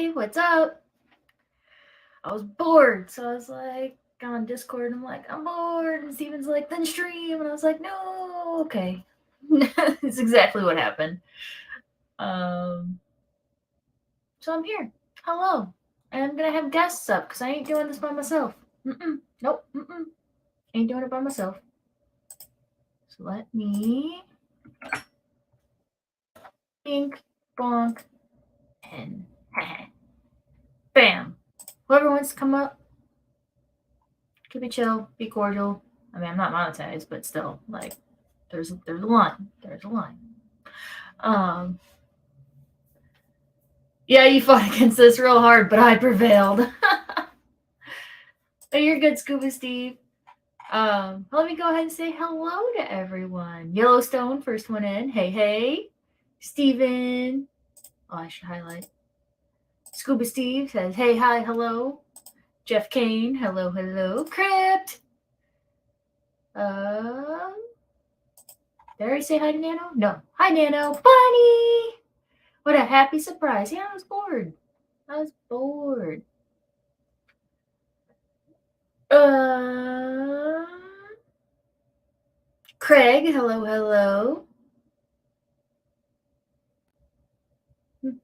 hey, what's up? I was bored, so I was like on Discord. I'm like, I'm bored, and Steven's like, then stream, and I was like, no, okay. It's exactly what happened. Um, so I'm here. Hello, and I'm gonna have guests up because I ain't doing this by myself. Nope. Ain't doing it by myself. So let me ink, bonk, and bam. Whoever wants to come up, keep it chill, be cordial. I mean, I'm not monetized, but still, like, there's a line. There's a line. Yeah, you fought against this real hard, but I prevailed. But you're good, Scuba Steve. Let me go ahead and say hello to everyone. Yellowstone, first one in. Hey. Steven. Oh, I should highlight. Scuba Steve says, hey, hi, hello. Jeff Kane, hello. Crypt. Did I already say hi to Nano? No. Hi, Nano. Bunny. What a happy surprise. Yeah, I was bored. Craig, hello. Did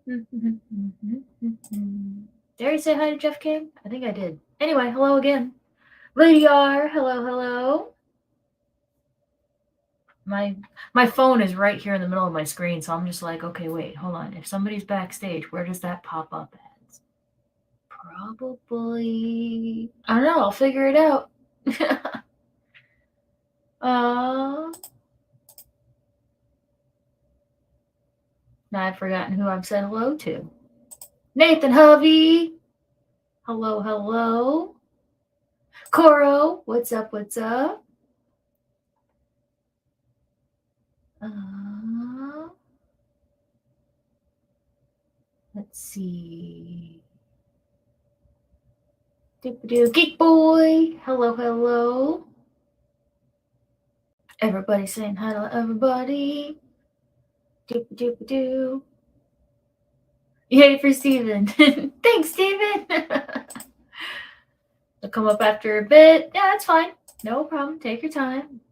I already say hi to Jeff King? I think I did. Anyway, hello again. Lady R, hello. My phone is right here in the middle of my screen, so I'm just like, okay, wait, hold on. If somebody's backstage, where does that pop up at? Probably, I don't know. I'll figure it out. Now I've forgotten who I've said hello to. Nathan Hovey. Hello. Coro, what's up? Let's see. Geek Boy, hello. Everybody saying hi to everybody. Doop. Yay for Steven. Thanks, Steven. I'll come up after a bit. Yeah, that's fine. No problem. Take your time.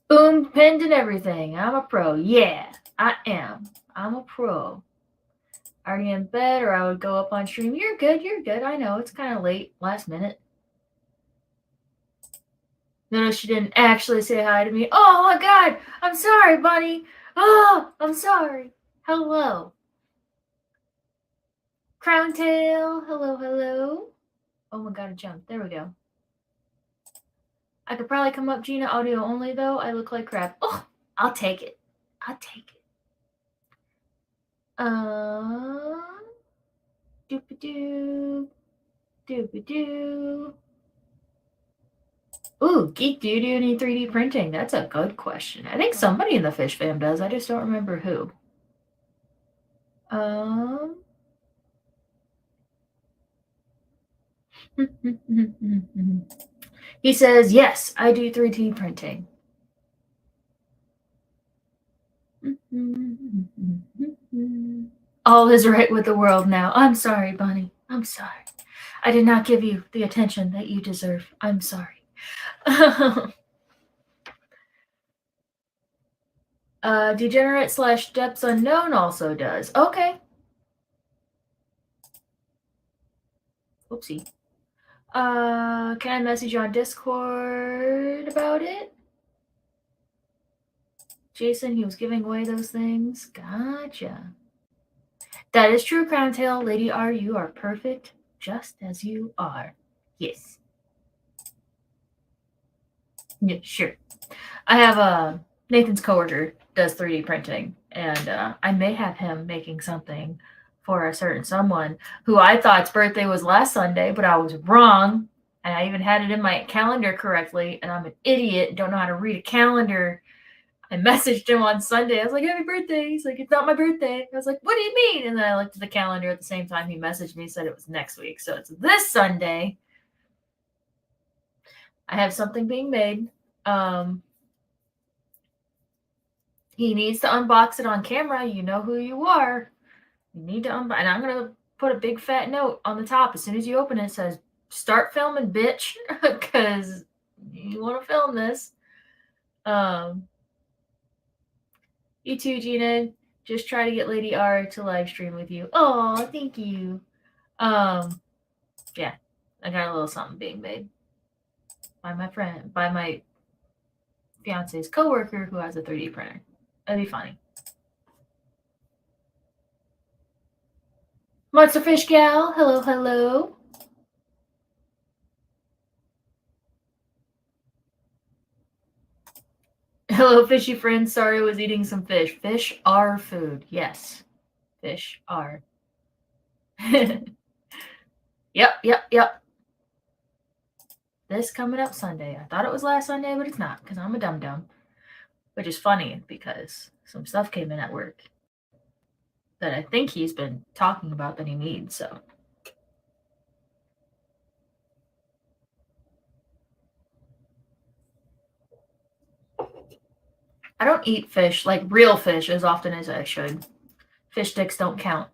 Boom, pinned and everything. I'm a pro. Yeah, I am. I'm a pro. Already in bed, or I would go up on stream. You're good. I know it's kind of late, last minute. Notice she didn't actually say hi to me. Oh my god, I'm sorry, bunny. Oh, I'm sorry. Hello. Crown Tail, hello. Oh my god, I jumped. There we go. I could probably come up Gina audio only, though. I look like crap. Oh, I'll take it. Doop-a-doo. Ooh, Geek, do you do any 3D printing? That's a good question. I think somebody in the Fish fam does. I just don't remember who. He says, yes, I do 3D printing. All is right with the world now. I'm sorry, Bunny. I'm sorry. I did not give you the attention that you deserve. I'm sorry. Degenerate / Depths Unknown also does. Okay. Oopsie. Can I message you on Discord about it? Jason, he was giving away those things. Gotcha. That is true, Crown Tail. Lady R, you are perfect just as you are. Yes. Yeah, sure. I have Nathan's coworker does 3D printing, and I may have him making something for a certain someone who I thought's birthday was last Sunday, but I was wrong. And I even had it in my calendar correctly, and I'm an idiot, don't know how to read a calendar. I messaged him on Sunday. I was like, happy birthday. He's like, it's not my birthday. I was like, what do you mean? And then I looked at the calendar at the same time he messaged me, said it was next week. So it's this Sunday. I have something being made. He needs to unbox it on camera. You know who you are. You need to unbox. And I'm going to put a big fat note on the top as soon as you open it. It says, "Start filming, bitch," because you want to film this. You too, Gina. Just try to get Lady R to live stream with you. Oh, thank you. Yeah, I got a little something being made by my fiance's coworker who has a 3D printer. That'd be funny. Monster Fish Gal, hello, hello. Hello, fishy friend. Sorry I was eating some fish. Fish are food. Yes. Fish are. Yep. This coming up Sunday. I thought it was last Sunday, but it's not because I'm a dum-dum. Which is funny because some stuff came in at work that I think he's been talking about that he needs, so. I don't eat fish, like real fish, as often as I should. Fish sticks don't count.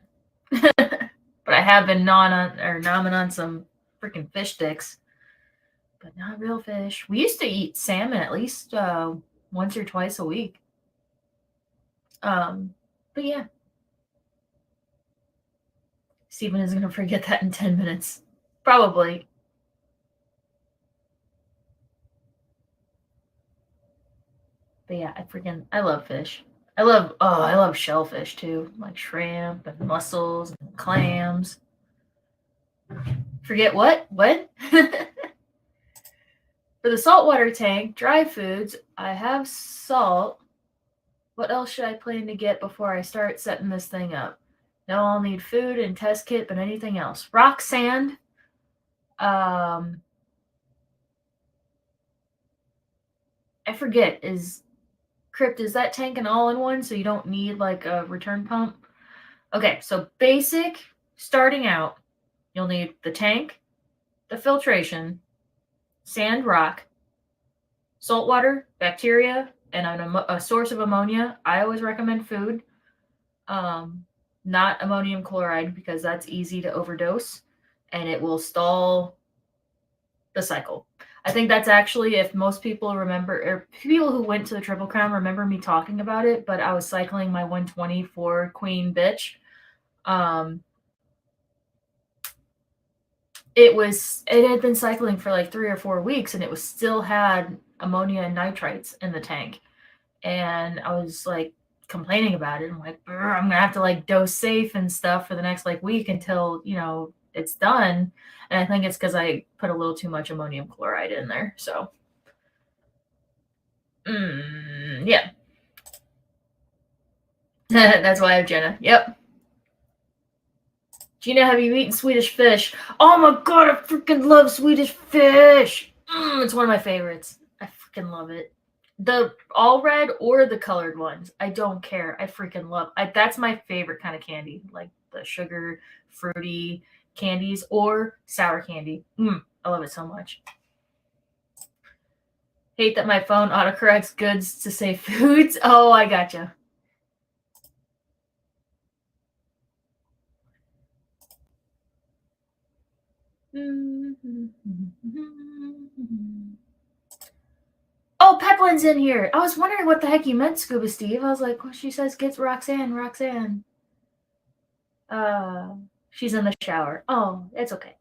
But I have been nomming on some freaking fish sticks, but not real fish. We used to eat salmon at least once or twice a week. But yeah. Steven is going to forget that in 10 minutes. Probably. But yeah, I love fish. I love shellfish too, like shrimp and mussels and clams. Forget what? What? For the saltwater tank, dry foods, I have salt. What else should I plan to get before I start setting this thing up? No, I'll need food and test kit, but anything else? Rock sand. I forget. Is that tank an all-in-one so you don't need like a return pump? Okay, so basic starting out, you'll need the tank, the filtration, sand, rock, saltwater, bacteria, and a source of ammonia. I always recommend food, not ammonium chloride because that's easy to overdose and it will stall the cycle. I think that's actually, if most people remember, or people who went to the Triple Crown remember me talking about it, but I was cycling my 124 Queen bitch. It had been cycling for like 3 or 4 weeks and it was still had ammonia and nitrites in the tank. And I was like complaining about it. I'm like, I'm gonna have to like dose safe and stuff for the next like week until, it's done. And I think it's because I put a little too much ammonium chloride in there. So yeah. That's why I have Jenna. Yep. Gina, have you eaten Swedish fish? Oh my god, I freaking love Swedish fish. It's one of my favorites. I freaking love it. The all red or the colored ones. I don't care. I freaking love. That's my favorite kind of candy, like the sugar, fruity candies or sour candy. I love it so much. Hate that my phone autocorrects goods to say foods. Oh, I gotcha. Oh, Peplin's in here. I was wondering what the heck you meant, Scuba Steve. I was like, well, she says gets Roxanne. She's in the shower. Oh, it's okay.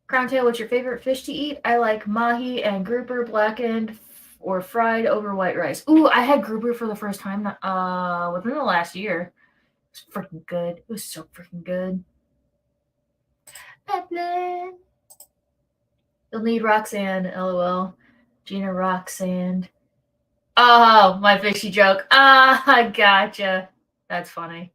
Crowntail, what's your favorite fish to eat? I like mahi and grouper blackened or fried over white rice. Ooh, I had grouper for the first time within the last year. It was freaking good. It was so freaking good. Peplin. You'll need Roxanne, lol. Gina Roxanne. Oh, my fishy joke. I gotcha. That's funny.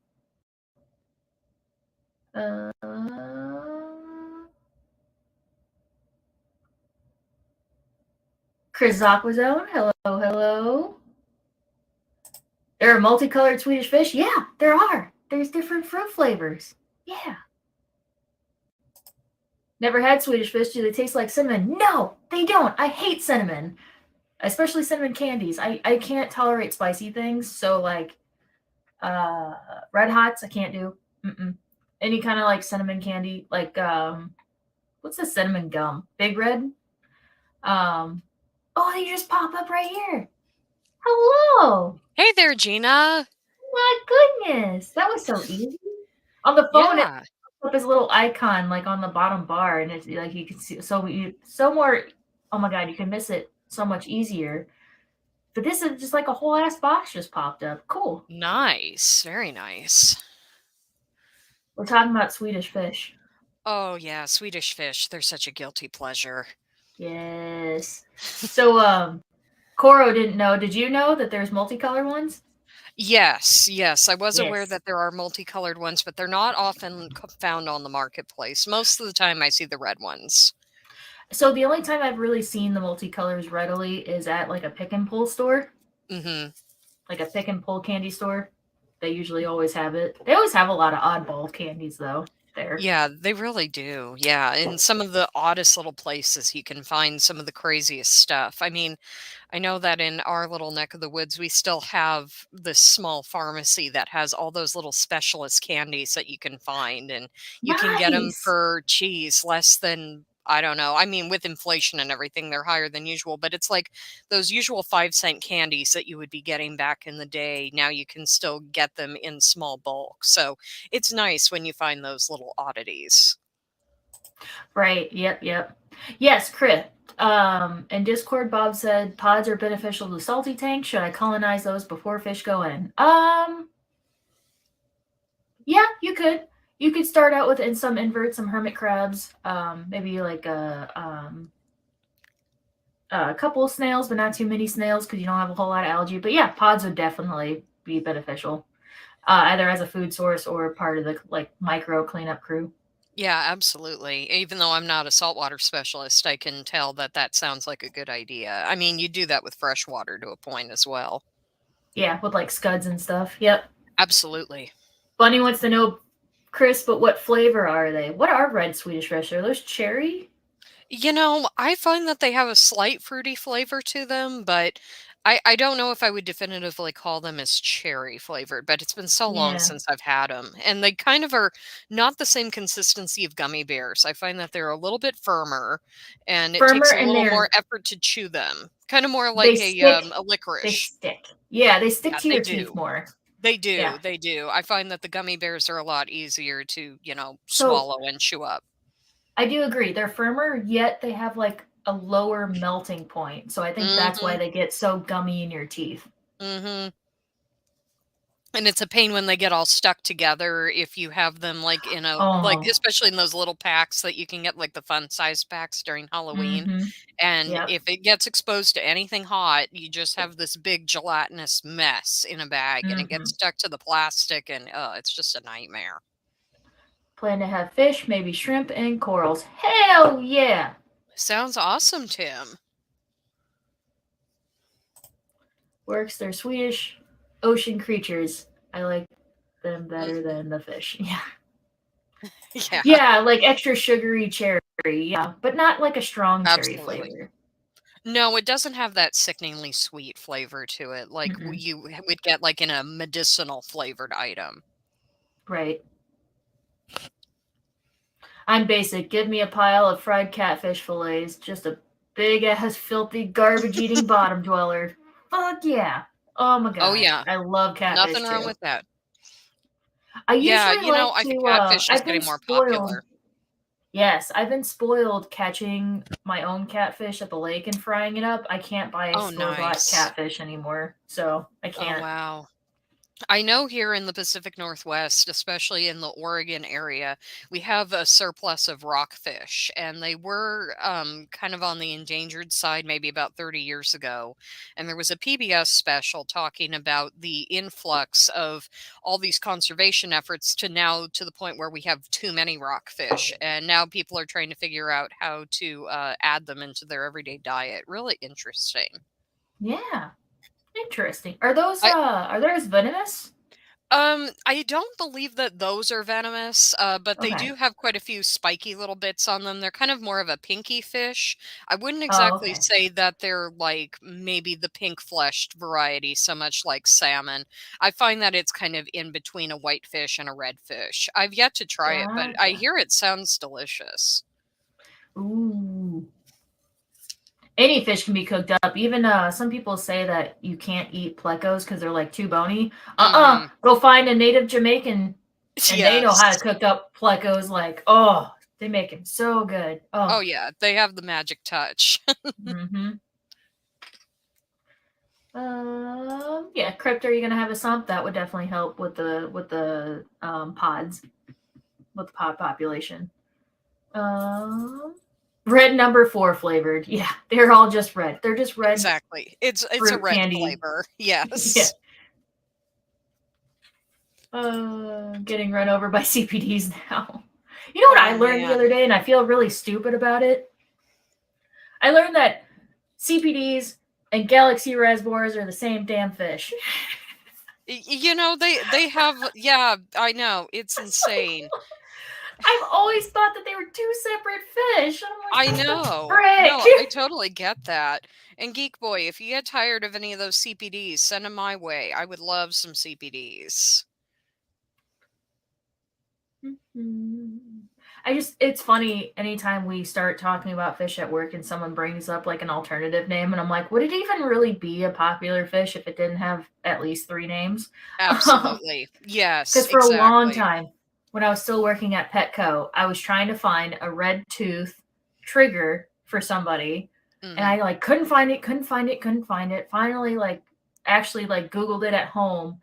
Chris Aquazone, hello. There are multicolored Swedish fish? Yeah, there are. There's different fruit flavors. Yeah. Never had Swedish fish. Do they taste like cinnamon? No, they don't. I hate cinnamon, especially cinnamon candies. I can't tolerate spicy things, so like Uh, Red Hots, I can't do. Mm-mm. Any kind of like cinnamon candy, like what's the cinnamon gum? Big Red. Um, oh, they just pop up right here. Hello. Hey there, Gina. My goodness, that was so easy. On the phone, it Yeah, pops up his little icon like on the bottom bar, and it's like you can see so more. Oh my god, you can miss it so much easier. But this is just like a whole ass box just popped up. Cool. nice. Very nice. We're talking about Swedish fish. Oh, yeah, Swedish fish. They're such a guilty pleasure. Yes. So, Coro didn't know. Did you know that there's multicolored ones? Yes, yes, I was aware Yes. that there are multicolored ones, but they're not often found on the marketplace. Most of the time, I see the red ones. So the only time I've really seen the multicolors readily is at like a pick and pull store, Hmm. like a pick and pull candy store. They usually always have it. They always have a lot of oddball candies though there. Yeah, they really do. Yeah, in some of the oddest little places, you can find some of the craziest stuff. I mean, I know that in our little neck of the woods, we still have this small pharmacy that has all those little specialist candies that you can find, and you can get them Nice. for cheese less than, I don't know. I mean, with inflation and everything, they're higher than usual, but it's like those usual 5-cent candies that you would be getting back in the day. Now you can still get them in small bulk. So it's nice when you find those little oddities. Right. Yep. Yep. Yes, Chris. In Discord, Bob said pods are beneficial to salty tanks. Should I colonize those before fish go in? Yeah, you could. You could start out with in some inverts, some hermit crabs, maybe like a couple of snails, but not too many snails because you don't have a whole lot of algae. But yeah, pods would definitely be beneficial, either as a food source or part of the like micro cleanup crew. Yeah, absolutely. Even though I'm not a saltwater specialist, I can tell that that sounds like a good idea. I mean, you do that with freshwater to a point as well. Yeah, with like scuds and stuff. Yep. Absolutely. Bunny wants to know, Chris, but what flavor are they? What are red Swedish fish? Are those cherry? I find that they have a slight fruity flavor to them, but I don't know if I would definitively call them as cherry flavored, but it's been so long Yeah. since I've had them. And they kind of are not the same consistency of gummy bears. I find that they're a little bit firmer and it Firmer takes a and little more effort to chew them. Kind of more they like stick. a They licorice. stick. Yeah, they stick Yeah, to they your teeth do. more. They Yeah. do, they do. I find that the gummy bears are a lot easier to, So swallow and chew up. I do agree. They're firmer, yet they have like a lower melting point. So I think that's why Mhm, they get so gummy in your teeth. mhm. And it's a pain when they get all stuck together if you have them, like, Oh. especially in those little packs that you can get, like, the fun size packs during Halloween, Mm-hmm. and Yep. if it gets exposed to anything hot, you just have this big gelatinous mess in a bag, and it Mm-hmm. gets stuck to the plastic, and, it's just a nightmare. Plan to have fish, maybe shrimp and corals. Hell yeah. Sounds awesome, Tim. Works. They're Swedish ocean creatures. I like them better Mhm. than the fish. Yeah. Yeah, Yeah, like extra sugary cherry. Yeah, but not like a strong cherry absolutely. flavor. No, it doesn't have that sickeningly sweet flavor to it like Mm-mm. would get, like, in a medicinal flavored item. Right. I'm basic. Give me a pile of fried catfish fillets. Just a big ass, filthy, garbage eating bottom dweller. Fuck yeah. Oh my Oh, god. yeah. I love catfish Nothing wrong too. with that. I Yeah, usually like I think to, catfish is I've been getting more spoiled. popular. Yes, I've been spoiled catching my own catfish at the lake and frying it up. I can't buy Oh, store bought nice. catfish anymore. So I Oh, can't. wow. I know here in the Pacific Northwest, especially in the Oregon area, we have a surplus of rockfish, and they were kind of on the endangered side maybe about 30 years ago. And there was a PBS special talking about the influx of all these conservation efforts to now to the point where we have too many rockfish. And now people are trying to figure out how to add them into their everyday diet. Really interesting. Yeah. Interesting. Are those venomous? I don't believe that those are venomous, but they Okay. do have quite a few spiky little bits on them. They're kind of more of a pinky fish. I wouldn't Oh, exactly okay. say that they're like maybe the pink fleshed variety so much like salmon. I find that it's kind of in between a white fish and a red fish. I've yet to try it, but I Gotcha. hear it sounds delicious. Ooh. Any fish can be cooked up. Even some people say that you can't eat plecos because they're like too bony. Mhm. Go find a native Jamaican, and they know how to Yes. cook up plecos. Like, oh, they make them so good. Oh Oh, yeah, they have the magic touch. mm-hmm. Yeah, crypt. Are you gonna have a sump? That would definitely help with the pods, with the pod population. Um, red number four flavored. Yeah, they're all just red. They're just red Exactly. It's a fruit red candy. flavor. Yeah. Yes. Getting run over by CPDs now. You know what Oh I learned the man. other day, and I feel really stupid about it? I learned that CPDs and galaxy reservoirs are the same damn fish. They have, yeah, I know. It's It's like, insane. I've always thought that they were two separate fish. And I'm like, I what the know. frick? No, I totally get that. And Geek Boy, if you get tired of any of those CPDs, send them my way. I would love some CPDs. It's funny anytime we start talking about fish at work and someone brings up like an alternative name, and I'm like, would it even really be a popular fish if it didn't have at least three names? Absolutely. Yes, Because for a long exactly. time, when I was still working at Petco, I was trying to find a red tooth trigger for somebody, and Hmm. I like couldn't find it, couldn't find it, couldn't find it. Finally, like actually like Googled it at home.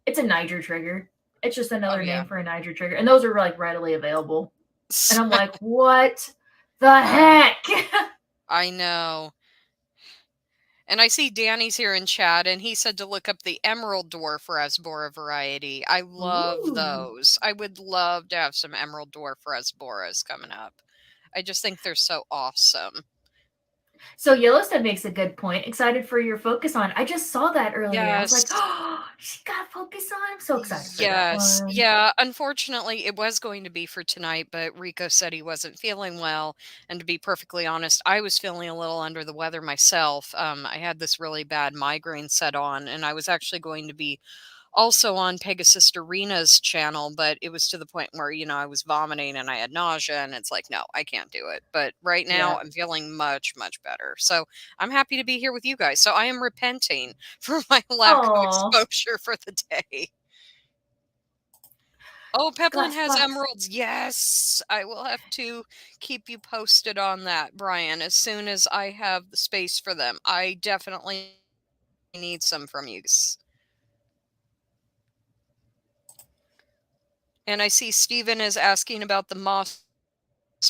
It's a Niger trigger. It's just Oh another yeah. name for a Niger trigger, and those are like readily available. And I'm like, what the heck? I know. And I see Danny's here in chat, and he said to look up the Emerald Dwarf Rasbora variety. I love Ooh. those. I would love to have some Emerald Dwarf Rasboras coming up. I just think they're so awesome. So Yellowstone makes a good point. Excited for your focus on. I just saw that earlier. I was like, Yes. oh, she got focus on. I'm so excited for that Yes. one. Yeah. Unfortunately, it was going to be for tonight, but Rico said he wasn't feeling well. And to be perfectly honest, I was feeling a little under the weather myself. I had this really bad migraine set on, and I was actually going to be also on Pegasus Arena's channel, but it was to the point where, I was vomiting and I had nausea, and it's like, no, I can't do it. But right now Yeah. I'm feeling much, much better. So I'm happy to be here with you guys. So I am repenting for my lack of Oh, exposure for the day. Oh, Peplin glass has box. emeralds. Yes. I will have to keep you posted on that, Brian, as soon as I have the space for them. I definitely need some from you guys. And I see Steven is asking about the moss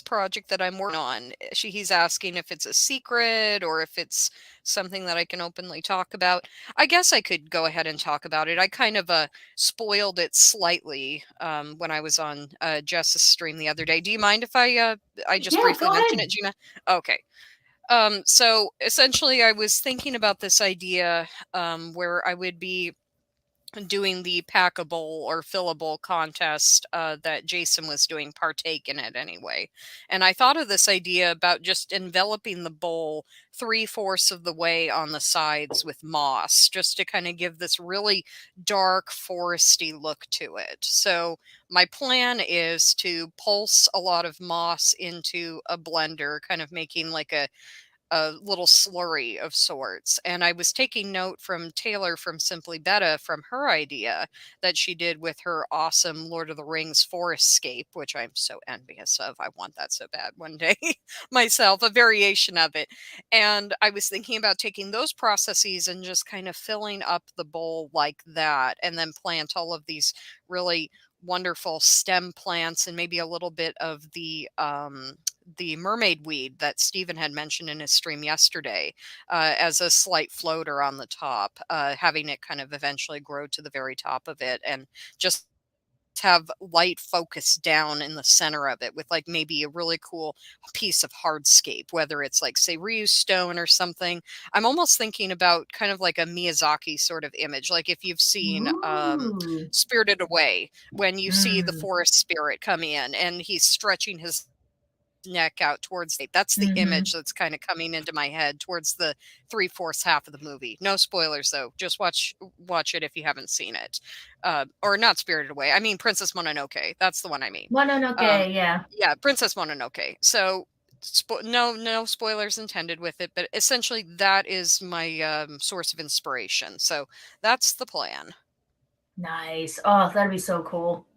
project that I'm working on. He's asking if it's a secret or if it's something that I can openly talk about. I guess I could go ahead and talk about it. I kind of spoiled it slightly when I was on Jess's stream the other day. Do you mind if I just Yeah, briefly go mention ahead. it, Gina? Okay. So essentially, I was thinking about this idea where I would be doing the packable or fillable contest that Jason was doing, partake in it anyway. And I thought of this idea about just enveloping the bowl 3/4 of the way on the sides with moss, just to kind of give this really dark foresty look to it. So my plan is to pulse a lot of moss into a blender, kind of making like a little slurry of sorts. And I was taking note from Taylor from Simply Betta from her idea that she did with her awesome Lord of the Rings forestscape, which I'm so envious of. I want that so bad one day myself, a variation of it. And I was thinking about taking those processes and just kind of filling up the bowl like that, and then plant all of these really wonderful stem plants and maybe a little bit of the mermaid weed that Stephen had mentioned in his stream yesterday as a slight floater on the top, having it kind of eventually grow to the very top of it and just have light focused down in the center of it with like maybe a really cool piece of hardscape, whether it's like say reused stone or something. I'm almost thinking about kind of like a Miyazaki sort of image, like if you've seen Ooh. Spirited Away, when you see the Mm. forest spirit come in and he's stretching his neck out towards the that's the Mm-hmm. image that's kind of coming into my head towards the three-fourths half of the movie. No spoilers though, just watch it if you haven't seen it. Or not Spirited Away, I mean Princess Mononoke, that's the one I mean. um Mononoke, yeah. yeah, Princess Mononoke. So no spoilers intended with it, but essentially that is my source of inspiration, so that's the plan. Nice. Oh, that'd be so cool.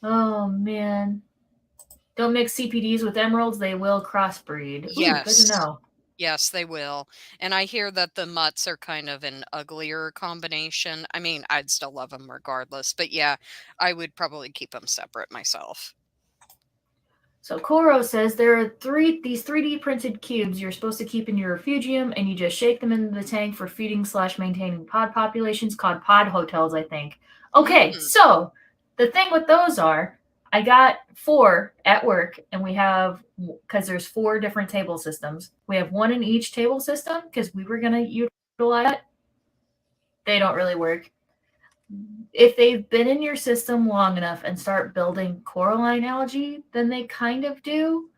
Oh man. Don't mix CPDs with emeralds, they will crossbreed. Ooh, good to Yes. know. Yes, they will. And I hear that the mutts are kind of an uglier combination. I mean, I'd still love them regardless, but yeah, I would probably keep them separate myself. So Koro says there are these 3D printed cubes you're supposed to keep in your refugium, and you just shake them into the tank for feeding slash maintaining pod populations, called pod hotels, I think. Okay, Mm, so the thing with those are, I got 4 at work, and we have, because there's 4 different table systems. We have 1 in each table system because we were gonna utilize it. They don't really work. If they've been in your system long enough and start building coralline algae, then they kind of do.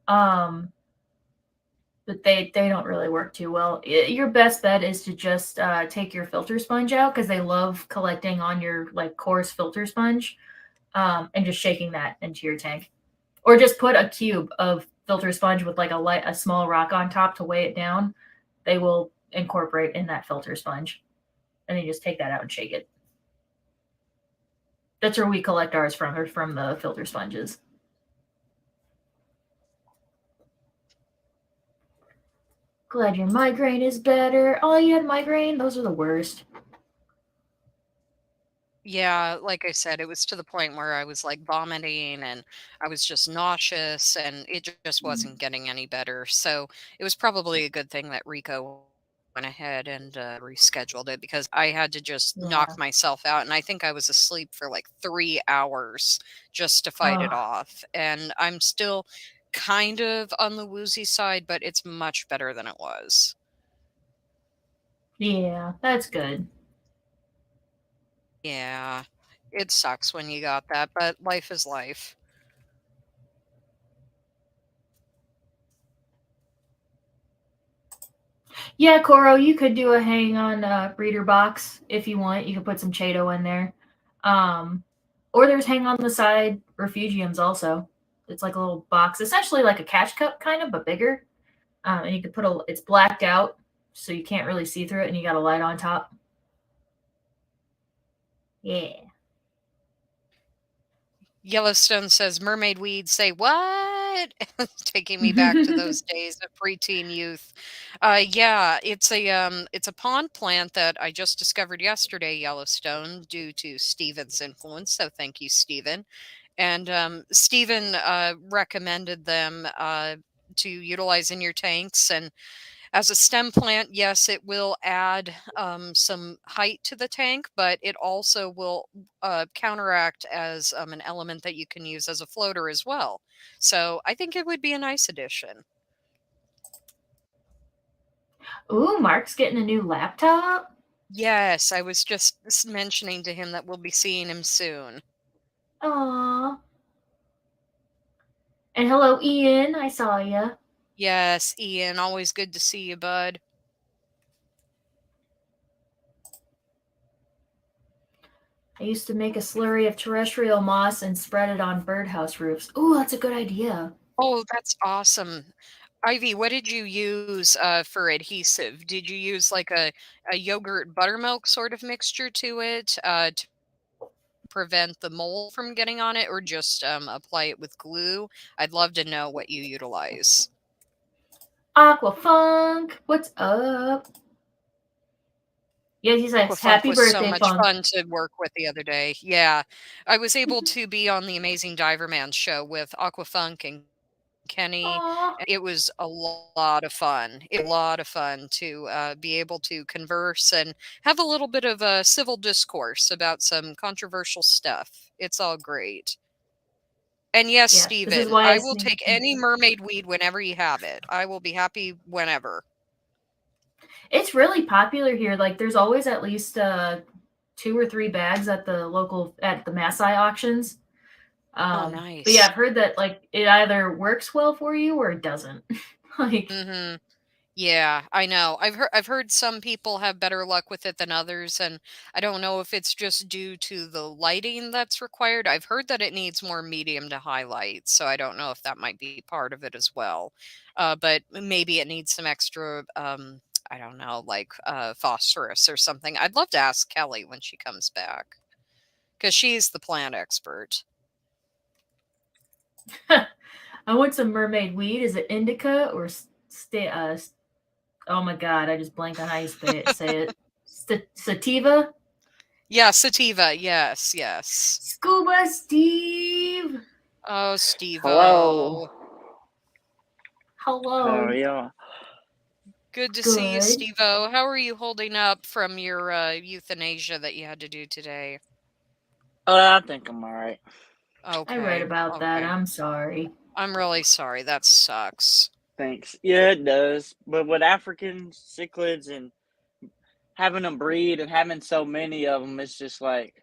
Um, but they don't really work too well. Your best bet is to just take your filter sponge out because they love collecting on your like coarse filter sponge, and just shaking that into your tank, or just put a cube of filter sponge with like a small rock on top to weigh it down. They will incorporate in that filter sponge, and then you just take that out and shake it. That's where we collect ours from, or from the filter sponges. Glad your migraine is better. Oh, you had migraine? Those are the worst. yeah, like I said, it was to the point where I was like vomiting and I was just nauseous and it just wasn't getting any better. So it was probably a good thing that Rico went ahead and rescheduled it because I had to just knock Yeah. myself out. And I think I was asleep for like 3 hours just to fight it Oh, off. And I'm still kind of on the woozy side, but it's much better than it was. yeah, that's good. Yeah, it sucks when you got that, but life is life. Yeah, Koro, you could do a hang on breeder box if you want. You could put some Chato in there. Um, or there's hang on the side refugiums also. It's like a little box, essentially like a cash cup kind of, but bigger. And you could put it's blacked out, so you can't really see through it, and you got a light on top. Yeah. Yellowstone says mermaid weeds say what? Taking me back to those days of preteen youth. Yeah, it's a pond plant that I just discovered yesterday, Yellowstone, due to Steven's influence. So thank you, Steven. And Steven recommended them to utilize in your tanks. And as a stem plant, yes, it will add some height to the tank, but it also will counteract as an element that you can use as a floater as well. So I think it would be a nice addition. Ooh, Mark's getting a new laptop. Yes, I was just mentioning to him that we'll be seeing him soon. Aww. And hello, Ian. I saw ya. Yes, Ian, always good to see you, bud. I used to make a slurry of terrestrial moss and spread it on birdhouse roofs. Ooh, that's a good idea. Oh, that's awesome. Ivy, what did you use for adhesive? Did you use like a yogurt buttermilk sort of mixture to it to prevent the mold from getting on it, or just apply it with glue? I'd love to know what you utilize. Aquafunk, what's up? Yeah, he says, Aquafunk happy was so birthday, much Funk. fun to work with the other day. Yeah, I was able to be on the Amazing Diverman show with Aquafunk and Kenny. Aw. It was a lot of fun. It was a lot of fun to be able to converse and have a little bit of a civil discourse about some controversial stuff. It's all great. And yes, Yeah, this is Steven, why I I will sneak. take any mermaid weed whenever you have it. I will be happy whenever. It's really popular here. Like, there's always at least 2 or 3 bags at the Maasai auctions. Oh, But yeah, nice. I've heard that like it either works well for you or it doesn't. Like, Mhm. Yeah, I know. I've heard some people have better luck with it than others, and I don't know if it's just due to the lighting that's required. I've heard that it needs more medium to highlight, so I don't know if that might be part of it as well. But maybe it needs some extra I don't know, like phosphorus or something. I'd love to ask Kelly when she comes back because she's the plant expert. I want some mermaid weed. Is it indica or oh my god, I just blanked on how you say it. Sativa? Yeah, sativa. Yes, yes. Scuba Steve. Oh, Hello. Steve-O. How are Hello. you? Good to see you, Good. Steve-O. How are you holding up from your euthanasia that you had to do today? I think I'm alright. I read Okay, about that. okay. I'm sorry. I'm really sorry. That sucks. Thanks. Yeah, it does. But with African cichlids and having them breed and having so many of them, it's just like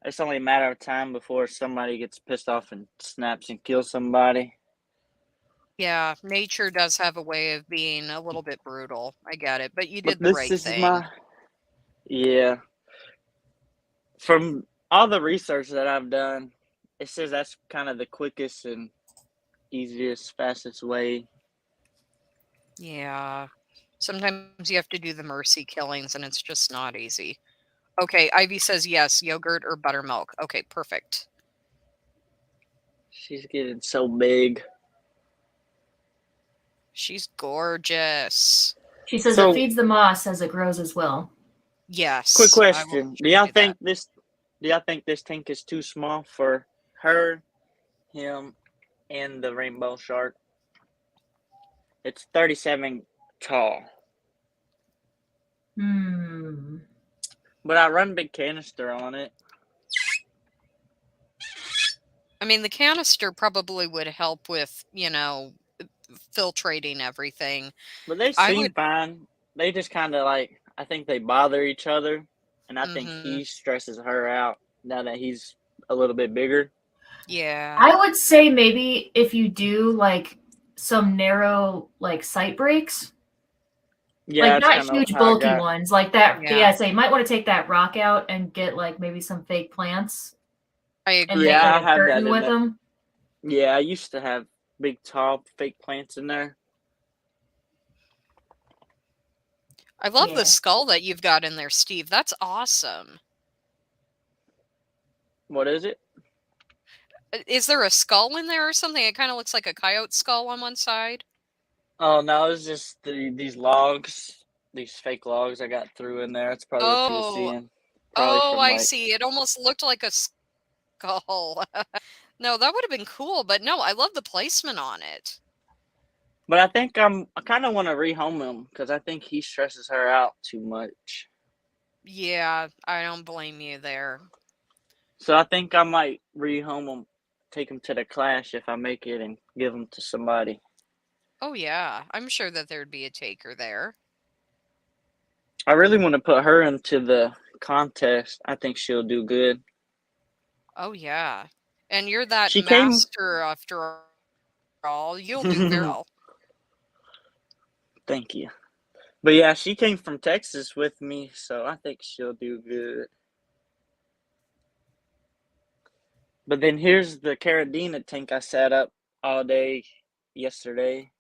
it's only a matter of time before somebody gets pissed off and snaps and kills somebody. Yeah, nature does have a way of being a little bit brutal. I get it, but you But did the this right is thing. my yeah. From all the research that I've done, it says that's kind of the quickest and easiest, fastest way. Yeah. Sometimes you have to do the mercy killings and it's just not easy. Okay, Ivy says yes, yogurt or buttermilk. Okay, perfect. She's getting so big. She's gorgeous. She says it So, feeds the moss as it grows as well. quick Yes, I will question: try to do that. Do y'all think this tank is too small for her, him, and the rainbow shark? It's 37 tall, Hmm. but I run big canister on it. I mean, the canister probably would help with, filtrating everything. But they I seem would. fine. They just kind of like I think they bother each other, and I think Mhm. he stresses her out now that he's a little bit bigger. Yeah. I would say maybe if you do like some narrow like sight breaks, Yeah, like that's not kind of huge how I bulky got. ones like that. Yeah. Yeah, say you might want to take that rock out and get like maybe some fake plants I and make agree. like Yeah, I a have that curtain in with there. them. Yeah, I used to have big, tall, fake plants in there. I love the Yeah. skull that you've got in there, Steve. That's awesome. What is it? Is there a skull in there or something? It kind of looks like a coyote skull on one side. Oh no, it's just these logs, these fake logs I got through in there. That's probably what you were Oh, seeing. Probably oh, from I like, see. It almost looked like a skull. No, that would have been cool, but no, I love the placement on it. but I kind of want to rehome him because I think he stresses her out too much. Yeah, I don't blame you there. So I think I might rehome him, take him to the clash if I make it, and give him to somebody. Oh yeah, I'm sure that there'd be a taker there. I really want to put her into the contest. I think she'll do good. Oh yeah. And you're that She came. master after all. You'll do very well. Thank you. But yeah, she came from Texas with me, so I think she'll do good. But then here's the Caradina tank I set up all day yesterday.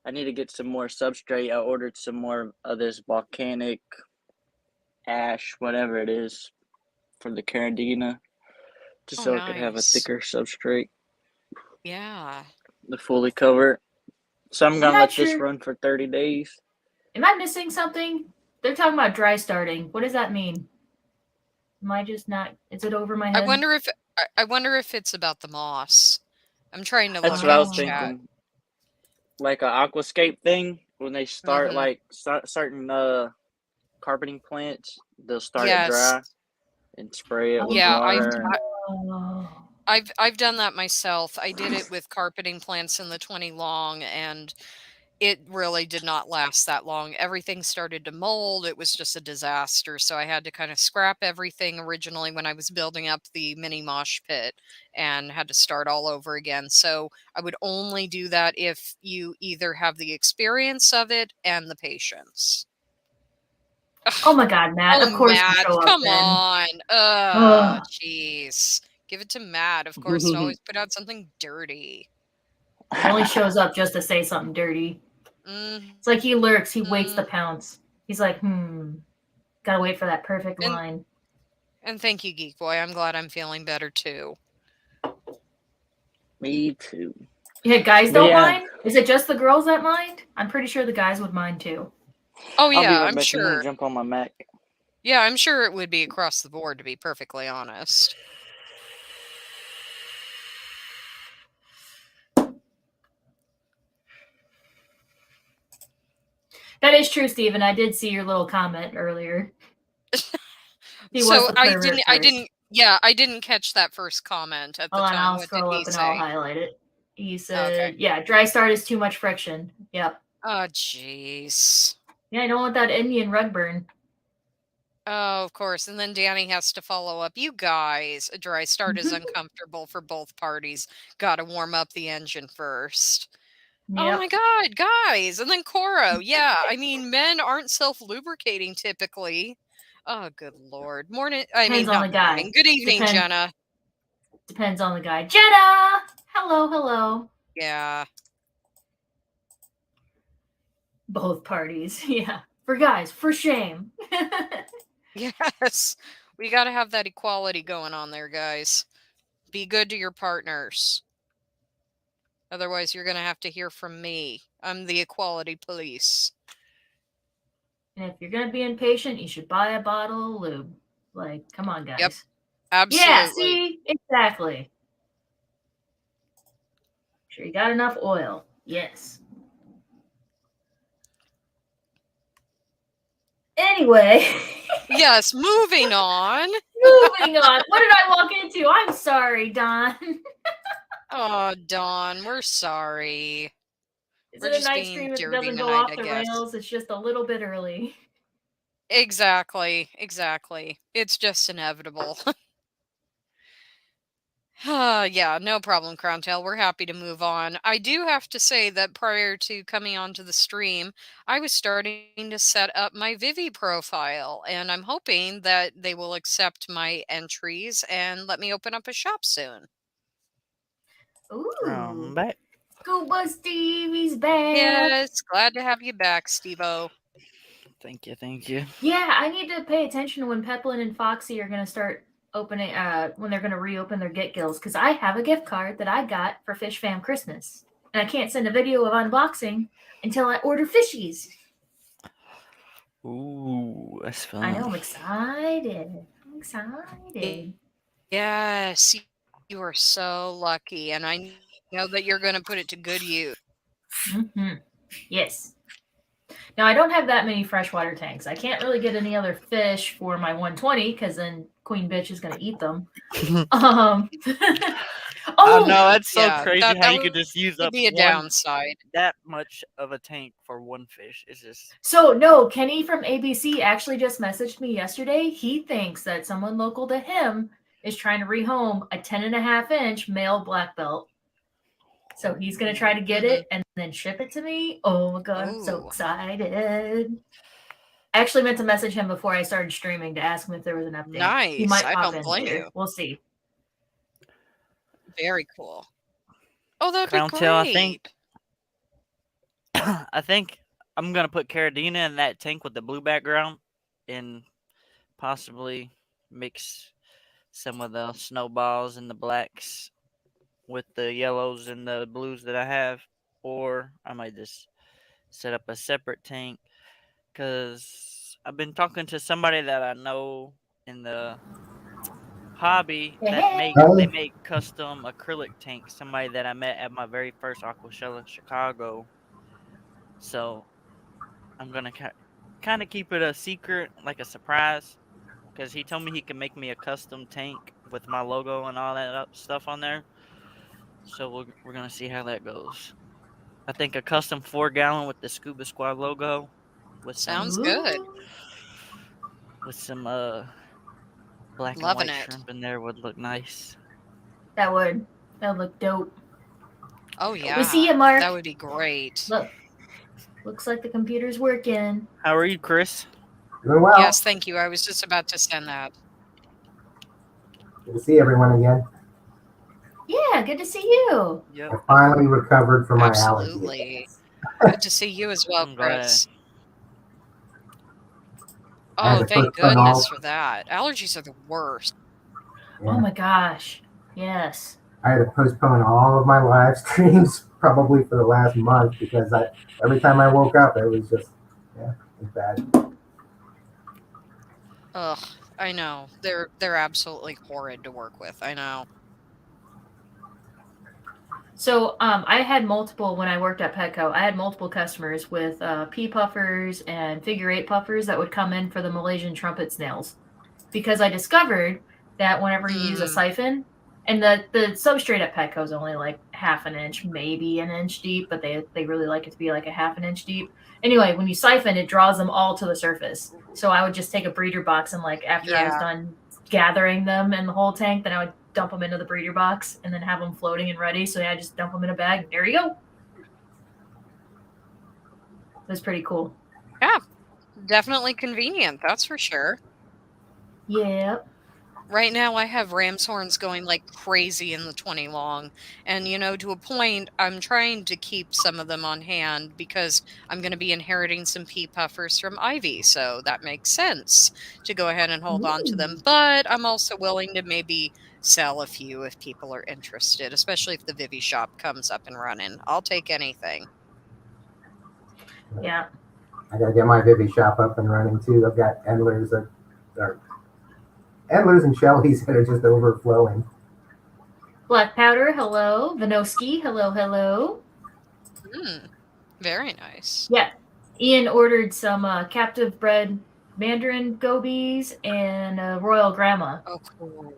I need to get some more substrate. I ordered some more of this volcanic ash, whatever it is, for the Caradina, just Oh so it could have a nice. thicker substrate Yeah. to fully cover it. So I'm I'm gonna not let this sure. run for 30 days. Am I missing something? They're talking about dry starting. What does that mean? Am I just not? Is it over my I head? wonder if I wonder if it's about the moss. I'm trying to That's look what I at was chat. thinking. Like a aquascape thing when they start Mhm. certain carpeting plants, they'll start it Yes. dry and spray it with Yeah, water. Oh. I've done that myself. I did it with carpeting plants in the 20 long, and it really did not last that long. Everything started to mold. It was just a disaster. So I had to kind of scrap everything originally when I was building up the mini mosh pit and had to start all over again. So I would only do that if you either have the experience of it and the patience. Oh my God, Matt. Oh, Of course you Matt, show up come then. on. Ugh. Jeez. Give it to Matt, of course, to always put out something dirty. He only shows up just to say something dirty. It's like he lurks. He waits to Mhm. pounce. He's like, gotta wait for that perfect And line. and thank you, Geek Boy. I'm glad I'm feeling better too. Me too. Yeah, guys But don't yeah, mind? Is it just the girls that mind? I'm pretty sure the guys would mind too. Oh I'll be yeah, right I'm back. I'm gonna sure. jump on my Mac. Yeah, I'm sure it would be across the board, to be perfectly honest. That is true, Steven. I did see your little comment earlier. He was So the pervert I first. didn't yeah, I didn't catch that first comment at the Hold on, tone. I'll What did scroll he up and I'll say? highlight it. He Okay. said, yeah, dry start is too much friction. Yep. Oh jeez. Yeah, I don't want that Indian rug burn. Oh, of course. And then Danny has to follow up. You guys, a dry start is uncomfortable for both parties. Gotta warm up the engine first. Oh my Yep. god, guys. And then Coro. Yeah, I mean, men aren't self lubricating typically. Oh, good lord. Depends on the Not guy. morning. Good evening, Jenna. Depends on the guy. Jenna! Hello, hello. Yeah. Both parties. Yeah. For guys, for shame. Yes. We gotta have that equality going on there, guys. Be good to your partners. Otherwise, you're gonna have to hear from me. I'm the equality police. And if you're gonna be impatient, you should buy a bottle of lube. Like, come on, Yep. guys. Yeah, Absolutely. see? Exactly. Sure you got enough oil. Yes. Anyway. Yes, moving on. Moving on. What did I walk into? I'm sorry, Don. Oh, Dawn, we're sorry. Is We're it a just night being stream if it dirty doesn't go tonight, off I the guess. rails? It's just a little bit early. Exactly. It's just inevitable. Yeah, no problem, Crowntail. We're happy to move on. I do have to say that prior to coming onto the stream, I was starting to set up my Vivi profile, and I'm hoping that they will accept my entries and let me open up a shop soon. Ooh. Back. Scuba Stevie's back. Yes, glad to have you back, Steve-O. Thank you, thank you. Yeah, I need to pay attention to when Peplin and Foxy are gonna start opening when they're gonna reopen their Get Gills, because I have a gift card that I got for Fish Fam Christmas. And I can't send a video of unboxing until I order fishies. Ooh, that's fun. I know, I'm excited. I'm excited. Yes, you are so lucky, and I know that you're going to put it to good use. Mm-hmm. Yes. Now, I don't have that many freshwater tanks. I can't really get any other fish for my 120 because then Queen Bitch is going to eat them. Oh Oh, no, that's so Yeah, crazy that how you would could just use be up a downside. that much of a tank for one fish. It's just so no, Kenny from ABC actually just messaged me yesterday. He thinks that someone local to him is trying to rehome a 10.5-inch male black belt. So he's going to try to get it and then ship it to me. Oh my God, I'm so Ooh. excited. I actually meant to message him before I started streaming to ask him if there was an update. He Nice. might I pop don't in blame later. you. We'll see. Very cool. Oh, that'd be Crowntail, great. I think I'm gonna put Carradina in that tank with the blue background and possibly mix some of the snowballs and the blacks with the yellows and the blues that I have, or I might just set up a separate tank because I've been talking to somebody that I know in the hobby that Hey. they make custom acrylic tanks. Somebody that I met at my very first aqua show in Chicago. So I'm gonna kind of keep it a secret, like a surprise, because he told me he can make me a custom tank with my logo and all that stuff on there. So we're gonna see how that goes. I think a custom 4-gallon with the Scuba Squad logo with Sounds some good. Ooh, black and Loving white it. shrimp in there would look nice. that would look dope. Oh We yeah, see you, that Mark. would be great. Look, looks like the computer's working. How are you, Chris? Doing well. Yes, thank you. I was just about to send that. Good to see everyone again. Yeah, good to see you. Yep. I finally recovered from my allergy Absolutely. attacks. Good to see you as well, I'm glad. Chris. I had Oh, to thank postpone goodness all. for that. Allergies are the worst. Oh Yeah, my gosh. Yes. I had to postpone all of my live streams probably for the last month because every time I woke up it was just it was bad. Ugh, I know. They're absolutely horrid to work with. I know. So I had multiple when I worked at Petco. I had multiple customers with pea puffers and figure 8 puffers that would come in for the Malaysian trumpet snails, because I discovered that whenever you use a siphon, and the substrate at Petco is only like half an inch, maybe an inch deep, but they really like it to be like a half an inch deep. Anyway, when you siphon, it draws them all to the surface. So I would just take a breeder box and like after I was Yeah. done gathering them in the whole tank, then I would dump them into the breeder box and then have them floating and ready. So yeah, I just dump them in a bag. There you go. It was pretty cool. Yeah. Definitely convenient, that's for sure. Yep. Right now I have ram's horns going like crazy in the 20 long. And to a point, I'm trying to keep some of them on hand because I'm going to be inheriting some pea puffers from Ivy. So that makes sense to go ahead and hold on to them. Ooh. But I'm also willing to maybe sell a few if people are interested, especially if the Vivi shop comes up and running. I'll take anything. Yeah. I gotta get my Vivi shop up and running too. I've got endlers and Shelleys that are just overflowing. Black powder, hello. Vinoski, hello, hello. Very nice. Yeah. Ian ordered some captive bred Mandarin gobies and Royal Grandma. Oh, cool.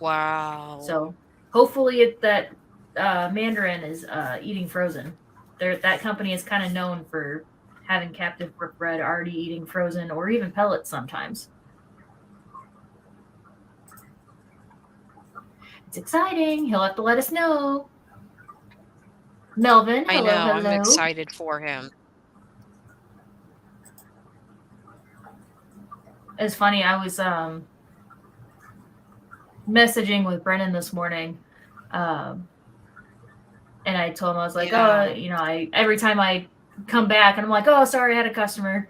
Wow. So hopefully that Mandarin is eating frozen. That company is kind of known for having captive bred already eating frozen or even pellets sometimes. It's exciting. He'll have to let us know. Melvin, I hello, know. hello. I'm excited for him. It's funny. I was messaging with Brennan this morning, and I told him, I was like, Yeah. every time I come back and I'm like, oh, sorry, I had a customer,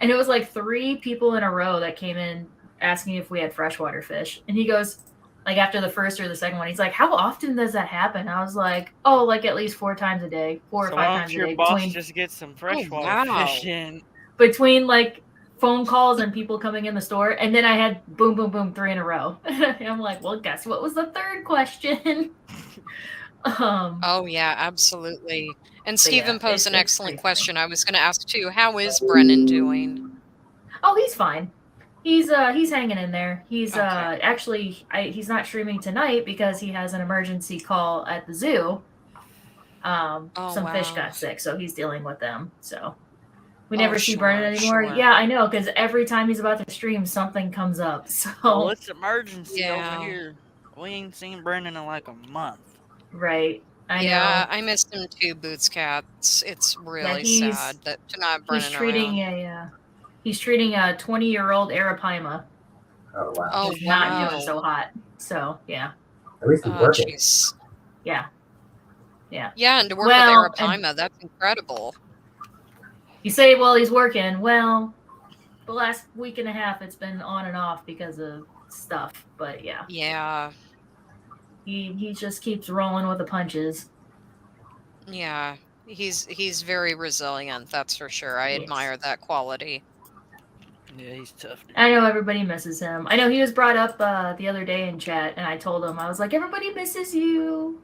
and it was like 3 people in a row that came in asking if we had freshwater fish, and he goes, like after the first or the second one, he's like, how often does that happen? I was like, oh, like at least 4 times a day, 4 or 5 why don't times a your day boss between just get some freshwater wow. fish in? like phone calls and people coming in the store, and then I had boom, boom, boom, 3 in a row. And I'm like, well, guess what was the third question? Oh yeah, absolutely. And Stephen yeah, posed an it's excellent pretty question. I was going to ask too. How is Brennan doing? Oh, he's fine. He's hanging in there. He's Okay. actually he's not streaming tonight because he has an emergency call at the zoo. Some fish wow. got sick, so he's dealing with them. So we Oh, never see Brennan sure, anymore. sure. Yeah, I know, because every time he's about to stream, something comes up. So Well, it's emergency Yeah. over here. We ain't seen Brendan in like a month. right. I Yeah, know. I missed him too, Boots Cats. It's really he's- sad that to not He's Brennan treating around. he's treating a 20-year-old Arapaima. Oh wow. Oh, Who's not wow. doing so hot. So yeah. At least he's working. Jeez. Yeah. Yeah, and to work Well, with Arapaima, that's incredible. You say, well, he's working. Well, the last week and a half, it's been on and off because of stuff. But yeah, Yeah. he just keeps rolling with the punches. Yeah. He's very resilient, that's for sure. I Yes. admire that quality. Yeah, he's tough. Dude. I know everybody misses him. I know he was brought up the other day in chat, and I told him, I was like, everybody misses you.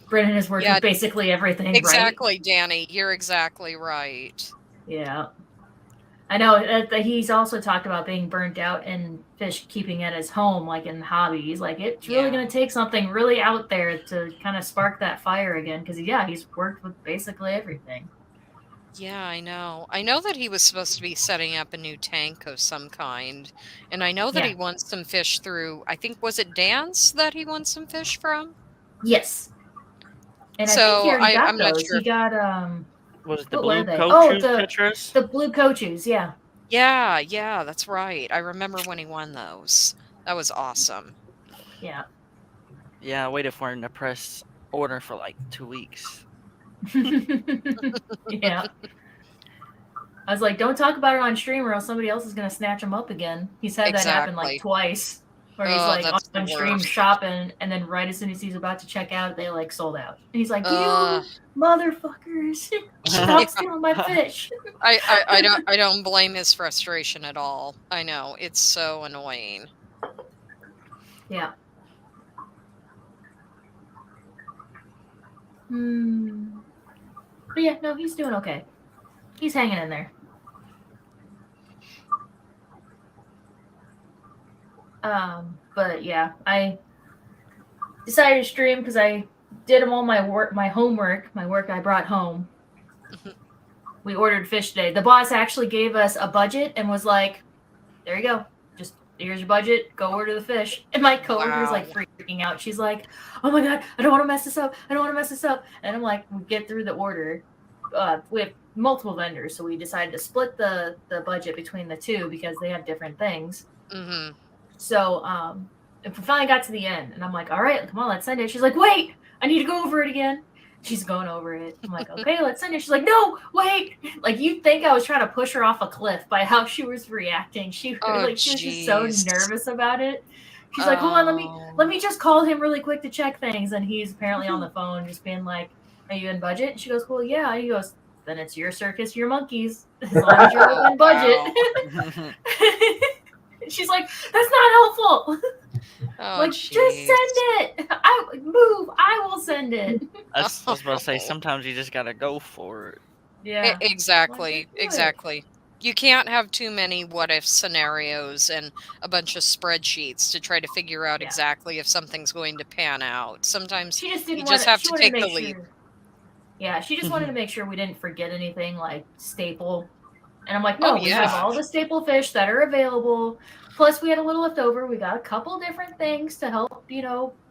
Brennan has worked Yeah, with basically everything, right? exactly, Danny. You're exactly right. Yeah. I know that he's also talked about being burnt out and fish keeping at his home, like in hobbies. Like, it's really Yeah. going to take something really out there to kind of spark that fire again. Because, yeah, he's worked with basically everything. Yeah, I know. I know that he was supposed to be setting up a new tank of some kind. And I know that Yeah. he wants some fish through, I think, was it Dance that he wants some fish from? Yes. And I think he So already got I'm not those. sure. He got, Was it the what were blue they? coach Oh, who's Tetris? the blue coaches, yeah. Yeah, that's right. I remember when he won those. That was awesome. Yeah. Yeah, I waited for him to press order for like 2 weeks. Yeah. I was like, don't talk about it on stream or else somebody else is going to snatch him up again. He's had that happen like Exactly. twice. Where he's Oh, like that's the on stream worst. shopping, and then right as soon as he's about to check out, they like sold out. And he's like, Uh, you motherfuckers, stop stealing my fish. I don't blame his frustration at all. I know. It's so annoying. Yeah. But yeah, no, he's doing okay. He's hanging in there. But yeah, I decided to stream because I did all my work, my homework, my work I brought home. We ordered fish today. The boss actually gave us a budget and was like, there you go. Just here's your budget. Go order the fish. And my coworker's like freaking out. She's like, oh my God, I don't want to mess this up. I don't want to mess this up. And I'm like, we get through the order. We have multiple vendors, so we decided to split the budget between the two because they have different things. Mm-hmm. So if we finally got to the end, and I'm like, all right, come on, let's send it. She's like, wait, I need to go over it again. She's going over it. I'm like, okay, let's send it. She's like, no, wait. Like, you'd think I was trying to push her off a cliff by how she was reacting. She was just so nervous about it. She's like, hold on, let me just call him really quick to check things. And he's apparently on the phone just being like, are you in budget? And she goes, well, yeah. And he goes, then it's your circus, your monkeys, as long as you're within budget. She's like, that's not helpful. Oh, like, just send it. I will send it. I was about to say, sometimes you just gotta go for it. Yeah. Exactly. You can't have too many what if scenarios and a bunch of spreadsheets to try to figure out exactly if something's going to pan out. Sometimes she just didn't you just have to take the leap. Yeah, she just wanted to make sure we didn't forget anything like staple. And I'm like, no, we have all the staple fish that are available. Plus, we had a little left over. We got a couple different things to help,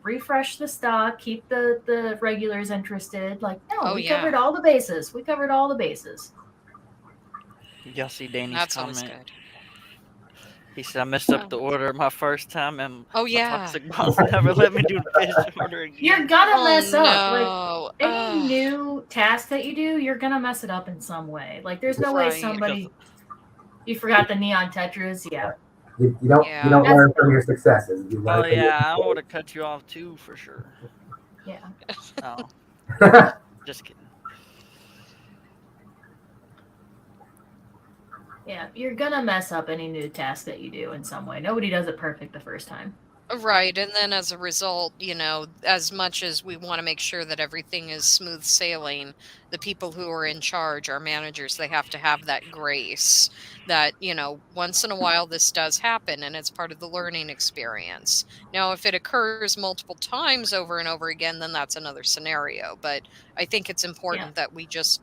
refresh the stock, keep the regulars interested. Like, no, we covered all the bases. Y'all see Danny's That's comment? always good. He said, I messed up the order my first time, and my toxic boss never let me do the fish order again. You're gonna mess up. No. Like, any new task that you do, you're gonna mess it up in some way. Like, there's no way somebody... You forgot the neon tetras? Yeah. You don't learn from your successes. You learn from I would have cut you off too, for sure. Yeah. Oh. Just kidding. Yeah, you're gonna mess up any new task that you do in some way. Nobody does it perfect the first time. Right, and then as a result, as much as we want to make sure that everything is smooth sailing, the people who are in charge, our managers, they have to have that grace that, once in a while this does happen and it's part of the learning experience. Now, if it occurs multiple times over and over again, then that's another scenario. But I think it's important that we just,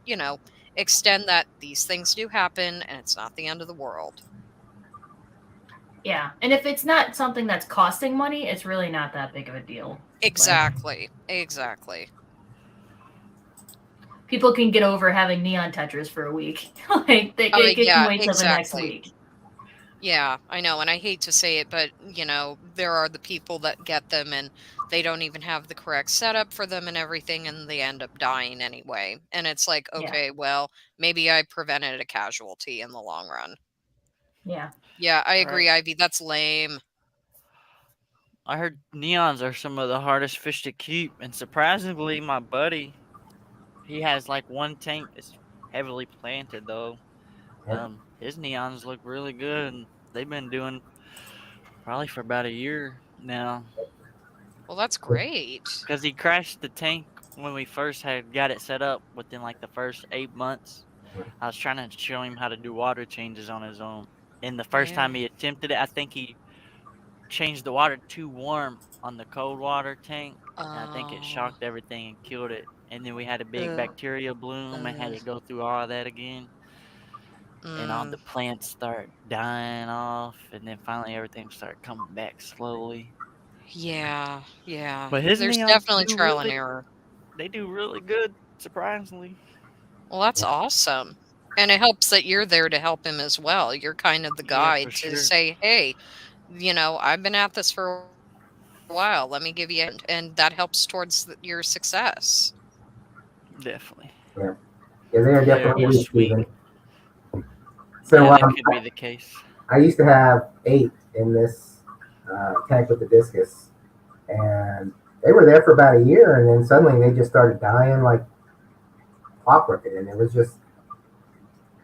extend that these things do happen and it's not the end of the world. Yeah, and if it's not something that's costing money, it's really not that big of a deal. Exactly. People can get over having neon tetras for a week. Like, they can wait till the next week. Yeah, I know, and I hate to say it, but, there are the people that get them and they don't even have the correct setup for them and everything, and they end up dying anyway. And it's like, okay, well, maybe I prevented a casualty in the long run. Yeah. Yeah, I agree, Ivy. That's lame. I heard neons are some of the hardest fish to keep, and surprisingly, my buddy, he has like one tank that's heavily planted though. Yeah. his neons look really good. And they've been doing probably for about a year now. Well, that's great. Because he crashed the tank when we first had got it set up within like the first 8 months. I was trying to show him how to do water changes on his own. And the first Yeah. time he attempted it, I think he changed the water too warm on the cold water tank. And I think it Oh. shocked everything and killed it. And then we had a big Ugh. bacteria bloom and had Ugh. to go through all that again. And all Mm. the plants start dying off. And then finally everything started coming back slowly. Yeah. Yeah. But his There's neons definitely do trial and really, error. they do really good, surprisingly. Well, that's Yeah. awesome. And it helps that you're there to help him as well. You're kind of the Yeah, for guide to sure. say, hey, I've been at this for a while. Let me give you, and that helps towards your success. Definitely. Yeah, they are definitely Very weak, sweet. Steven. So Yeah, that could be the case. I used to have 8 in this tank with the discus, and they were there for about a year, and then suddenly they just started dying like clockwork, and it was just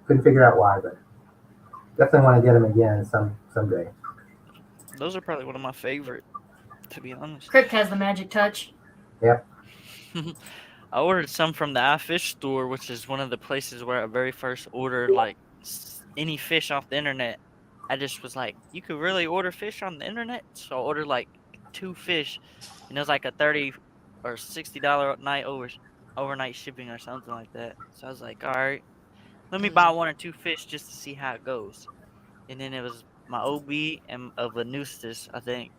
couldn't figure out why, but definitely want to get them again someday. Those are probably one of my favorite, to be honest. Crypt has the magic touch. Yep. I ordered some from the iFish store, which is one of the places where I very first ordered like any fish off the internet. I just was like, you could really order fish on the internet, so I ordered like 2 fish, and it was like a $30 or $60 overnight shipping or something like that. So I was like, all right, let me buy 1 or 2 fish just to see how it goes. And then it was my OB and a Venustus, I think,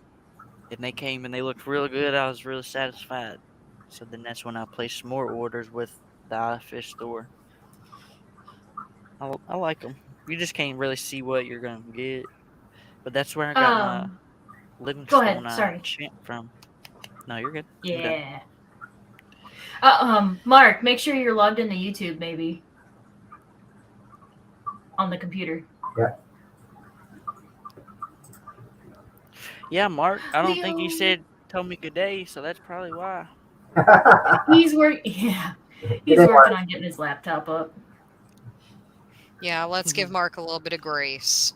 and they came and they looked really good. I was really satisfied. So then that's when I placed more orders with the fish store. I like them. You just can't really see what you're gonna get, but that's where I got my Go Livingstone ahead. Sorry. champ from. No, you're good. I'm done. Yeah. Mark, make sure you're logged into YouTube, maybe. On the computer. Yeah, Mark. I don't think you Leo. said told me good day, so that's probably why. He's working. Yeah. He's didn't working on getting his laptop up. Yeah, let's give Mark a little bit of grace.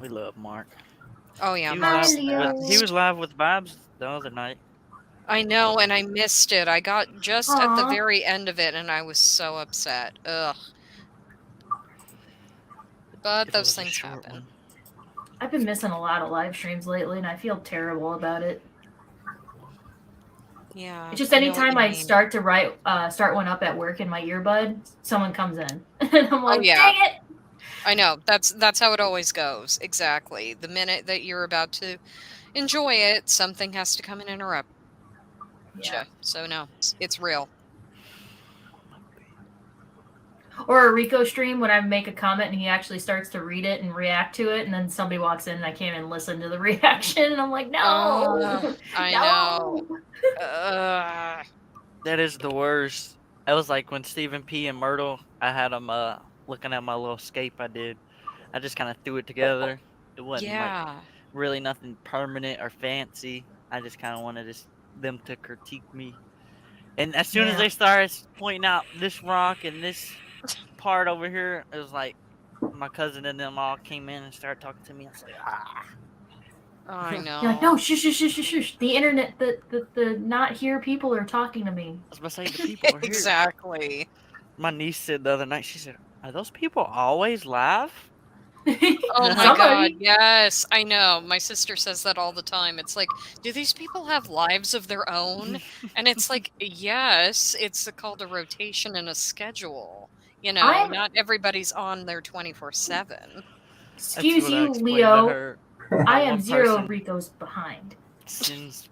We love Mark. Oh yeah, He was, Mark's live the Leo. with, he best. was live with Vibes the other night. I know, and I missed it. I got just at the Aw. very end of it, and I was so upset. Ugh. But It those was a things short happen. one. I've been missing a lot of live streams lately, and I feel terrible about it. Yeah. It's just I know what anytime you I mean. start one up at work in my earbud, someone comes in, and I'm like, yeah. dang it! I know. That's how it always goes. Exactly. The minute that you're about to enjoy it, something has to come and interrupt Yeah. you. So no, it's real. Or a Rico stream when I make a comment and he actually starts to read it and react to it, and then somebody walks in and I can't even listen to the reaction, and I'm like, no, I no. That is the worst. It was like when Stephen P and Myrtle, I had them looking at my little scape I did. I just kind of threw it together. It wasn't like Yeah. really nothing permanent or fancy. I just kind of wanted them to critique me. And as soon as Yeah. they started pointing out this rock and this part over here, it was like my cousin and them all came in and started talking to me. I was like, ah. I know. You're like, no, shush, shush, shush, shush, shush. The internet, the not here people are talking to me. I was about to say, the people are here. Exactly. My niece said the other night, she said, are those people always live? Oh my god, Somebody. yes, I know. My sister says that all the time. It's like, do these people have lives of their own? And it's like, yes, it's called a rotation and a schedule. I'm- not everybody's on there 24/7. Excuse That's what I you, explained to Leo. her. I How am one 0 person Ricos behind. sends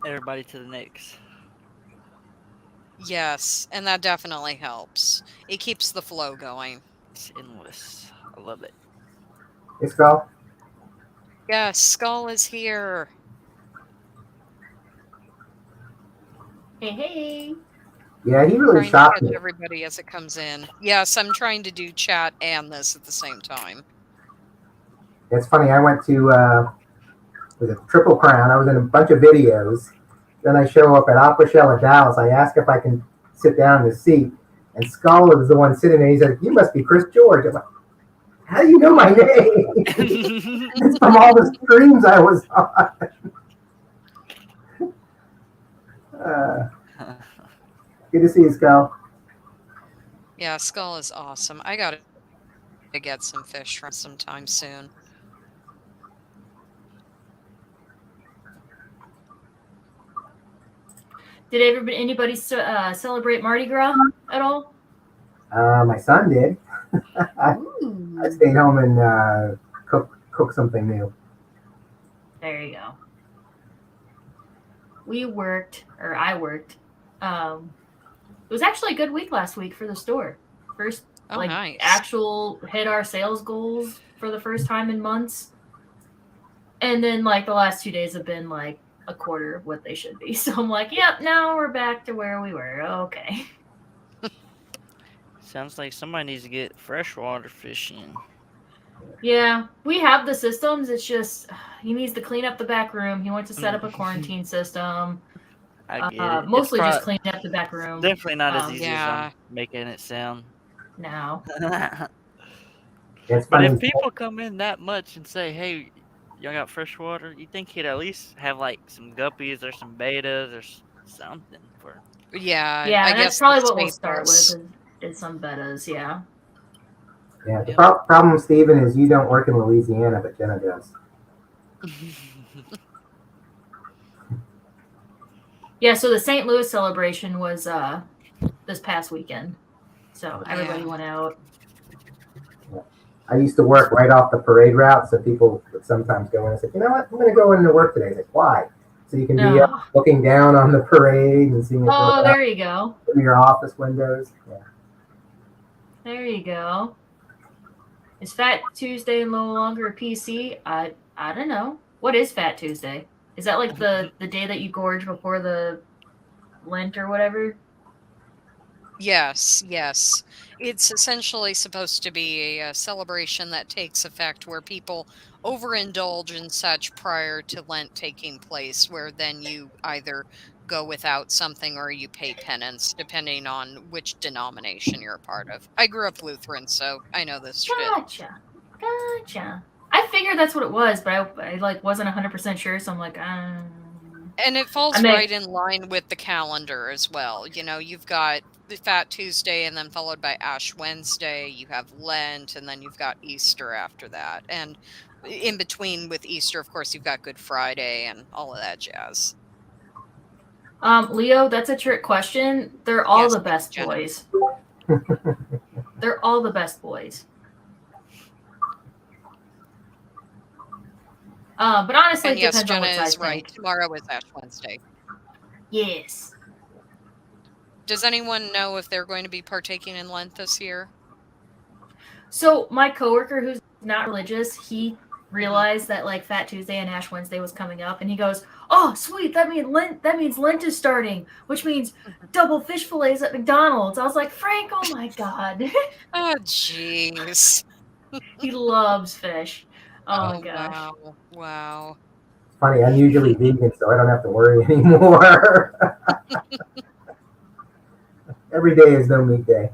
everybody to the next. Yes, and that definitely helps. It keeps the flow going. It's endless. I love it. Let's go. Yes, Skull is here. Hey, hey. Yeah, he really Trying to shocked catch me. everybody as it comes in. Yes, I'm trying to do chat and this at the same time. It's funny. I went to was it Triple Crown. I was in a bunch of videos. Then I show up at Opera Shell in Dallas. I ask if I can sit down in the seat, And Skull was the one sitting there. He's like, "You must be Chris George." I'm like, "How do you know my name?" It's from all the streams I was on. Good to see you, Skull. Yeah, Skull is awesome. I gotta get some fish from sometime soon. Did anybody celebrate Mardi Gras at all? My son did. I Ooh. stayed home and cook something new. There you go. I worked. It was actually a good week last week for the store. First, Oh, nice. actual hit our sales goals for the first time in months. And then the last 2 days have been a quarter of what they should be. So I'm like, yep, now we're back to where we were. Okay. Sounds like somebody needs to get freshwater fishing. Yeah, we have the systems. It's just he needs to clean up the back room. He wants to set up a quarantine system. I get it. Mostly just cleaning up the back room. Definitely not as easy as Yeah. I'm making it sound. No. It's But funny. if people come in that much and say, "Hey, y'all got fresh water," you think he'd at least have some guppies or some betas or something for. Yeah, Yeah, I and that's guess probably the what we'll start staples. with is some betas, yeah. Yeah, the problem, Stephen, is you don't work in Louisiana, but Jenna does. Yeah, so the St. Louis celebration was this past weekend. So everybody Yeah. went out. I used to work right off the parade route, so people would sometimes go in and say, "You know what? I'm going to go into work today." It's like, why? So you can be up looking down on the parade and seeing it Oh, there you go. from your office windows. Yeah. There you go. Is Fat Tuesday no longer a PC? I don't know. What is Fat Tuesday? Is that the day that you gorge before the Lent or whatever? Yes, yes. It's essentially supposed to be a celebration that takes effect where people overindulge and such prior to Lent taking place, where then you either go without something or you pay penance, depending on which denomination you're a part of. I grew up Lutheran, so I know this shit. Gotcha. I figured that's what it was, but I wasn't 100% sure, so I'm like, And it falls right in line with the calendar as well. You know, you've got the Fat Tuesday and then followed by Ash Wednesday. You have Lent and then you've got Easter after that. And in between with Easter, of course, you've got Good Friday and all of that jazz. Leo, that's a trick question. They're all Yes, the best Jenna. boys. They're all the best boys. But honestly, And it yes, depends on Jenna what side is right. Tomorrow is Ash Wednesday. Yes. Does anyone know if they're going to be partaking in Lent this year? So my coworker who's not religious, he realized that Fat Tuesday and Ash Wednesday was coming up, and he goes, "Oh, sweet! That means Lent is starting, which means double fish fillets at McDonald's." I was like, Frank, oh my god. Oh, jeez. He loves fish. Oh my gosh. Wow. It's funny. I'm usually vegan, so I don't have to worry anymore. Every day is no meat day.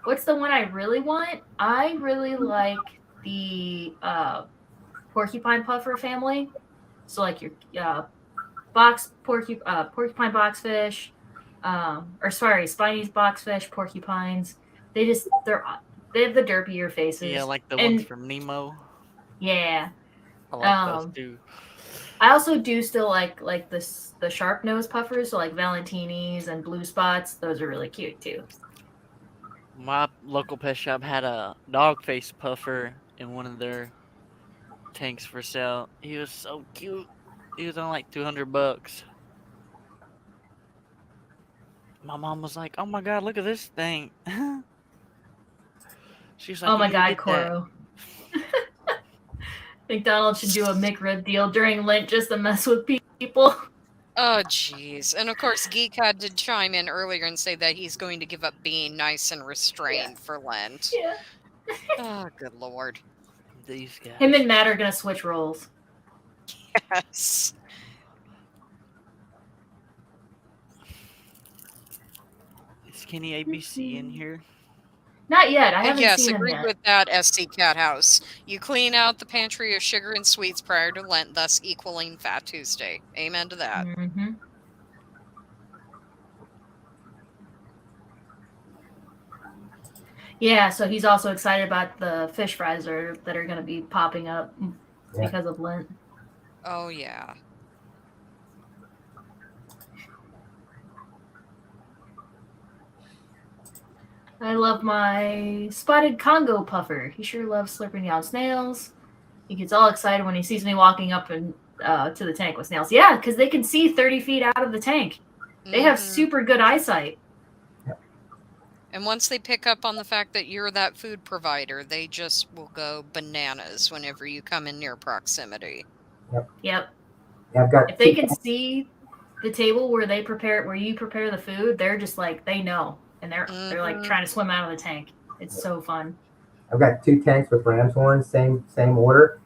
What's the one I really want? I really like the porcupine puffer family. So your porcupine boxfish, Spiney's boxfish, porcupines. They have the derpier faces. Yeah, like the ones from Nemo. Yeah. I like those too. I also do still like the sharp nose puffers, so like Valentinis and blue spots. Those are really cute too. My local pet shop had a dog face puffer in one of their tanks for sale. He was so cute. He was on like $200. My mom was like, "Oh my god, look at this thing." She's like, Oh "You my need to god, get that." Coro. McDonald's should do a McRib deal during Lent just to mess with people. Oh, jeez. And of course, Geek had to chime in earlier and say that he's going to give up being nice and restrained for Lent. Yeah. Oh, good lord. These guys. Him and Matt are gonna switch roles. Yes. Kenny ABC in here? Not yet. I haven't Yes, seen him agreed yet. with that, SC Cat House. You clean out the pantry of sugar and sweets prior to Lent, thus equaling Fat Tuesday. Amen to that. Mm-hmm. Yeah, so he's also excited about the fish fries that are going to be popping up because of Lent. Oh, yeah. I love my spotted Congo puffer. He sure loves slurping down snails. He gets all excited when he sees me walking up and to the tank with snails. Yeah, because they can see 30 feet out of the tank. They have Mhm. super good eyesight. And once they pick up on the fact that you're that food provider, they just will go bananas whenever you come in near proximity. Yep. Yeah, I've got If they two can see the table where you prepare the food, they're just like they know, and they're like Mhm. trying to swim out of the tank. It's so fun. I've got 2 tanks with ram's horns, same order.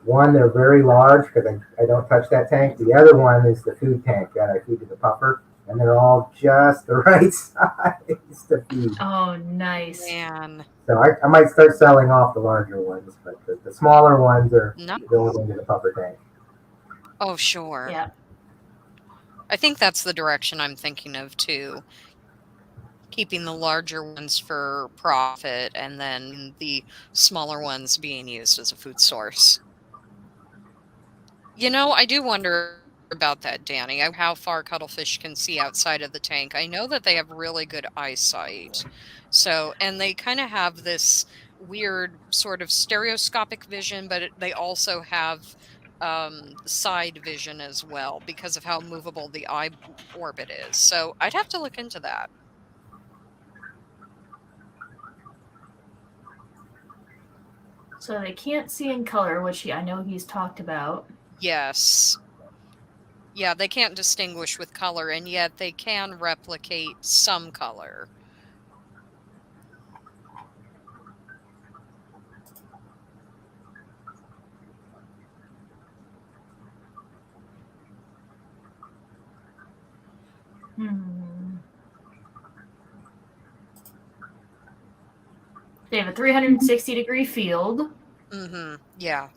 One, they're very large because I don't touch that tank. The other one is the food tank that I feed to the puffer, and they're all just the right size to feed. Oh, nice. Man. So I might start selling off the larger ones, but the smaller ones are Nice. going into the puffer tank. Oh, sure. Yeah. I think that's the direction I'm thinking of too. Keeping the larger ones for profit and then the smaller ones being used as a food source. I do wonder about that, Danny. How far cuttlefish can see outside of the tank. I know that they have really good eyesight. And they kind of have this weird sort of stereoscopic vision, but they also have side vision as well because of how movable the eye orbit is. So I'd have to look into that. So they can't see in color, which I know he's talked about. Yes. Yeah, they can't distinguish with color, and yet they can replicate some color. They have a 360-degree field. Mm-hmm. Yeah.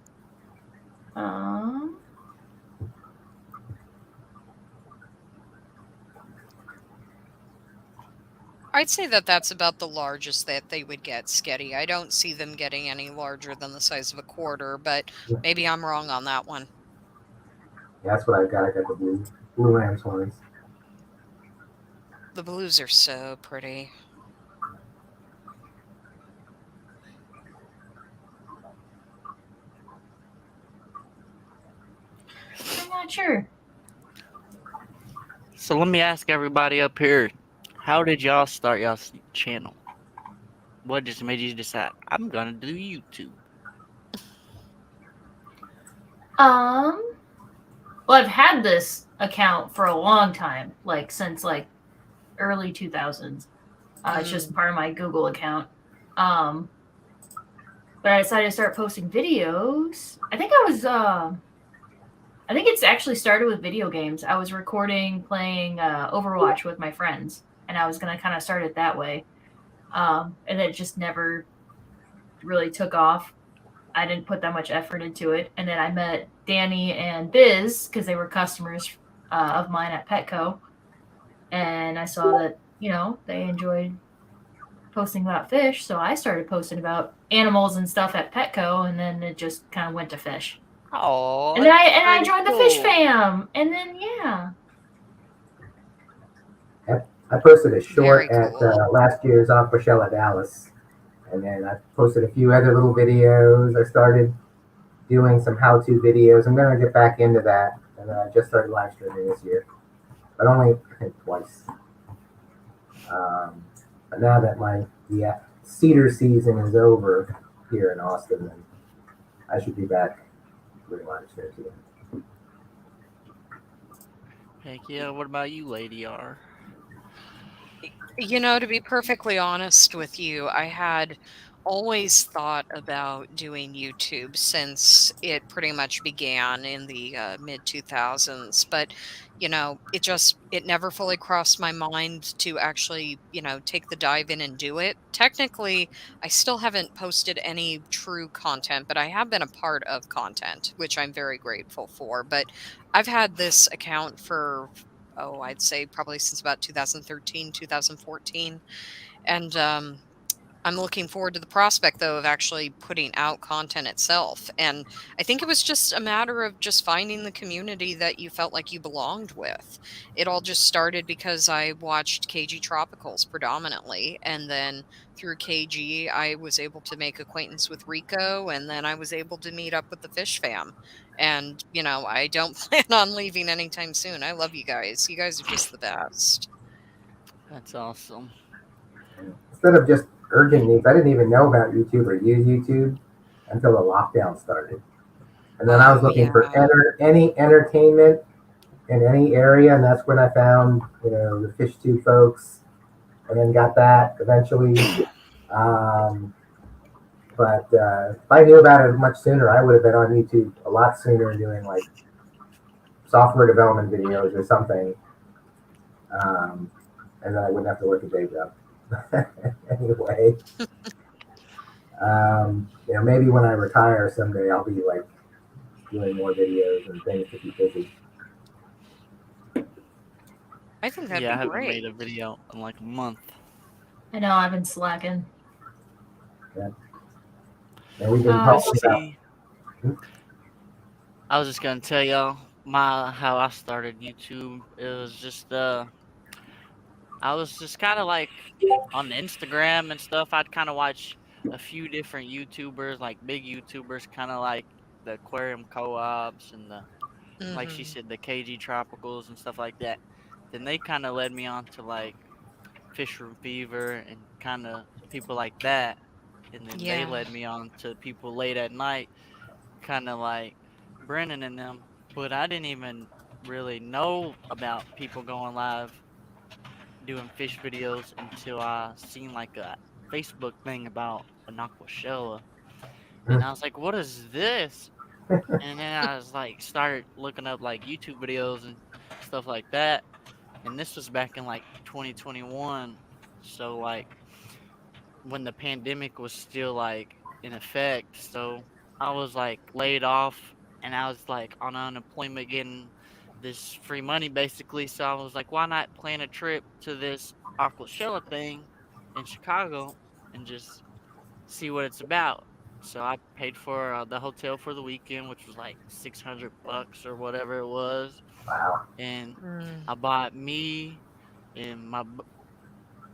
I'd say that that's about the largest that they would get, Sketty. I don't see them getting any larger than the size of a quarter, but maybe I'm wrong on that one. Yeah, that's what I've got. I got the blue ram's horns. The blues are so pretty. I'm not sure. So let me ask everybody up here, how did y'all start y'all's channel? What just made you decide, I'm gonna do YouTube? Well, I've had this account for a long time, like since like early 2000s. It's just part of my Google account. But I decided to start posting videos. I think it's actually started with video games. I was recording playing Overwatch with my friends, and I was gonna kind of start it that way. And it just never really took off. I didn't put that much effort into it. And then I met Danny and Biz because they were customers of mine at Petco. And I saw that, they enjoyed posting about fish. So I started posting about animals and stuff at Petco. And then it just kind of went to fish. Oh, And then I joined the fish fam. And then, yeah. I posted a short Very at cool. last year's Aquashella Dallas. And then I posted a few other little videos. I started doing some how-to videos. I'm going to get back into that. And I just started live streaming this year. But only, I think, twice. But now that the cedar season is over here in Austin, then I should be back doing live streams again. Heck yeah, what about you, Lady R? To be perfectly honest with you, I had always thought about doing YouTube since it pretty much began in the mid 2000s, but it never fully crossed my mind to actually, take the dive in and do it. Technically, I still haven't posted any true content, but I have been a part of content, which I'm very grateful for. But I've had this account for, oh, I'd say probably since about 2013, 2014. And I'm looking forward to the prospect, though, of actually putting out content itself. And I think it was just a matter of just finding the community that you felt like you belonged with. It all just started because I watched KG Tropicals predominantly. And then through KG, I was able to make acquaintance with Rico. And then I was able to meet up with the Fish Fam. And, I don't plan on leaving anytime soon. I love you guys. You guys are just the best. That's awesome. Instead of just urgent needs, I didn't even know about YouTube or use YouTube until the lockdown started. And then I was Oh, looking for yeah. any entertainment in any area, and that's when I found, the Fish Tube folks, and then got that eventually. Um, but if I knew about it much sooner, I would have been on YouTube a lot sooner doing like software development videos or something, um, and then I wouldn't have to work a day job. Anyway, maybe when I retire someday, I'll be like doing more videos and things to keep busy. I think that'd Yeah, be I haven't made great. a video in like a month. I know I've been slacking. And we've been Uh, talking about. See, I was just gonna tell y'all how I started YouTube. It was just I was just kind of like on Instagram and stuff. I'd kind of watch a few different YouTubers, like big YouTubers, kind of like the aquarium co-ops and the, like she Hmm. said, the KG Tropicals and stuff like that. Then they kind of led me on to like Fish Room Fever and kind of people like that. And then they Yeah. led me on to people late at night, kind of like Brennan and them. But I didn't even really know about people going live doing fish videos until I seen like a Facebook thing about an aquashella. And I was like, what is this? And then I was like, started looking up like YouTube videos and stuff like that. And this was back in like 2021. So like when the pandemic was still like in effect. So I was like laid off and I was like on unemployment getting this free money basically. So I was like, why not plan a trip to this Aquashella thing in Chicago and just see what it's about. So I paid for the hotel for the weekend, which was like $600 or whatever it was, Wow. and Mm. I bought me and my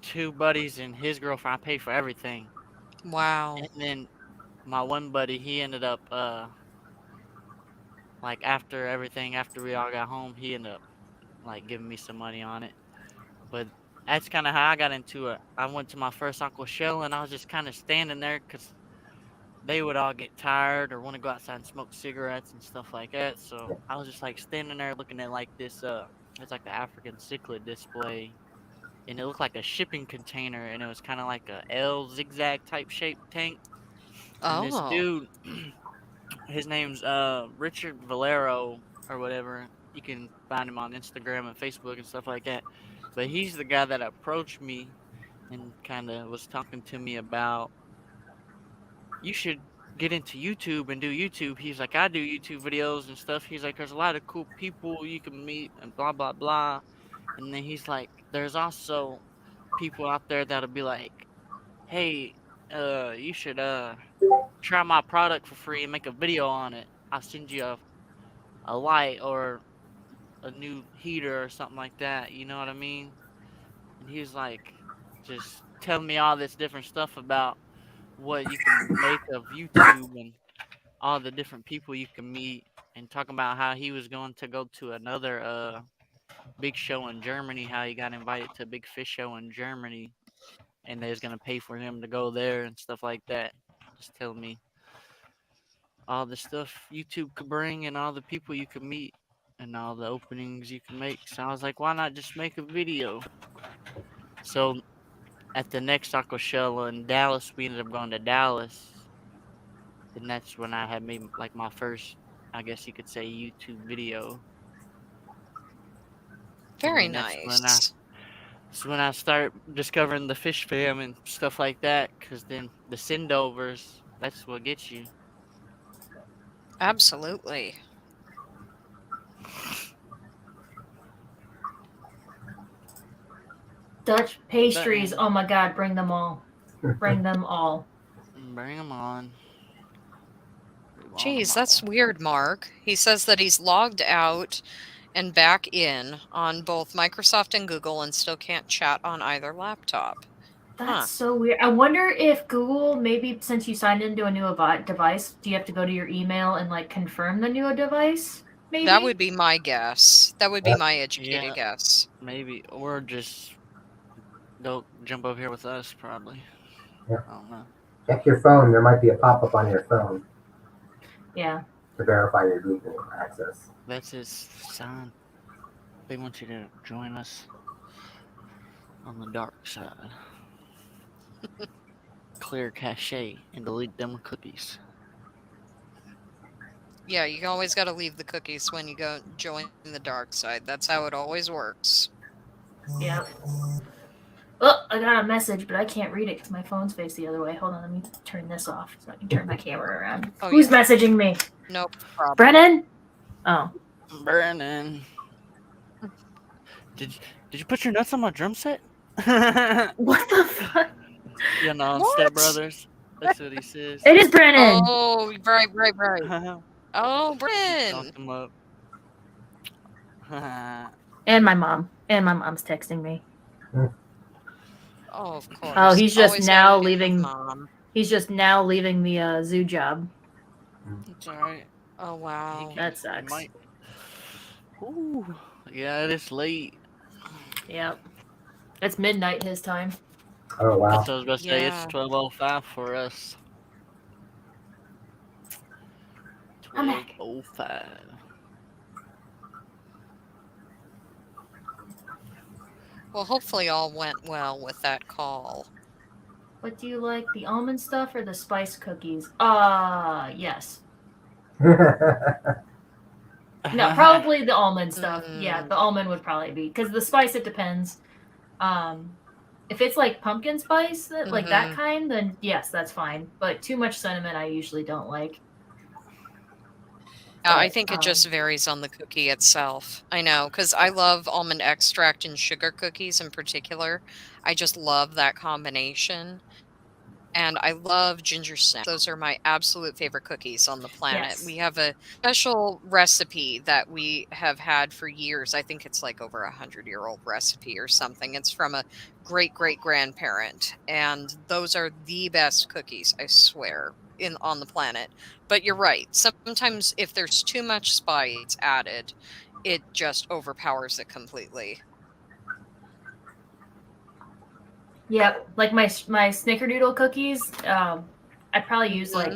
two buddies and his girlfriend. I paid for everything, Wow. and then my one buddy, he ended up like after everything, after we all got home, he ended up like giving me some money on it. But that's kind of how I got into it. I went to my first Aqua Shell and I was just kind of standing there because they would all get tired or want to go outside and smoke cigarettes and stuff like that. So I was just like standing there looking at like this it's like the African cichlid display, and it looked like a shipping container, and it was kind of like a L zigzag type shaped tank. And this Oh. dude, his name's Richard Valero or whatever. You can find him on Instagram and Facebook and stuff like that. But he's the guy that approached me and kind of was talking to me about, you should get into YouTube and do YouTube. He's like, I do YouTube videos and stuff. He's like, there's a lot of cool people you can meet and blah blah blah. And then he's like, there's also people out there that'll be like, hey, you should try my product for free and make a video on it. I'll send you a light or a new heater or something like that. You know what I mean? And he was like, just telling me all this different stuff about what you can make of YouTube and all the different people you can meet, and talking about how he was going to go to another big show in Germany, how he got invited to a big fish show in Germany and they was gonna pay for him to go there and stuff like that. Just telling me all the stuff YouTube could bring and all the people you could meet and all the openings you can make. So I was like, why not just make a video? So at the next taco shell in Dallas, we ended up going to Dallas. And that's when I had made like my first, I guess you could say, YouTube video. And Very then nice. that's when I start discovering the fish fam and stuff like that. Cause then the sendovers, that's what gets you. Absolutely. Dutch pastries. But Oh my God, bring them all. Bring them all. bring them on. We want 'em Geez, that's all. weird, Mark. He says that he's logged out and back in on both Microsoft and Google and still can't chat on either laptop. That's so weird. I wonder if Google, maybe since you signed into a new device, do you have to go to your email and like confirm the new device? Maybe. That would be my guess. That would be my educated Yeah. guess. Maybe. Or just they'll jump over here with us, probably. Yeah. I don't know. Check your phone. There might be a pop-up on your phone Yeah. to verify your Google access. That's his sign. They want you to join us on the dark side. Clear cache and delete them cookies. Yeah, you always got to leave the cookies when you go join the dark side. That's how it always works. Yep. Oh, I got a message, but I can't read it because my phone's faced the other way. Hold on, let me turn this off so I can turn my camera around. Oh, Who's yeah. messaging me? No problem. Brennan? Oh. Brennan. Did you put your nuts on my drum set? What the fuck? You know, What? Step Brothers. That's what he says. It is Brennan! Oh, right. Oh, Lock Bryn. him up. And my mom. And my mom's texting me. Oh, of course. Oh, he's just Always now gotta deal with leaving. Mom. He's just now leaving the zoo job. It's alright. Oh, wow. That sucks. Ooh, yeah, it is late. Yep. It's midnight his time. Oh wow. That's what I was about to say. It's Yeah. 12:05 for us. I'm back. 12:05. Well, hopefully all went well with that call. What do you like, the almond stuff or the spice cookies? Yes. No, probably the almond stuff. Yeah, the almond would probably be because the spice it depends. If it's like pumpkin spice, like that kind, then yes, that's fine. But too much cinnamon, I usually don't like. I think it just varies on the cookie itself. I know, because I love almond extract and sugar cookies in particular. I just love that combination. And I love ginger snaps. Those are my absolute favorite cookies on the planet. Yes. We have a special recipe that we have had for years. I think it's like over 100-year-old recipe or something. It's from a great-great-grandparent. And those are the best cookies, I swear, on the planet. But you're right. Sometimes if there's too much spice added, it just overpowers it completely. Yep, like my snickerdoodle cookies, I probably use like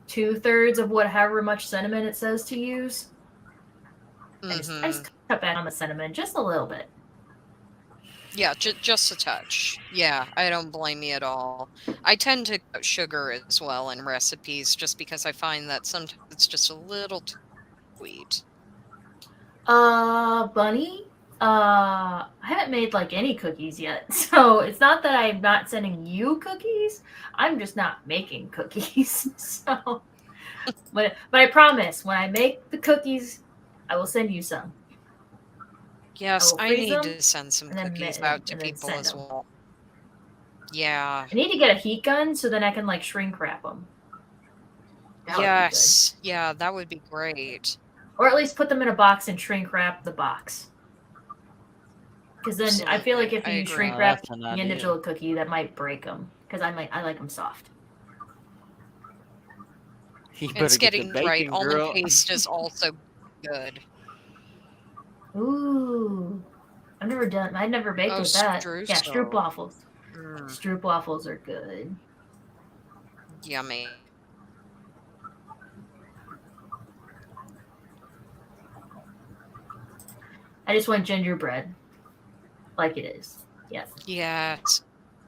2/3 of however much cinnamon it says to use. I just cut back on the cinnamon just a little bit. Yeah, just a touch. Yeah, I don't blame you at all. I tend to cut sugar as well in recipes just because I find that sometimes it's just a little too sweet. Bunny, I haven't made like any cookies yet, so it's not that I'm not sending you cookies. I'm just not making cookies. So, but I promise when I make the cookies, I will send you some. Yes, I freeze need them to send some and then cookies ma- out to and then people send as them. well. Yeah. I need to get a heat gun so then I can like shrink wrap them. That would be Yes. Yeah, that would be great. or at least put them in a box and shrink wrap the box. Because then I feel like if Absolutely, I you agree. shrink Oh, wrap that's an the idea. individual cookie, that might break them. Because I like them soft. You It's better get the getting right. bacon, Almond girl. paste is also good. Ooh, I've never baked with that. Yeah, streusel. stroopwafels. Mm, Stroopwafels are good. yummy. I just want gingerbread, like it is. Yes. Yes.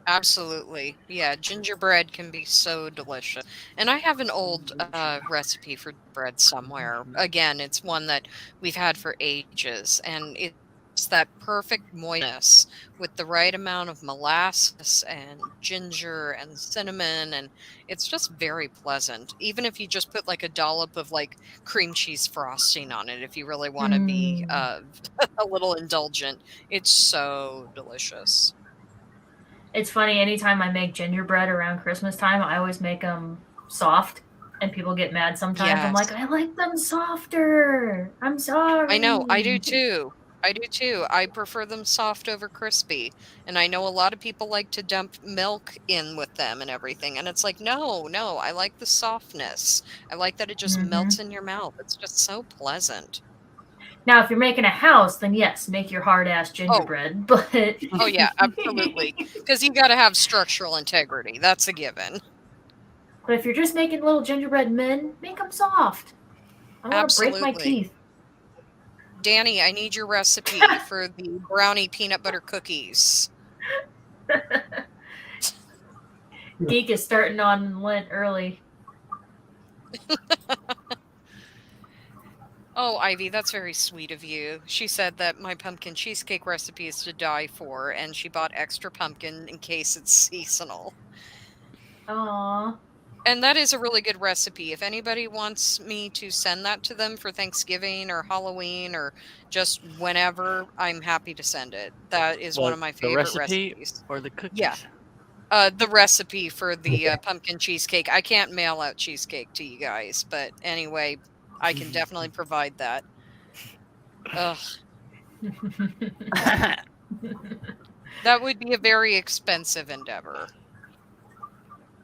Absolutely. Yeah, gingerbread can be so delicious. And I have an old recipe for bread somewhere. Again, it's one that we've had for ages, and it's that perfect moistness with the right amount of molasses and ginger and cinnamon, and it's just very pleasant. Even if you just put like a dollop of like cream cheese frosting on it, if you really want to be Mm. a little indulgent, it's so delicious. It's funny, anytime I make gingerbread around Christmas time, I always make them soft, and people get mad sometimes. I'm like, Yes. I like them softer. I'm I know, I do sorry. too. I do too. I prefer them soft over crispy. And I know a lot of people like to dump milk in with them and everything. And it's like, no, no, I like the softness. I like that it just Hmm. melts in your mouth. It's just so pleasant. Now, if you're making a house, then yes, make your hard ass Oh, gingerbread. But oh yeah, absolutely. Because you got to have structural integrity. That's a given. but if you're just making little gingerbread men, make them soft. I want to break my Absolutely. teeth. Danny, I need your recipe for the brownie peanut butter cookies. Geek is starting on Lent early. Oh, Ivy, that's very sweet of you. She said that my pumpkin cheesecake recipe is to die for, and she bought extra pumpkin in case it's seasonal. Aw. And that is a really good recipe. If anybody wants me to send that to them for Thanksgiving or Halloween or just whenever, I'm happy to send it. That is one of my The favorite recipe recipes. or the Yeah, cookies? the recipe for the Yeah. pumpkin cheesecake. I can't mail out cheesecake to you guys, but anyway, I can definitely provide that. Ugh. That would be a very expensive endeavor.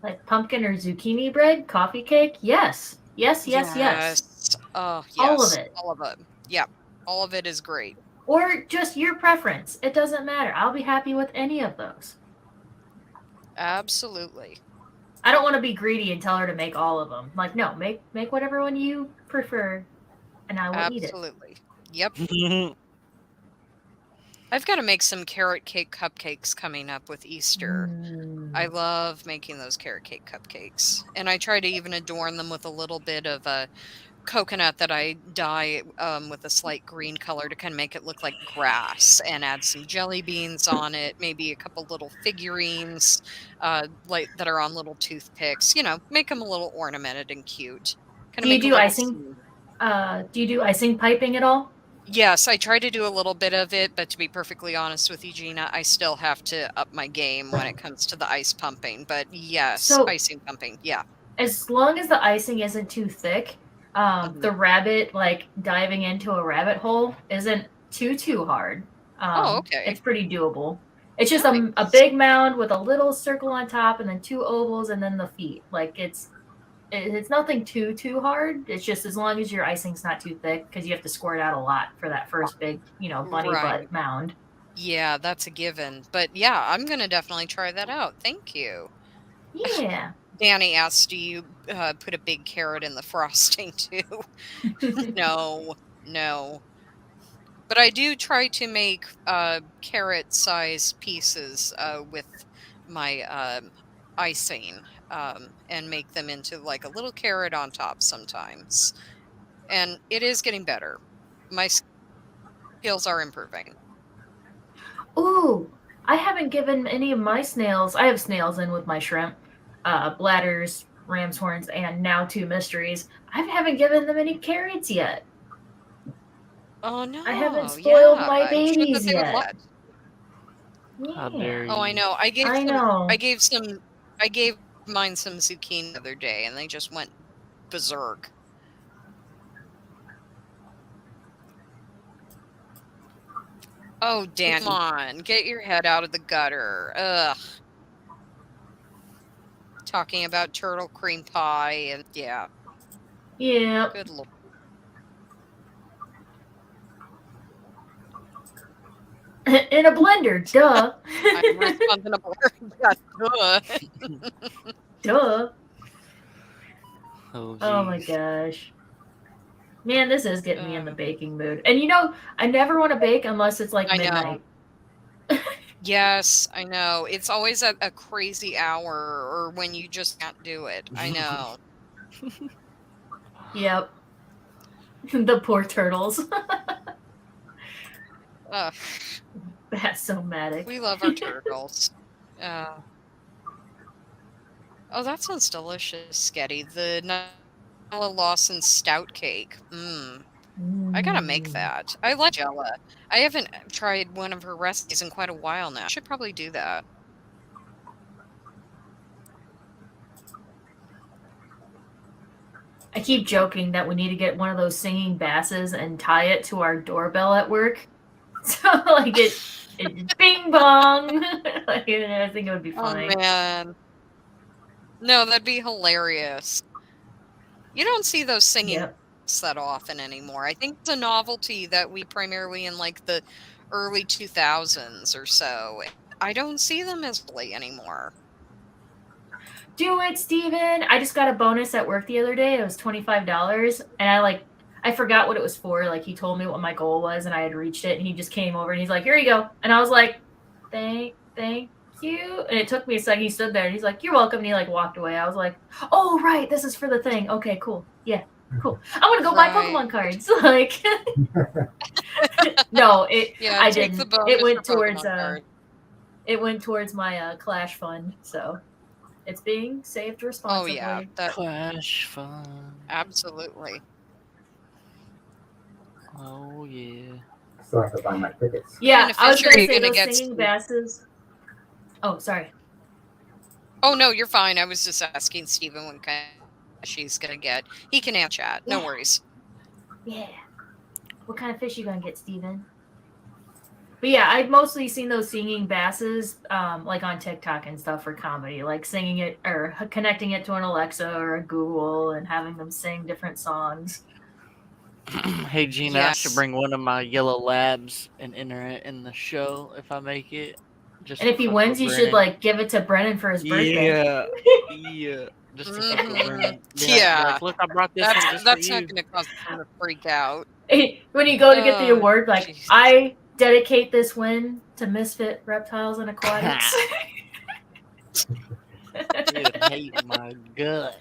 Like pumpkin or zucchini bread, coffee cake? Yes. Yes, yes, yes. Yes. Oh, All of yes. it. All of it. Yeah. All of it is great. Or just your preference. It doesn't matter. I'll be happy with any of those. Absolutely. I don't want to be greedy and tell her to make all of them. Like, no, make whatever one you prefer, and I will eat it. Absolutely. Yep. I've got to make some carrot cake cupcakes coming up with Easter. I Mm. love making those carrot cake cupcakes. And I try to even adorn them with a little bit of a coconut that I dye with a slight green color to kind of make it look like grass and add some jelly beans on it, maybe a couple little figurines like that are on little toothpicks, make them a little ornamented and cute. Kind Do of you make a do little icing? scene. Do you do icing piping at all? Yes, I try to do a little bit of it, but to be perfectly honest with you, Gina, I still have to up my game when it comes to the ice pumping. But yes, So icing pumping, yeah. as long as the icing isn't too thick, Mhm. the rabbit like diving into a rabbit hole isn't too hard. Oh, okay. It's pretty doable. It's just a Nice. big mound with a little circle on top, and then two ovals, and then the feet. Like it's nothing too hard. It's just as long as your icing's not too thick, because you have to squirt out a lot for that first big, bunny Right. butt mound. Yeah, that's a given. But yeah, I'm gonna definitely try that out. Thank you. Yeah. Danny asked, "Do you put a big carrot in the frosting too?" No, no. But I do try to make carrot-size pieces with my icing and make them into like a little carrot on top sometimes. And it is getting better. My skills are improving. Ooh, I haven't given any of my snails. I have snails in with my shrimp, bladders, ram's horns, and now two mysteries. I haven't given them any carrots yet. Oh I haven't no, spoiled yeah. my I'm sure that babies they would love yet. it. How Yeah, dare Oh, I you? know. I know. I gave mine some zucchini the other day and they just went berserk. Oh, Dan, come on. Get your head out of the gutter. Ugh. Talking about turtle cream pie and yeah, Yeah. good lord. In a blender, duh. I'm responsible. Yeah, duh. Duh. Oh, Oh my jeez. gosh. Man, this is getting me in the Uh, baking mood. And I never want to bake unless it's like I know. midnight. Yes, I know. It's always at a crazy hour or when you just can't do it. I know. Yep. The poor turtles. Ugh, That's so matic. we love our turtles. Uh, oh, that sounds delicious, Sketty. The Nella Lawson stout cake. I gotta make Mm. that. I like Jella. I haven't tried one of her recipes in quite a while now. I should probably do that. I keep joking that we need to get one of those singing basses and tie it to our doorbell at work. So like it bing bong. Like, I think it would be Oh funny. man. No, that'd be hilarious. You don't see those singing Yep. that often anymore. I think it's a novelty that we primarily in like the early 2000s or so. I don't see them as fully anymore. Do it, Steven. I just got a bonus at work the other day. It was $25, and I forgot what it was for. Like, he told me what my goal was, and I had reached it, and he just came over and he's like, "Here you go," and I was like, "Thank you." And it took me a second. He stood there and he's like, "You're welcome," and he like walked away. I was like, "Oh right, this is for the thing. Okay, cool. Yeah, cool. I'm gonna go buy Right. Pokemon cards." Like, no, Yeah, I take the didn't. bonus It went for towards Pokemon card. it went towards my Clash fund, so it's being saved Oh responsibly. yeah, that Clash fun. absolutely. Oh yeah. So I have to buy my tickets. Yeah, And I was eventually gonna you're say gonna those get singing basses. Oh, sorry. Oh no, you're fine. I was just asking Steven what kind of she's gonna get. He can answer chat. No Yeah. worries. Yeah. What kind of fish you gonna get, Steven? But yeah, I've mostly seen those singing basses, like on TikTok and stuff for comedy, like singing it or connecting it to an Alexa or a Google and having them sing different songs. Hey Gina, I should Yes. bring one of my yellow labs and enter it in the show if I make it. Just And if to he fuck wins, with you should Brennan. like give it to Brennan for his birthday. Yeah, yeah. Just to fuck with Mhm. Brennan. Be Yeah. like, look, I brought this one just for That's you. not gonna cause him to freak out. When you go to get the Oh, award, like, jeez. I dedicate this win to Misfit Reptiles and Aquatics. You'd hate my guts.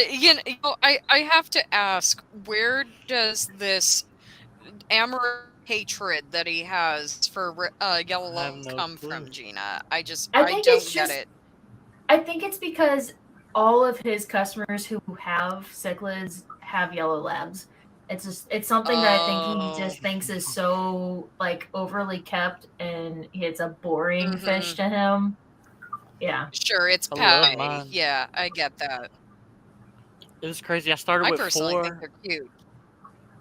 You know, I have to ask, where does this amorous hatred that he has for yellow I have labs no come clue. from, Gina? I I think don't it's get just it. I think it's because all of his customers who have cichlids have yellow labs. It's something that I think he just thinks is so like overly kept and it's a boring fish Mhm. to him. Yeah. Sure, it's I love pie. mine. Yeah, I get that. It was crazy. I started I with personally think 4, they're cute.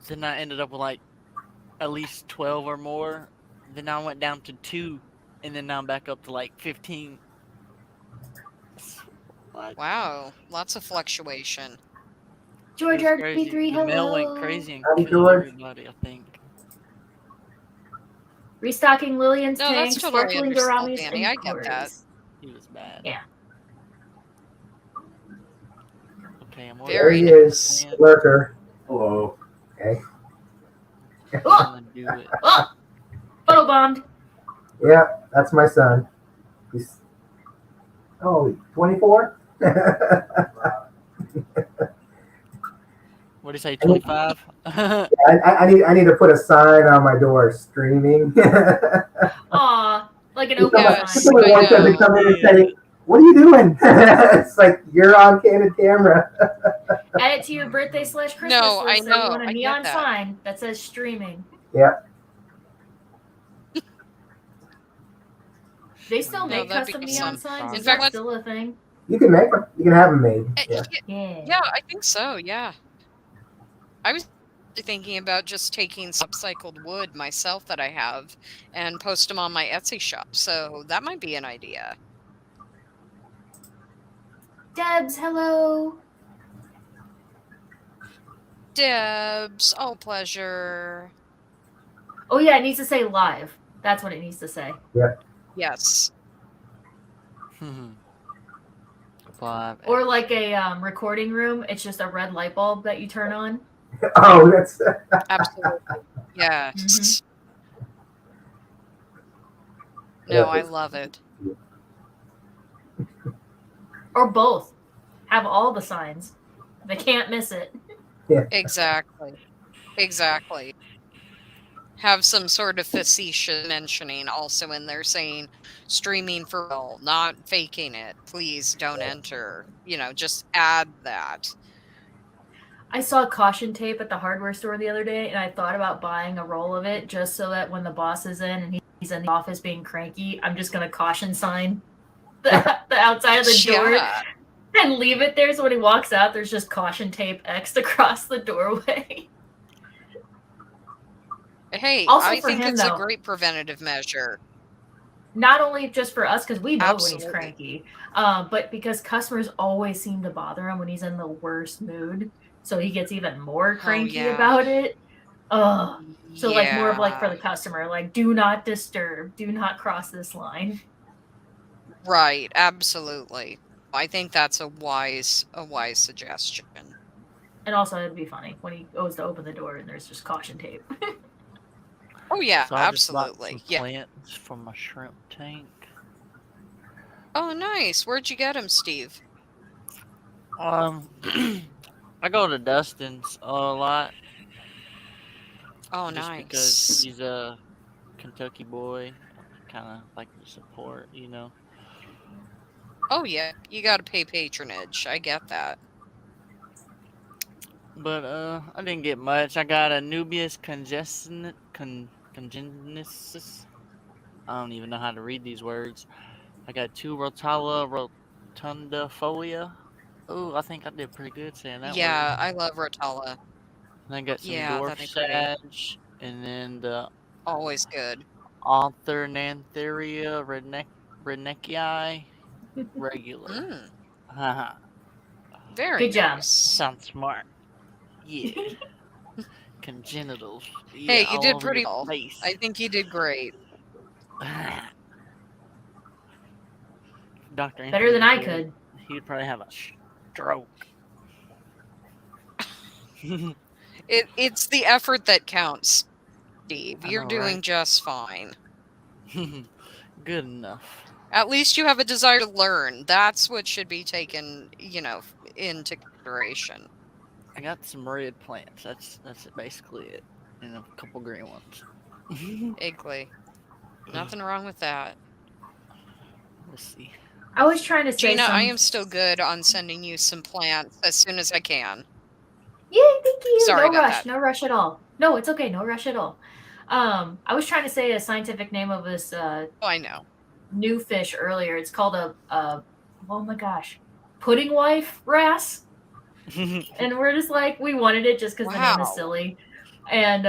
then I ended up with like at least 12 or more. Then I went down to 2, and then now I'm back up to like 15. What? Wow, lots of fluctuation. George It was crazy. RP3, The mail went hello. crazy and Howdy, killed George. everybody, I think. Restocking Lillian's No, that's tank, totally sparkling understandable, Doramis, Danny. I get that. inquiries. He was bad. Yeah. Okay, I'm There Very he ordering is, Lurker. Hello. Okay. I'm Oh, gonna do it. oh, photobombed. Yeah, that's my son. He's 24. What do you say, 25? I need to put a sign on my door, streaming. Aw, like an Someone, open Yes, sign. someone I wants them to know. come in and say, "What are you doing?" It's like you're on candid camera. Add it to your birthday / Christmas No, I list, so you know. want a I get neon that. sign that says streaming. Yeah. They still No, make that'd be custom awesome. neon signs. In Is fact, that let's- still a thing? You can make them. You can have them made. Yeah. Yeah. Yeah, I think so. Yeah. I was thinking about just taking upcycled wood myself that I have and post them on my Etsy shop. So that might be an idea. Debs, hello. Debs, all pleasure. Oh yeah, it needs to say live. That's what it needs to say. Yes. Live. Or like a recording room. It's just a red light bulb that you turn on. Oh, that's. Absolutely. Yes. No, I love it. Or both. Have all the signs. They can't miss it. Exactly. Exactly. Have some sort of facetious mentioning also in there saying streaming for real, not faking it. Please don't enter. Just add that. I saw caution tape at the hardware store the other day, and I thought about buying a roll of it just so that when the boss is in and he's in the office being cranky, I'm just going to caution sign the outside of the door Yeah. and leave it there so when he walks out, there's just caution tape X'd across the doorway. Hey, Also I for think him, it's a though. great preventative measure. Not only just for us, because we know when he's Absolutely. cranky, but because customers always seem to bother him when he's in the worst mood. So he gets even more cranky yeah. about it. Ugh. So like more of like for Yeah. the customer, like do not disturb, do not cross this line. Right, absolutely. I think that's a wise suggestion. And also it'd be funny when he goes to open the door and there's just caution tape. Oh yeah, So I just bought absolutely. some Yeah. plants for my shrimp tank. Oh nice. Where'd you get them, Steve? I go to Dustin's a lot Oh just because nice. he's a Kentucky boy. Kind of like the support, Oh yeah, you gotta pay patronage. I get that. But I didn't get much. I got a Nubius congensis. I don't even know how to read these words. I got 2 Rotala rotundifolia. Oh, I think I did pretty good saying that Yeah, word. I love Rotella. And I got some Yeah, dwarf that'd be great. sage, and then the Always good. Alternantheria redneckii regular. Mm, Haha. very Good job. nice. Sounds smart. Yeah. Congenitals. Yeah, Hey, you all did over pretty your well. face. I think you did great. Dr. Better than I Anthony could. He'd probably have a stroke. It's the effort that counts, Steve. I You're know, doing right? just fine. Good enough. At least you have a desire to learn. That's what should be taken, into consideration. I got some red plants. That's basically it, and a couple green ones. Iggly. Nothing wrong with that. Let's see. I was trying to say Gina, I some. am still good on sending you some plants as soon as I can. Yay, thank you. Sorry No about rush, that. no rush at all. No, it's okay, no rush at all. I was trying to say a scientific name of this Oh, I know. new fish earlier. It's called a oh my gosh, pudding wife wrasse. And we're just like, we wanted it just because the name is Wow. silly. And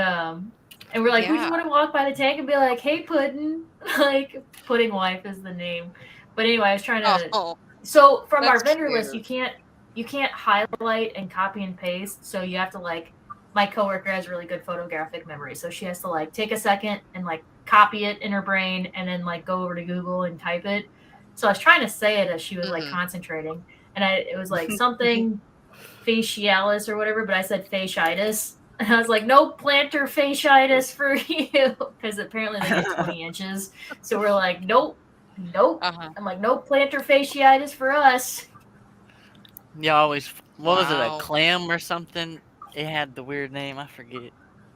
we're like, we just Yeah. want to walk by the tank and be like, hey, Puddin'. Like, pudding wife is the name. But anyway, I was trying to. Oh, So from our that's vendor list, cute. you can't highlight and copy and paste. So you have to like. My coworker has really good photographic memory, so she has to like take a second and like copy it in her brain, and then like go over to Google and type it. So I was trying to say it as she was like Mhm. concentrating, and it was like something facialis or whatever, but I said fasciitis. And I was like, no plantar fasciitis for you, because apparently they get 20 inches. So we're like, nope. Uh-huh. I'm like, no plantar fasciitis for us. Yeah, always. What was it? A Wow. clam or something? It had the weird name. I forget.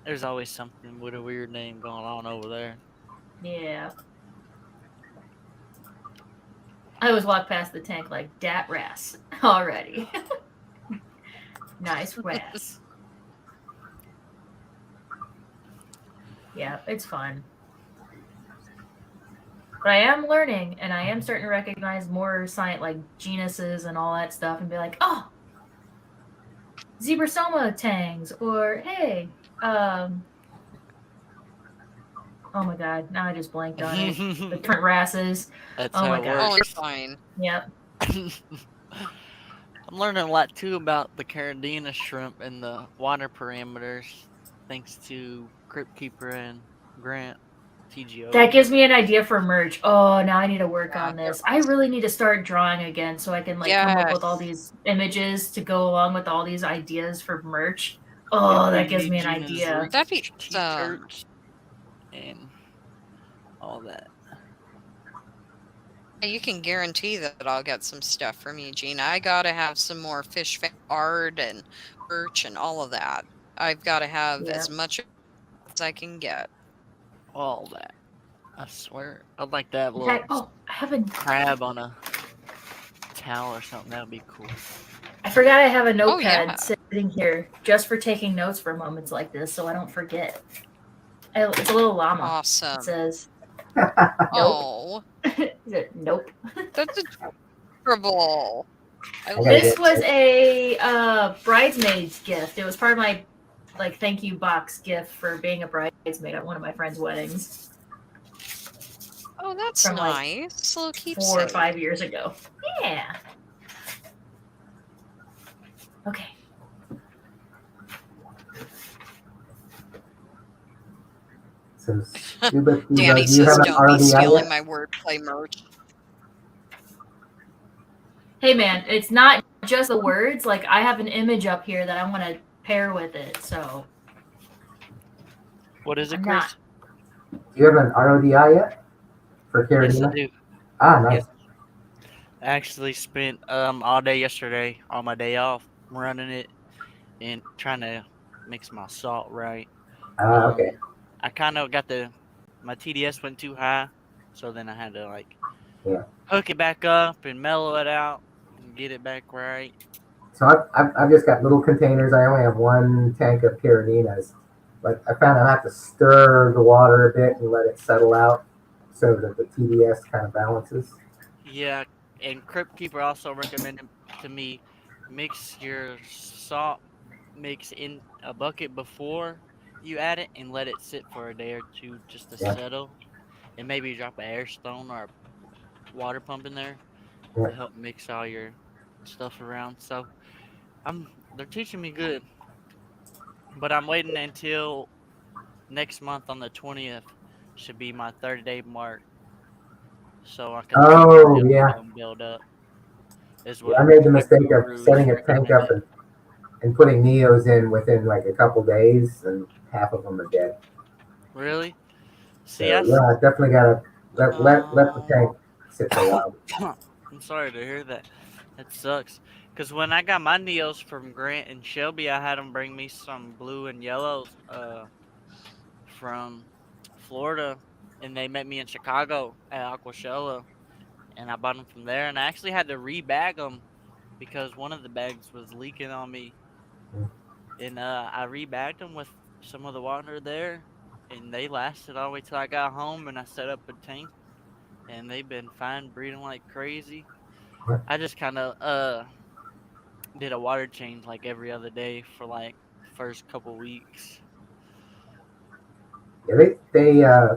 There's always something with a weird name going on over there. Yeah. I always walk past the tank like, dat wrasse already. Nice wrasse. Yeah, it's fun. But I am learning, and I am starting to recognize more science, like genuses and all that stuff, and be like, oh, Zebrasoma tangs, or hey, oh my god, now I just blanked on it. The different wrasses. That's Oh how my it gosh. Oh, you're works. fine. Yep. I'm learning a lot too about the Caradina shrimp and the water parameters, thanks to Crypt Keeper and Grant TGO. That gives me an idea for merch. Oh, now I need to work Yeah, on they're this. I really need to start drawing again so I can like come up with all Yes. these images to go along with all these ideas for merch. Oh, that gives me an Gina's idea. That'd be Reach awesome. t-shirts and all that. You can guarantee that I'll get some stuff from you, Gina. I gotta have some more fish art and merch and all of that. I've got to have Yeah. as much as I can get. All that. I swear. I'd like to have a In little fact, oh, I have a. crab on a towel or something. That would be cool. I forgot I have a Oh, notepad yeah. sitting here just for taking notes for moments like this, so I don't forget. It's a little llama. It Awesome. says, Nope. Oh, Is it, nope. that's adorable. This was a bridesmaid's gift. It was part of my thank you box gift for being a bridesmaid at one of my friend's weddings Oh, that's from, like, nice. Little 4 or keepsake. 5 years ago. Yeah. Okay. So, Scuba Steve, Danny do you says, have an "Don't be RODI stealing yet? my wordplay merch." Hey man, it's not just the words. Like, I have an image up here that I want to pair with it. So What is it, I'm Chris? not. Do you have an RODI yet for Yes, I Carolina? do. Ah, nice. Yes. I actually spent all day yesterday on my day off running it and trying to mix my salt right. Okay. I kind of got my TDS went too high, so then I had to Yeah. hook it back up and mellow it out and get it back right. So I've just got little containers. I only have one tank of Carolinas. But I found I have to stir the water a bit and let it settle out so that the TDS kind of balances. Yeah, and Crypt Keeper also recommended to me mix your salt mix in a bucket before you add it and let it sit for a day or two just to Yeah. settle, and maybe drop an air stone or a water pump in there Yeah. to help mix all your stuff around. So they're teaching me good, but I'm waiting until next month on the 20th should be my 30-day mark, so I can Oh, yeah. build up. Is Yeah, I what made the my mistake of gurus setting a tank up recommended. and putting Neos in within like a couple days, and half of them are dead. Really? So See, yeah, I definitely gotta let the um, tank sit for a while. I'm sorry to hear that. That sucks. Cause when I got my Neos from Grant and Shelby, I had them bring me some blue and yellows from Florida, and they met me in Chicago at Aquashella, and I bought them from there. And I actually had to rebag them because one of the bags was leaking on me, and I rebagged them with some of the water there, and they lasted all the way till I got home, and I set up a tank, and they've been fine breeding like crazy. I just kind of did a water change like every other day for like the first couple weeks. Yeah,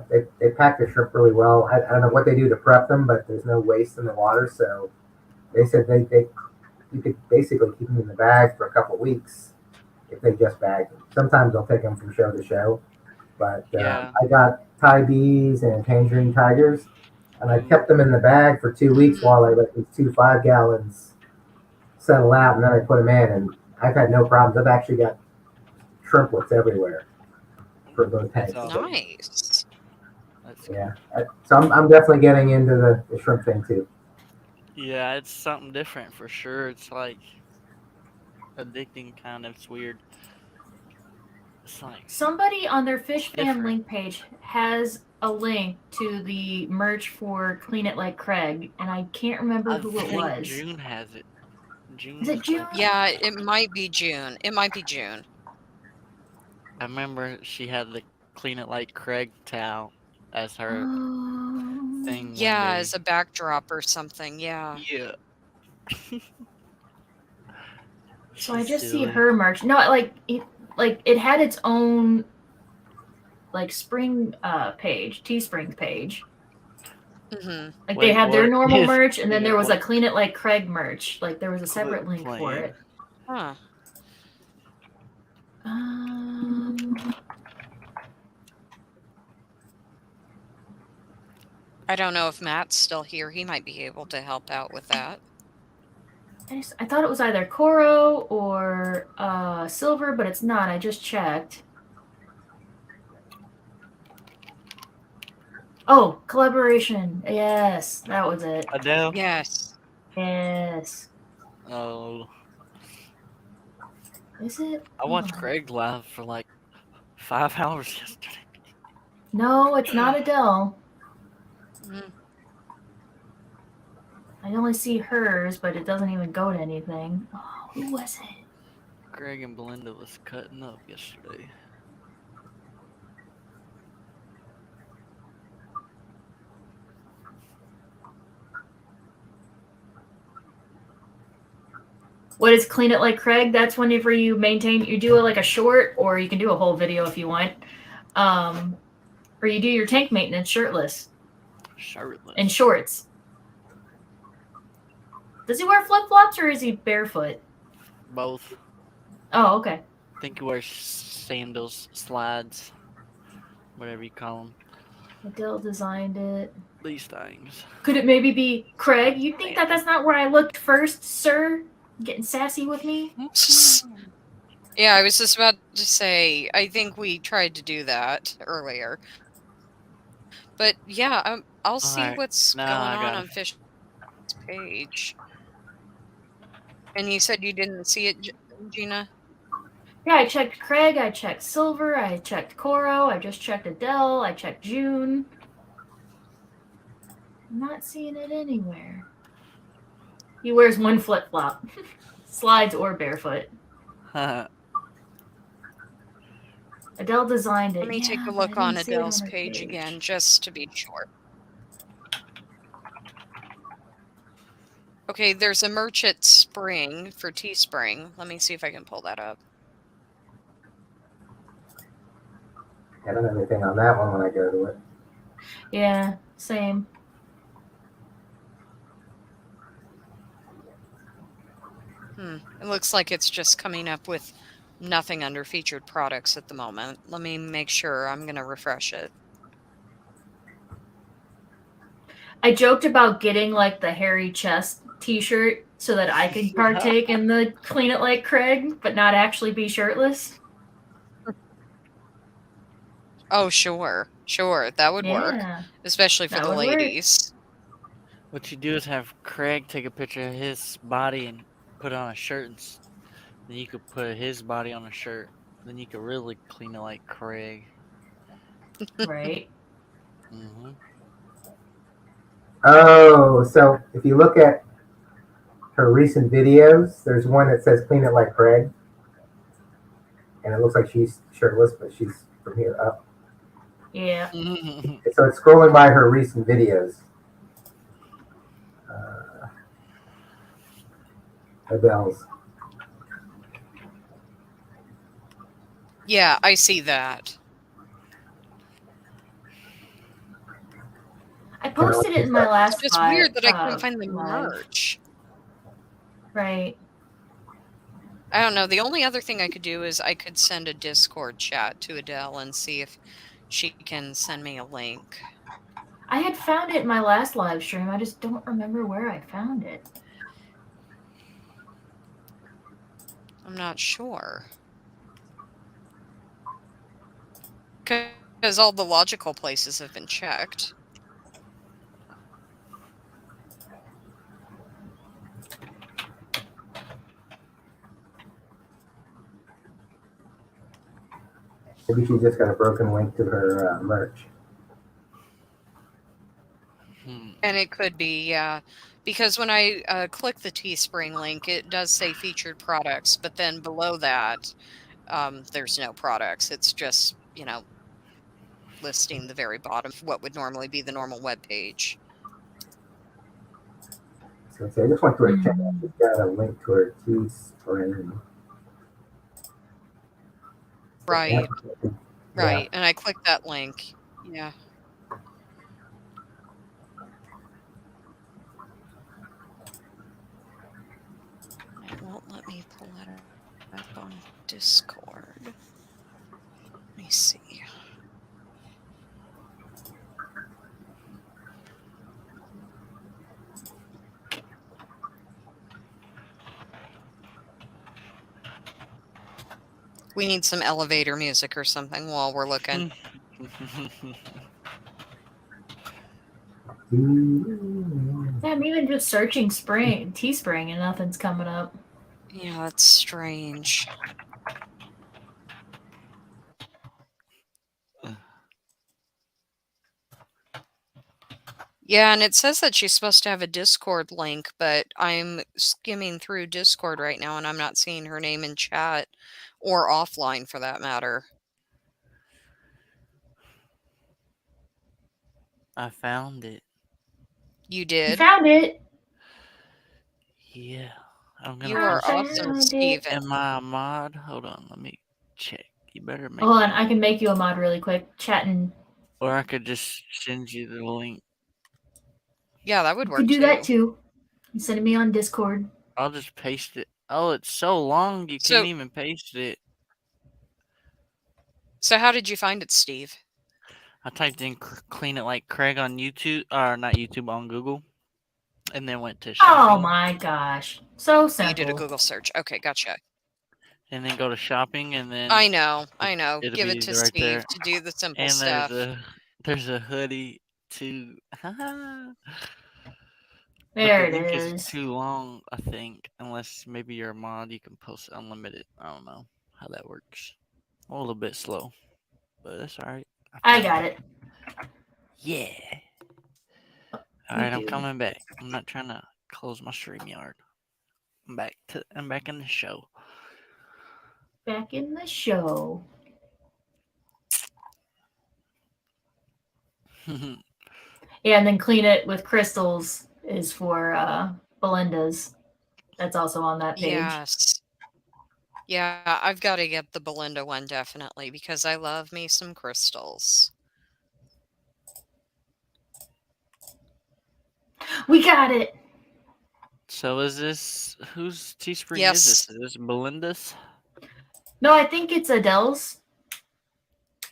they pack the shrimp really well. I don't know what they do to prep them, but there's no waste in the water. So they said they you could basically keep them in the bag for a couple weeks if they just bag them. Sometimes they'll take them from show to show, but Yeah. I got Thai bees and tangerine tigers, and I kept Ooh. them in the bag for 2 weeks while I let these 2 5 gallons settle out, and then I put them in, and I've had no problems. I've actually got shrimplets everywhere for those That's tanks. awesome. Nice. That's Yeah, cool. so I'm definitely getting into the shrimp thing too. Yeah, it's something different for sure. It's like addicting kind of. It's weird. It's like Somebody on their Fish Fam different. link page has a link to the merch for Clean It Like Craig, and I can't remember I who it think was. June has it. June Is it was June? like, Yeah, it might be June. It might be June. I remember she had the Clean It Like Craig towel as her thing one Yeah, day. as a backdrop or something. Yeah. Yeah. So I She's just see silly. her merch. No, it had its own spring page, Teespring page. Mm-hmm. Like Wait, they had their what normal is merch, and then Clean It there was a Like? Clean It Like Craig merch. Like there was a Quit separate link for playing. it. Huh. I don't know if Matt's still here. He might be able to help out with that. I thought it was either Coro or Silver, but it's not. I just checked. Oh, collaboration. Yes, that was it. Adele. Yes. Yes. Oh, Is it? I Hold watched on. Craig live for like 5 hours yesterday. No, it's not Adele. Mm. I only see hers, but it doesn't even go to anything. Oh, who was it? Greg and Belinda was cutting up yesterday. What is Clean It Like Craig? That's whenever you do it like a short, or you can do a whole video if you want. Or you do your tank maintenance shirtless Shirtless. in shorts. Does he wear flip flops or is he barefoot? Both. Oh, okay. I think he wears sandals, slides, whatever you call them. Adele designed it. These things. Could it maybe be Craig? You think that that's not where I looked first, sir? Getting sassy with me? Yeah, I was just about to say, I think we tried to do that earlier. But yeah, I'll see Alright, what's now going I on got it. Fish's page. And you said you didn't see it, Gina? Yeah, I checked Craig, I checked Silver, I checked Coro, I just checked Adele, I checked June. I'm not seeing it anywhere. He wears one flip flop, slides or barefoot. Adele designed it. Let me take Yeah, a but I look on didn't see it Adele's her page again, just to be sure. Okay, there's a merch at Spring for Teespring. Let me see if I can pull that up. I don't have anything on that one when I go to it. Yeah, same. It looks like it's just coming up with nothing under featured products at the moment. Let me make sure. I'm going to refresh it. I joked about getting like the hairy chest t-shirt so that I could partake in the Clean It Like Craig, but not actually be shirtless. Oh, sure. Sure. That would work. Yeah, Especially for that the would work. ladies. What you do is have Craig take a picture of his body and put it on a shirt, and then you could put his body on a shirt. Then you could really clean it like Craig. Right. Mm-hmm. Oh, so if you look at her recent videos, there's one that says "Clean It Like Craig," and it looks like she's shirtless, but she's from here up. Yeah. So it's scrolling by her recent videos. Adele's. Yeah, I see that. I posted it in my last It's just weird that I couldn't find the live. merch. Right. I don't know. The only other thing I could do is I could send a Discord chat to Adele and see if she can send me a link. I had found it in my last live stream. I just don't remember where I found it. I'm not sure. Because all the logical places have been checked. Maybe she just got a broken link to her merch. And it could be, yeah. Because when I click the Teespring link, it does say featured products, but then below that, there's no products. It's just, listing the very bottom of what would normally be the normal web page. So I just went to her channel. She's got a link to her Teespring. Right. Yeah. Right. And I clicked that link. Yeah. It won't let me pull that up on Discord. Let me see. We need some elevator music or something while we're looking. Yeah, I'm even just searching Teespring, and nothing's coming up. Yeah, that's strange. Yeah, and it says that she's supposed to have a Discord link, but I'm skimming through Discord right now and I'm not seeing her name in chat or offline for that matter. I found it. You You did? found it. Yeah. I'm gonna You I are post it. awesome, found it. Steven. Am I a mod? Hold on, let me check. You better make Hold me on, I one. can make you a mod really quick. Chatting. Or I could just send you the link. Yeah, that would You work could do that too. too. You send me on Discord. I'll just paste it. Oh, it's so long you So, can't even paste it. so how did you find it, Steve? I typed in clean it like Craig on YouTube, or not YouTube, on Google, and then went to Oh shopping, my gosh. So You did a simple. Google search. Okay, gotcha. and then go to shopping, and then I know. it'll Give it be to right there. Steve to do the simple And stuff. there's a hoodie too. But There the it link is is. too long, I think. Unless maybe you're a mod, you can post unlimited. I don't know how that works. A little bit slow, but that's alright. I got it. Yeah. You Alright, I'm do. coming back. I'm not trying to close my stream yard. I'm back in the show. Back in the show. Yeah, and then clean it with crystals is for Belinda's. That's also on that page. Yes. Yeah, I've got to get the Belinda one definitely because I love me some crystals. We got it. So is this whose Teespring is Yes. this? Is this Belinda's? No, I think it's Adele's.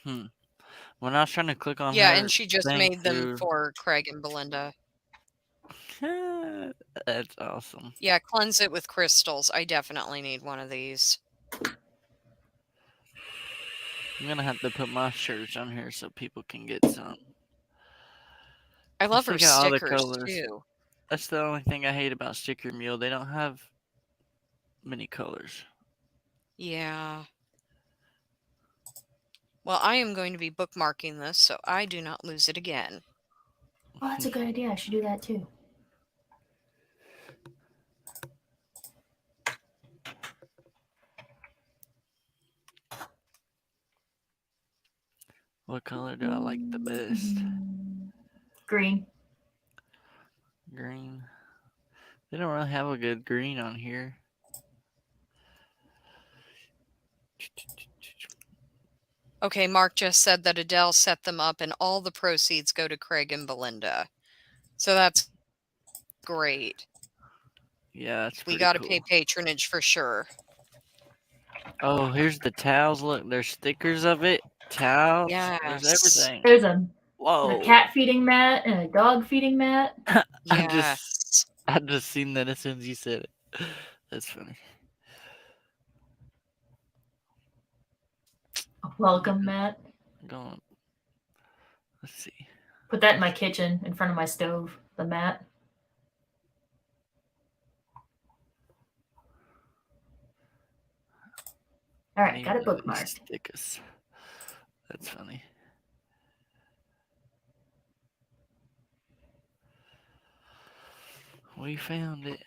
When I was trying to click on Yeah, her and she just thing made them through, for Craig and Belinda. that's awesome. Yeah, cleanse it with crystals. I definitely need one of these. I'm gonna have to put my shirts on here so people can get some. I love her They got all the stickers colors. too. That's the only thing I hate about Sticker Mule. They don't have many colors. Yeah. Well, I am going to be bookmarking this so I do not lose it again. Oh, that's a good idea. I should do that too. What color do I like the best? Green. Green. They don't really have a good green on here. Okay, Mark just said that Adele set them up and all the proceeds go to Craig and Belinda. So that's great. Yeah, that's pretty We got to cool. pay patronage for sure. Oh, here's the towels. Look, there's stickers of it. Towels. There's Yes. everything. There's a Whoa. cat feeding mat and a dog feeding mat. Yes. I just seen that as soon as you said it. That's funny. A welcome mat. Going. Let's see. Put that in my kitchen in front of my stove. The mat. All right, got it bookmarked. Stickers. That's funny. We found it.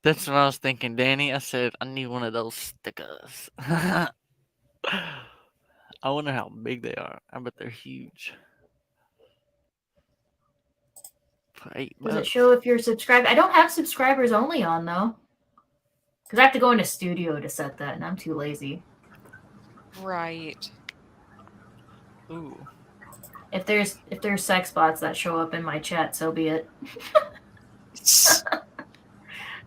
That's what I was thinking, Danny. I said, I need one of those stickers. I wonder how big they are. I bet they're huge. For $8. Does it show if you're subscribed? I don't have subscribers only on though. Because I have to go into studio to set that, and I'm too lazy. Right. Ooh. If there's sex bots that show up in my chat, so be it.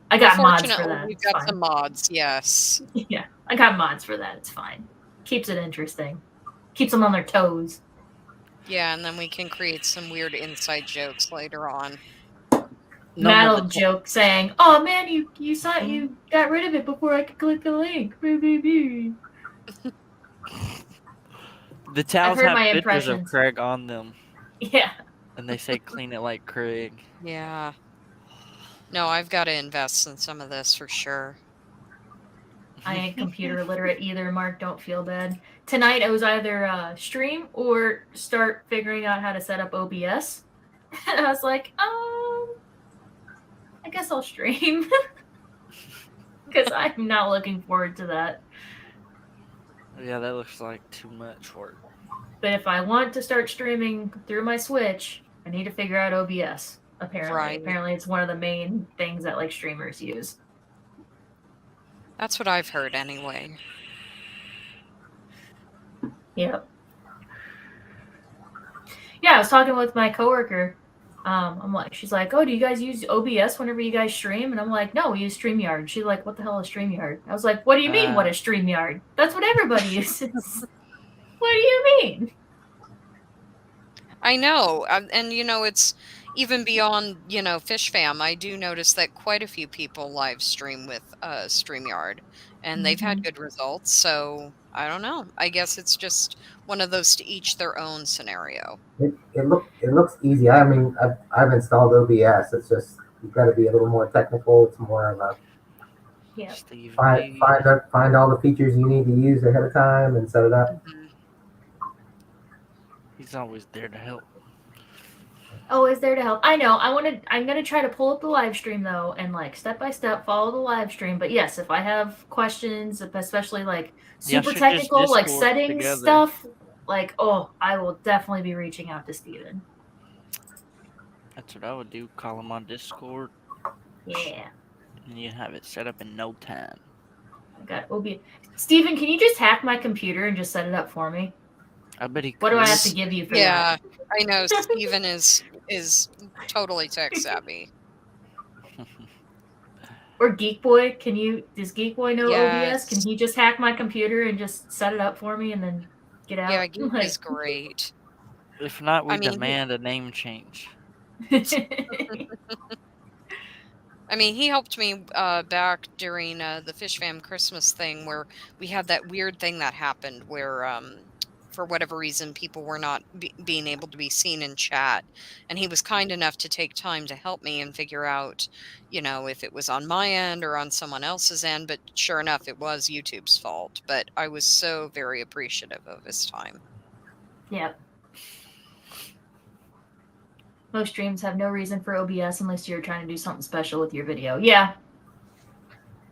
I got mods for that. We've It's got fine. some mods, yes. Yeah, I got mods for that. It's fine. Keeps it interesting. Keeps them on their toes. Yeah, and then we can create some weird inside jokes later on. Matt'll joke saying, "Oh man, you saw you got rid of it before I could click the link." The towels heard have my pictures of impressions. Craig on them. Yeah. And they say clean it like Craig. Yeah. No, I've got to invest in some of this for sure. I ain't computer literate either, Mark. Don't feel bad. Tonight I was either stream or start figuring out how to set up OBS. And I was like, I guess I'll stream. Because I'm not looking forward to that. Yeah, that looks like too much work. But if I want to start streaming through my Switch, I need to figure out OBS. Apparently. Right. Apparently it's one of the main things that like streamers use. That's what I've heard anyway. Yep. Yeah, I was talking with my coworker. I'm like, she's like, oh, do you guys use OBS whenever you guys stream? And I'm like, no, we use StreamYard. She's like, what the hell is StreamYard? I was like, what do you mean, what is StreamYard? That's what everybody uses. What do you mean? I know. And, it's even beyond, Fish Fam. I do notice that quite a few people live stream with StreamYard, and they've had good results. So I don't know. I guess it's just one of those to each their own scenario. It looks easy. I mean, I've installed OBS. It's just you've got to be a little more technical. It's more of a Yeah. Steve find all the features you need to use ahead of time and set it up. Mhm. He's always there to help. Oh, is there to help? I know. I'm gonna try to pull up the live stream though, and like step by step follow the live stream. But yes, if I have questions, especially like super should just technical, like Discord settings together. stuff, like I will definitely be reaching out to Steven. That's what I would do. Call him on Discord, Yeah. and you have it set up in no time. I got OB. Steven, can you just hack my computer and just set it up for me? I bet he What do I could. have to give you for Yeah, that? I know. Steven is totally tech savvy. Or Geek Boy, does Geek Boy know Yes. OBS? Can he just hack my computer and just set it up for me and then get out? Yeah, Geek is great. If not, we I mean, demand a name change. I mean, he helped me back during the Fish Fam Christmas thing where we had that weird thing that happened where, for whatever reason, people were not being able to be seen in chat. And he was kind enough to take time to help me and figure out, if it was on my end or on someone else's end. But sure enough, it was YouTube's fault. But I was so very appreciative of his time. Yep. Most streams have no reason for OBS unless you're trying to do something special with your video. Yeah.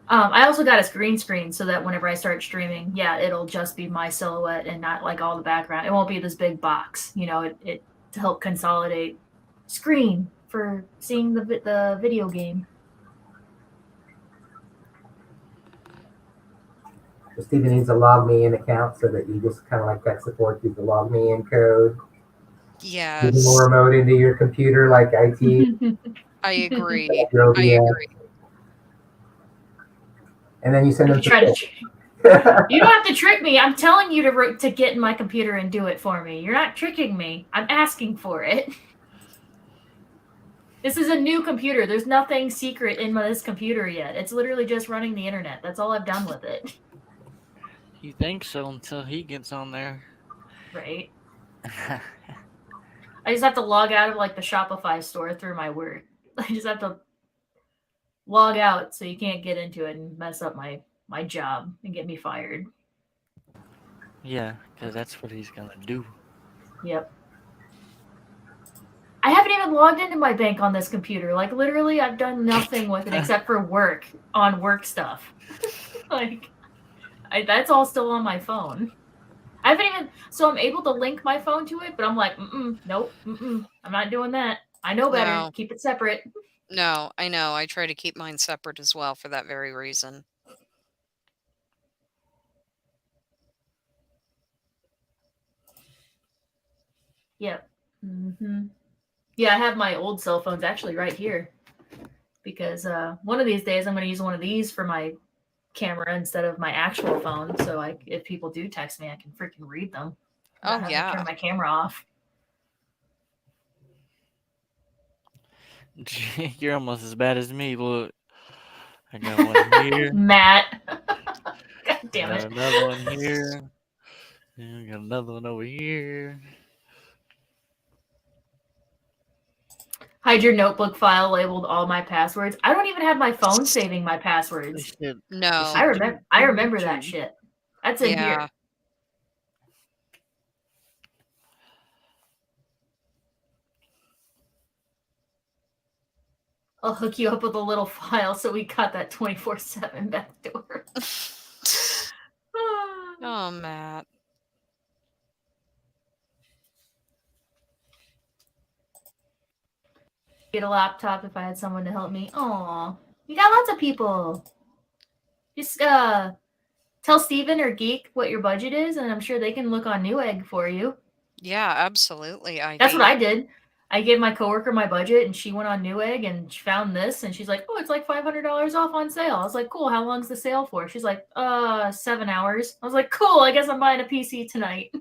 I also got a green screen so that whenever I start streaming, it'll just be my silhouette and not like all the background. It won't be this big box, it to help consolidate screen for seeing the video game. So Steven needs a log me in account so that you just kind of like tech support, use the log me in code. Yes. Use more remote into your computer like IT. I agree. your OBS, I agree. And then you send them You don't have to trick me. I'm telling you to get in my computer and do it for me. You're not tricking me. I'm asking for it. This is a new computer. There's nothing secret in this computer yet. It's literally just running the internet. That's all I've done with it. You think so until he gets on there. Right. I just have to log out of like the Shopify store through my work. I just have to log out so you can't get into it and mess up my job and get me fired. Yeah, because that's what he's going to do. Yep. I haven't even logged into my bank on this computer. Like literally I've done nothing with it except for work stuff. Like that's all still on my phone. I haven't even, so I'm able to link my phone to it, but I'm like, nope, I'm not doing that. I know better. No. Keep it separate. No, I know. I try to keep mine separate as well for that very reason. Yep. Yeah, I have my old cell phones actually right here because one of these days I'm going to use one of these for my camera instead of my actual phone. So if people do text me, I can freaking read them. Oh, Not yeah. have to turn my camera off. You're almost as bad as me. Look, I got one here. Matt. God damn got it. another one here. And I got another one over here. Hide your notebook file labeled all my passwords. I don't even have my phone saving my They passwords. should. No. I remember that shit. That's in Yeah. here. I'll hook you up with a little file so we got that 24/7 backdoor. Oh, Matt. Get a laptop if I had someone to help me. Aw, you got lots of people. Just tell Steven or Geek what your budget is, and I'm sure they can look on Newegg for you. Yeah, absolutely. That's what I did. I gave my coworker my budget, and she went on Newegg and she found this, and she's like, "Oh, it's like $500 off on sale." I was like, "Cool. How long's the sale for?" She's like, 7 hours." I was like, "Cool. I guess I'm buying a PC tonight."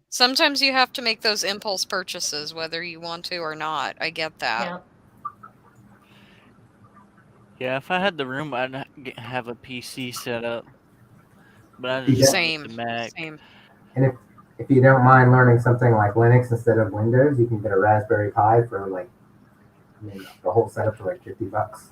Sometimes you have to make those impulse purchases, whether you want to or not. I get that. Yeah. Yeah, if I had the room, I'd have a PC set up. But I Yeah. just Same. the Mac. Same. And if you don't mind learning something like Linux instead of Windows, you can get a Raspberry Pi for like, the whole setup for like $50.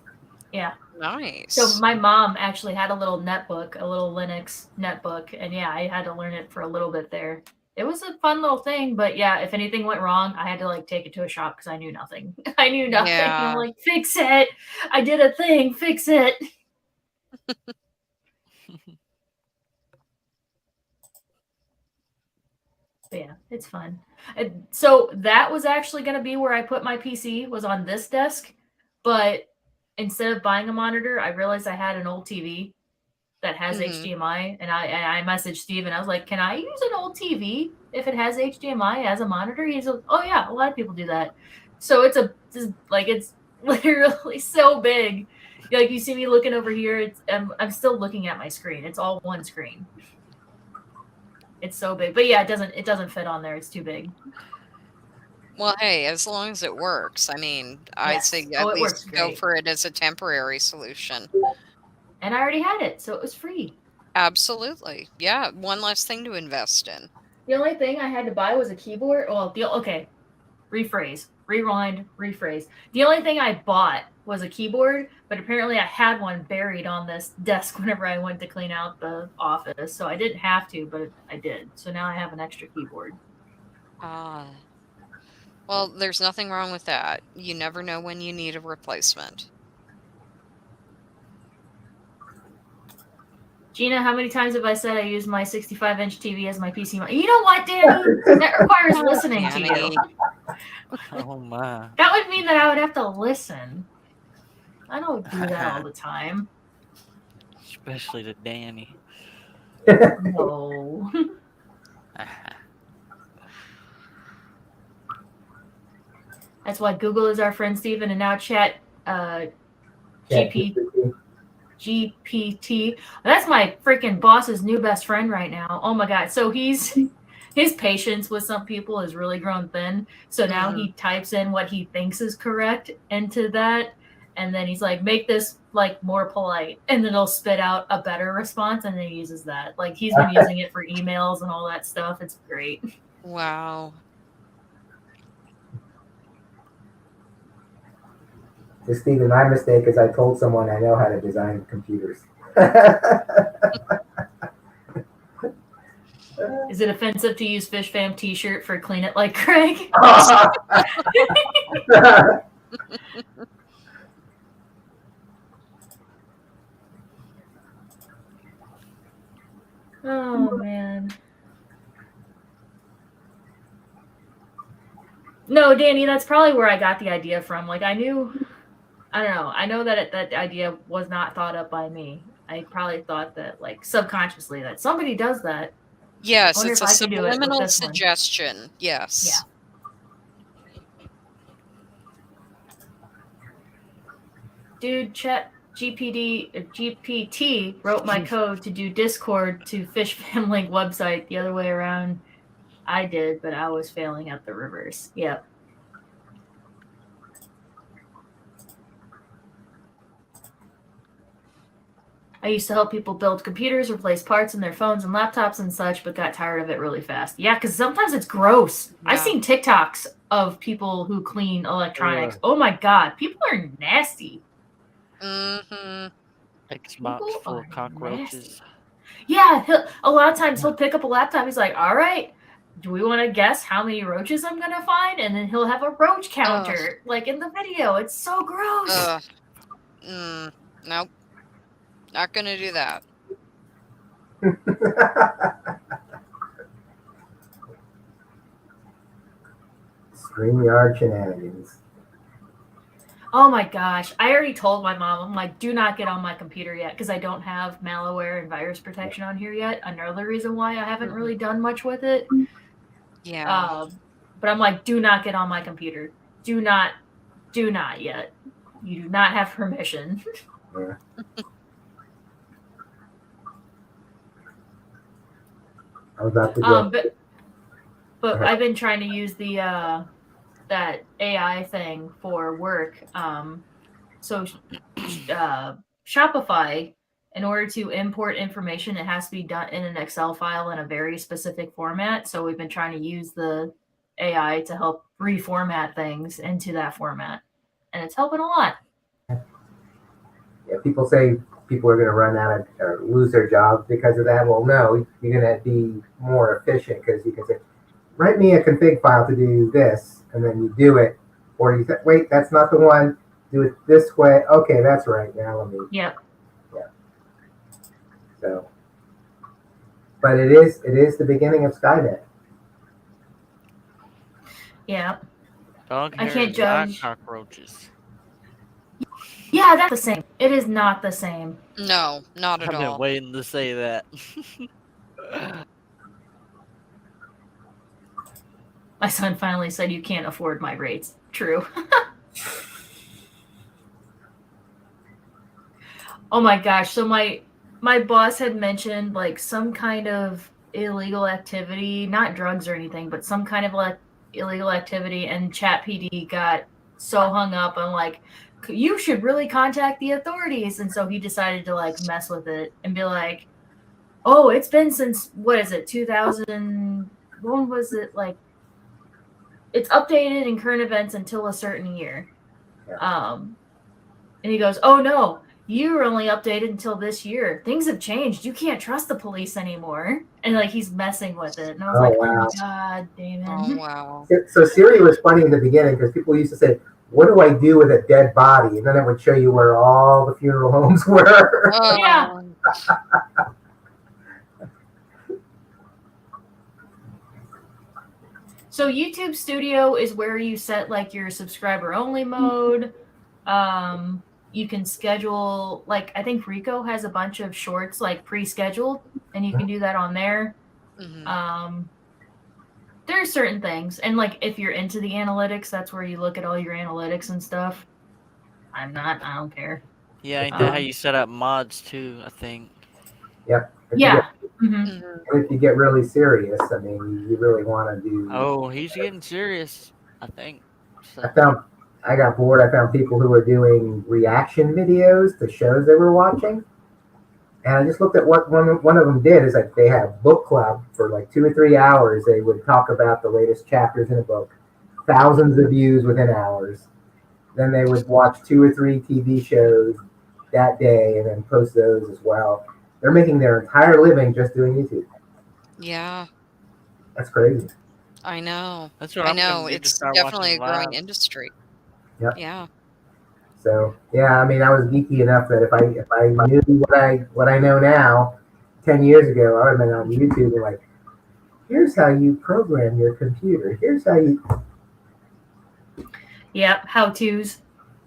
Yeah. Nice. So my mom actually had a little netbook, a little Linux netbook, and yeah, I had to learn it for a little bit there. It was a fun little thing, but yeah, if anything went wrong, I had to like take it to a shop because I knew nothing. I knew nothing. Yeah. I'm like, fix it. I did a thing. Fix it. But yeah, it's fun. So that was actually going to be where I put my PC, was on this desk, but instead of buying a monitor, I realized I had an old TV that has HDMI, and I messaged Steve and I was like, "Can I use an old TV if it has HDMI as a monitor?" He's like, "Oh yeah, a lot of people do that." So it's literally so big. Like, you see me looking over here, I'm still looking at my screen. It's all one screen. It's so big, but yeah, it doesn't fit on there. It's too big. Well, hey, as long as it works. I mean, I'd Yes. say Oh, at it works least go great. for it as a temporary solution. And I already had it, so it was free. Absolutely. Yeah, one less thing to invest in. The only thing I had to buy was a keyboard. Well, rephrase, rewind, rephrase. The only thing I bought was a keyboard, but apparently I had one buried on this desk whenever I went to clean out the office. So I didn't have to, but I did. So now I have an extra keyboard. Ah. Well, there's nothing wrong with that. You never know when you need a replacement. Gina, how many times have I said I use my 65-inch TV as my PC? You know what, Danny? That requires listening to you. Danny. Oh my. That would mean that I would have to listen. I don't do that all the time. Especially to Danny. No. That's why Google is our friend, Steven, and now GPT. That's my freaking boss's new best friend right now. Oh my god. So his patience with some people has really grown thin. So now he types in what he thinks is correct into that, and then he's like, make this like more polite, and then he'll spit out a better response, and then he uses that. Like, he's been using it for emails and all that stuff. It's great. Wow. So Steven, my mistake is I told someone I know how to design computers. Is it offensive to use Fish Fam t-shirt for Clean It Like Craig? Oh man. No, Danny, that's probably where I got the idea from. Like, I don't know. I know that that idea was not thought up by me. I probably thought that, like, subconsciously, that somebody does that. Yes, wonder it's if a I could do it with subliminal this one. suggestion. Yes. Dude, GPT wrote my code to do Discord to Fish Fam Link website the other way around. I did, but I was failing at the reverse. Yep. I used to help people build computers, replace parts in their phones and laptops and such, but got tired of it really fast. Yeah, because sometimes it's gross. Yeah. I've seen TikToks of people who clean electronics. Ugh. Oh my god, people are nasty. Mm-hmm. Xbox People full are of cockroaches. Yeah, a lot of times he'll pick up a laptop. He's like, "All right, do we want to guess how many roaches I'm gonna find?" And then he'll have a roach counter, like in the video. It's so gross. Ugh. Nope. Not gonna do that. StreamYard shenanigans. Oh my gosh, I already told my mom. I'm like, do not get on my computer yet because I don't have malware and virus protection on here yet. Another reason why I haven't really done much with it. Yeah. But I'm like, do not get on my computer. Do not yet. You do not have permission. Yeah. I was about to go. But I've been trying to use the that AI thing for work. So Shopify, in order to import information, it has to be done in an Excel file in a very specific format. So we've been trying to use the AI to help reformat things into that format, and it's helping a lot. Yeah, people say people are going to run out of or lose their jobs because of that. Well, no, you're going to be more efficient because you can say, write me a config file to do this, and then you do it. Or you say, wait, that's not the one. Do it this way. Okay, that's right. Now let me. Yep. Yeah. So, but it is the beginning of Skynet. Yeah. Dog I hair can't is not judge. cockroaches. Yeah, that's the same. It is not the same. No, not at I've been all. waiting to say that. My son finally said you can't afford my rates. True. Oh my gosh. So my boss had mentioned like some kind of illegal activity, not drugs or anything, but some kind of like illegal activity, and ChatPD got so hung up on like you should really contact the authorities. And so he decided to like mess with it and be like, oh, it's been since what is it, 2000, when was it, like it's updated in current events until a certain year. Yeah. And he goes, oh no, you were only updated until this year. Things have changed. You can't trust the police anymore. And like he's messing with it. And I was Oh, like, wow. oh my god, Damon. Oh wow. So Siri was funny in the beginning because people used to say, what do I do with a dead body? And then it would show you where all the funeral homes were. Yeah. So YouTube Studio is where you set like your subscriber only mode. You can schedule, like I think Rico has a bunch of shorts like pre-scheduled, and you can do that on there. Mhm. There are certain things, and like if you're into the analytics, that's where you look at all your analytics and stuff. I'm not. I don't care. Yeah, ain't that how you set up mods too, I think. Yep. Yeah. If you get really serious, I mean, you really want to do. Oh, he's getting serious, I think. So. I got bored. I found people who were doing reaction videos to shows they were watching. And I just looked at what one of them did is like they had book club for like 2 or 3 hours. They would talk about the latest chapters in a book, thousands of views within hours. Then they would watch 2 or 3 TV shows that day and then post those as well. They're making their entire living just doing YouTube. Yeah. That's crazy. I know. That's what I I'm gonna know. do to It's start definitely a watching growing live. industry. Yep. Yeah. So yeah, I mean, I was geeky enough that if I knew what I know now, 10 years ago, I would have been on YouTube and like, here's how you program your computer. Here's how you. Yep. How tos.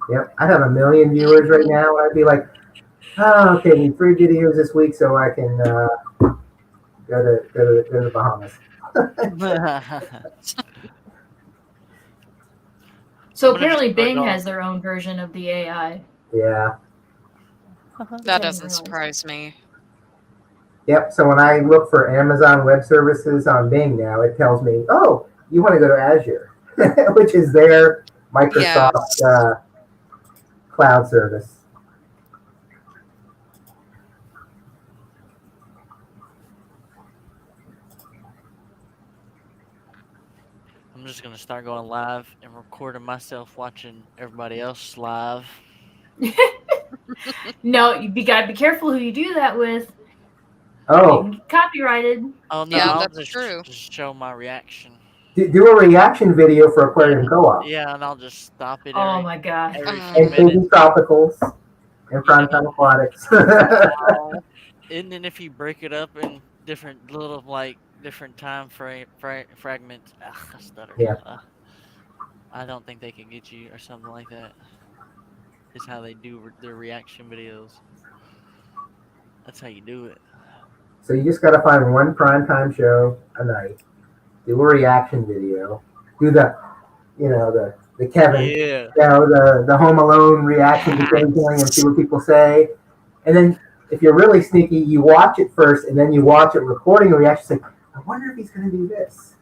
Yep, I'd have 1 million viewers right now, and I'd be like, oh, okay, need 3 videos this week so I can go to the Bahamas. So apparently Bing has their own version of the AI. Yeah. That doesn't surprise me. Yep. So when I look for Amazon Web Services on Bing now, it tells me, oh, you want to go to Azure, which is their Microsoft Yes. cloud service. I'm just gonna start going live and recording myself watching everybody else live. No, you gotta be careful who you do that with. You Oh, can get copyrighted. Oh no, Yeah, I'll that's just true. just show my reaction. do a reaction video for Aquarium Co-op Yeah, and I'll just stop it Oh every my god. every few and minutes. KB Tropicals and You know, Primetime Aquatics. and then if you break it up in different little different time fragments, I stuttered. Yeah. I don't think they can get you or something like that. Is how they do their reaction videos. That's how you do it. So you just got to find one primetime show a night, do a reaction video, do the Kevin, Yeah. the Home Alone reaction to thing and see what people say, and then if you're really sneaky, you watch it first and then you watch it recording a reaction. Say, I wonder if he's going to do this.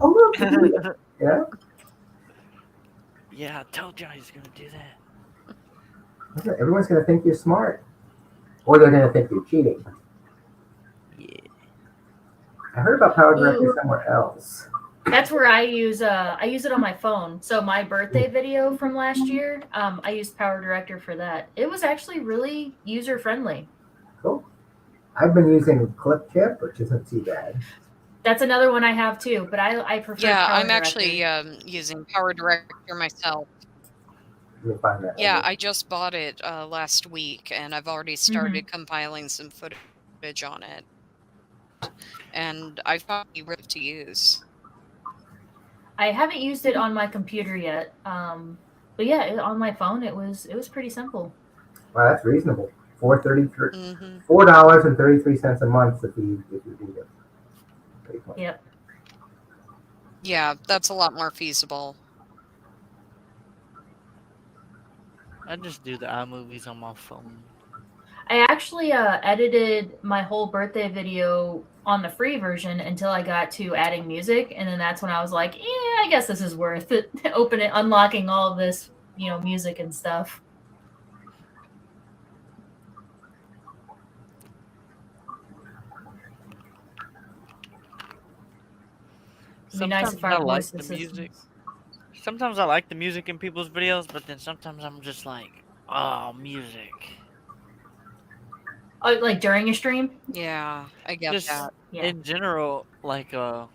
Oh look, he did it. Yeah. Yeah, I told you he's gonna do that. Everyone's going to think you're smart, or they're going to think you're cheating. Yeah. I heard about Power Director Ooh. somewhere else. That's where I use it on my phone. So my birthday video from last year, I used Power Director for that. It was actually really user friendly. Cool. I've been using Clip Chip, which isn't too bad. That's another one I have too, but I prefer Yeah, Power I'm Director. actually using Power Director myself. Let me find that. Yeah, I just bought it last week, and I've already started compiling some footage on it. And I found it really to use. I haven't used it on my computer yet. But yeah, on my phone it was pretty simple. Wow, that's reasonable. Mm-hmm. $4.33 a month if you do it. Pretty cool. Yep. Yeah, that's a lot more feasible. I just do the iMovies on my phone. I actually edited my whole birthday video on the free version until I got to adding music, and then that's when I was like, "Yeah, I guess this is worth it." Unlocking all of this, music and stuff. It'd be nice Sometimes if I our like voice the music. assistants. Sometimes I like the music in people's videos, but then sometimes I'm just like, oh, music. Oh, like during a stream? Yeah, I get Just that. Yeah. in general, like a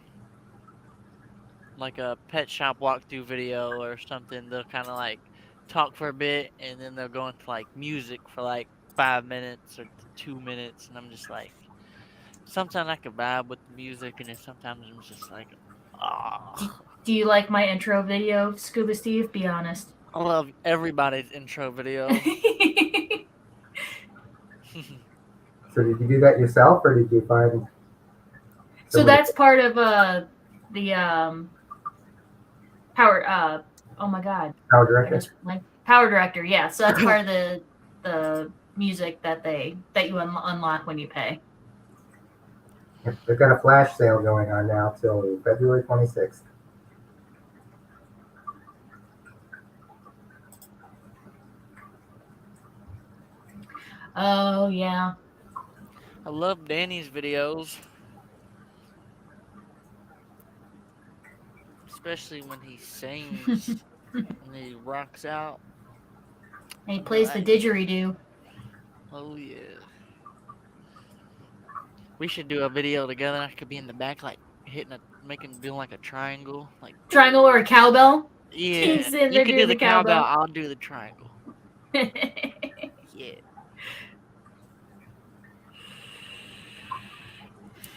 pet shop walkthrough video or something, they'll kind of like talk for a bit and then they'll go into like music for like 5 minutes or 2 minutes, and I'm just like, sometimes I can vibe with the music, and then sometimes I'm just like, ah. Do you like my intro video, Scuba Steve? Be honest. I love everybody's intro video. So did you do that yourself, or did you find? So that's part of the power. Oh my God. Power I Director. just like Power Director. Yeah. So that's part of the music that you unlock when you pay. They've got a flash sale going on now till February 26th. Oh yeah. I love Danny's videos, especially when he sings and he rocks out. And he plays the didgeridoo. Oh yeah. We should do a video together. I could be in the back, like doing like a triangle, like Triangle or a cowbell? yeah. He's sitting You there can do doing the the cowbell. cowbell. I'll do the triangle. Yeah.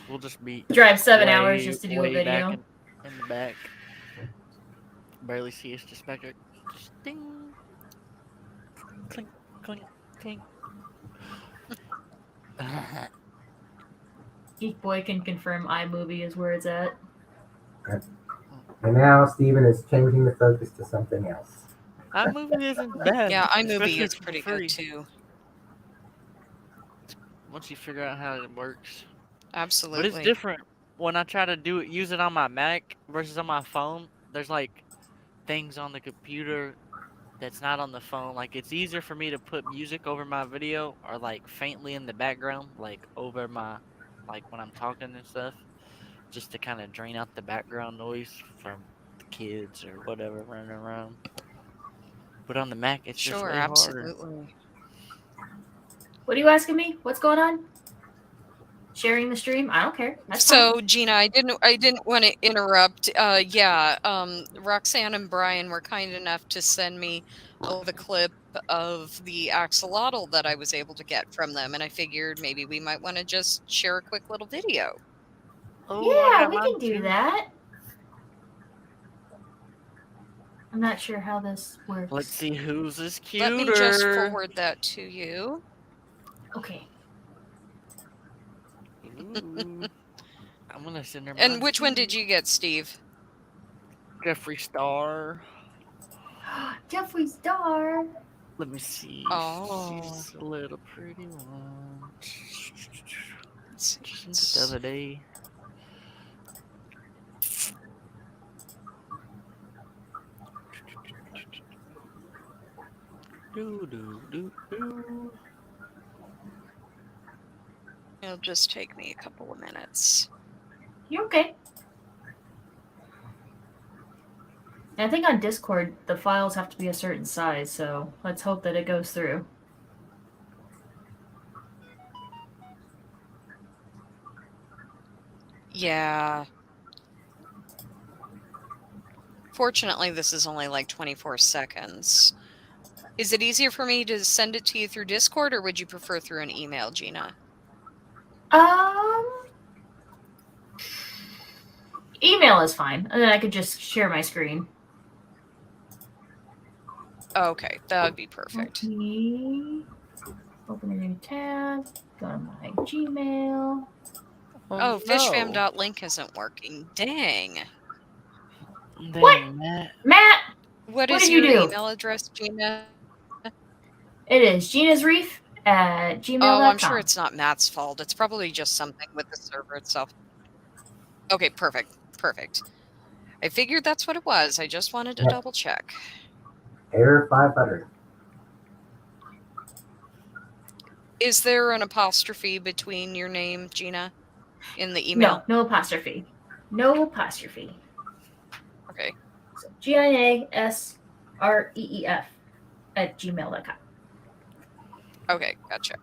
We'll just be Drive 7 way, hours just to do a way back video. in the back. Barely see us, just back there. Just ding, clink, clink, clink. Geek Boy can confirm iMovie is where it's at. And now Steven is changing the focus to something else. iMovie isn't bad. Yeah, especially iMovie is for pretty free. good too. Once you figure out how it works. Absolutely. But it's different when I try to use it on my Mac versus on my phone. There's like things on the computer that's not on the phone. Like it's easier for me to put music over my video or like faintly in the background, like over my, like when I'm talking and stuff, just to kind of drain out the background noise from kids or whatever running around. But on the Mac, it's just Sure, way harder. absolutely. What are you asking me? What's going on? Sharing the stream? I don't care. That's So, Gina, I didn't want to interrupt. Roxanne and Brian were kind enough to send me the clip of the axolotl that I was able to get from them, and I figured maybe we might want to just share a quick little video. fine. Oh, I Yeah, got we mine can do too. that. I'm not sure how this works. Let's see whose is cuter. Let me just forward that to you. Okay. Ooh. I'm gonna send her And mine which one too. did you get, Steve? Jeffree Star. Jeffree Star. Let me see. Oh. She's a little pretty one. Let's see. Just sent it the other day. Do do do do. It'll just take me a couple of minutes. You okay? I think on Discord the files have to be a certain size, so let's hope that it goes through. Yeah. Fortunately, this is only like 24 seconds. Is it easier for me to send it to you through Discord, or would you prefer through an email, Gina? Email is fine, and then I could just share my screen. Okay, that would be perfect. Okay. Open a new tab. Go to my Gmail. Oh, no. fishfam.link isn't working. Dang. Dang, What? Matt. Matt, What What is did you your do? email address, Gina? it is ginasreef@gmail.com. Oh, I'm sure it's not Matt's fault. It's probably just something with the server itself. Okay, perfect. Perfect. I figured that's what it was. I just wanted to Yeah. double check. Error 500. Is there an apostrophe between your name, Gina, in the email? No apostrophe. No apostrophe. Okay. So GINASREEF@gmail.com. Okay, gotcha.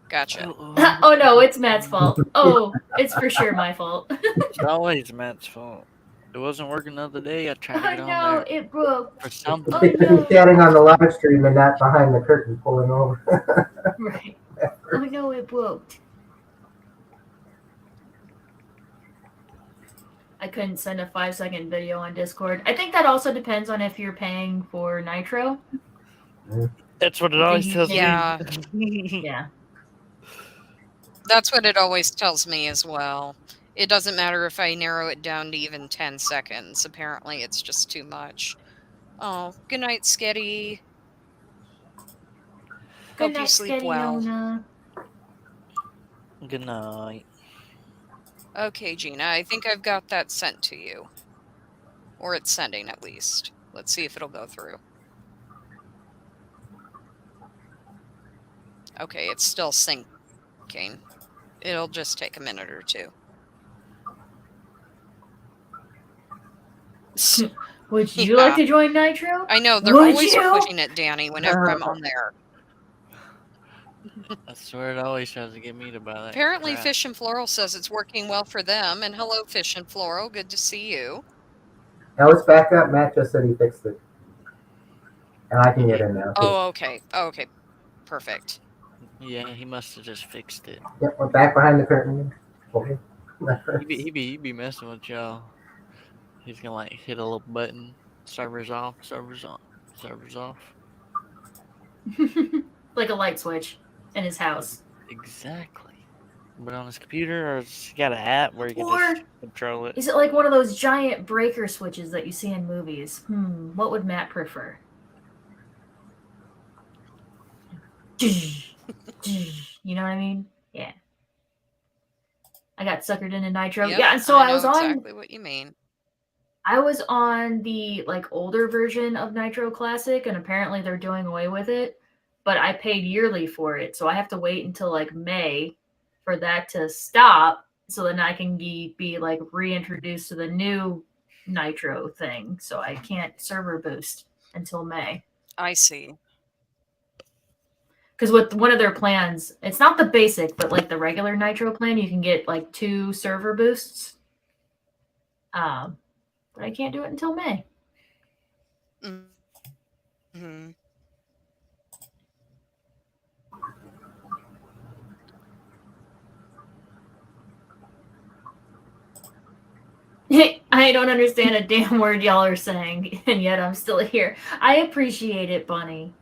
Gotcha. Oh no, it's Matt's fault. Oh, it's for sure my fault. It's always Matt's fault. It wasn't working the other day. I tried to Oh get on no, there it broke. for something. Oh, Because no. he's standing on the live stream and not behind the curtain pulling over. Right. Oh no, it broke. I couldn't send a 5-second video on Discord. I think that also depends on if you're paying for Nitro. That's what it always tells Yeah. me. Yeah. That's what it always tells me as well. It doesn't matter if I narrow it down to even 10 seconds. Apparently, it's just too much. Oh, good night, Sketty. Good Hope you night, sleep well. Sketty-ona. Good night. Okay, Gina, I think I've got that sent to you. Or it's sending, at least. Let's see if it'll go through. Okay, it's still syncing. It'll just take a minute or two. Would you like Yeah. to join Nitro? I know, they're Would always you? pushing it, Danny, whenever I'm on there. I swear it always tries to get me to buy that. Apparently, crap. Fish and Floral says it's working well for them. And hello, Fish and Floral. Good to see you. Now it's back up. Matt just said he fixed it. And I can get in now. Too. Oh, okay. Okay. Perfect. Yeah, he must have just fixed it. Yep, we're back behind the curtain. Okay. He be messing with y'all. He's gonna like hit a little button. Servers off. Servers on. Servers off. Like a light switch in his house. Exactly. But on his computer, or has he got an app where you can Or just control it? is it like one of those giant breaker switches that you see in movies? What would Matt prefer? You know what I mean? Yeah. I got suckered into Nitro. Yep, Yeah, and so I was know on exactly what you mean. I was on the like older version of Nitro Classic, and apparently they're doing away with it. But I paid yearly for it, so I have to wait until like May for that to stop, so then I can be like reintroduced to the new nitro thing, so I can't server boost until May. I see. Because with one of their plans, it's not the basic, but like the regular nitro plan, you can get like 2 server boosts. But I can't do it until May. Mm-hmm. I don't understand a damn word y'all are saying, and yet I'm still here. I appreciate it, Bunny.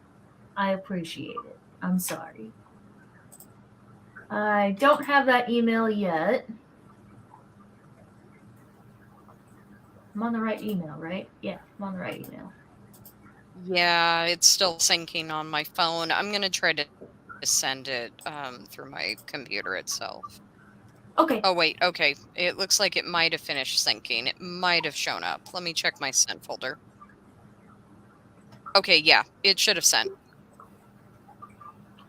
I appreciate it. I'm sorry. I don't have that email yet. I'm on the right email, right? Yeah, I'm on the right email. Yeah, it's still syncing on my phone. I'm gonna try to send it through my computer itself. Okay. Oh wait, okay. It looks like it might have finished syncing. It might have shown up. Let me check my sent folder. Okay, yeah, it should have sent.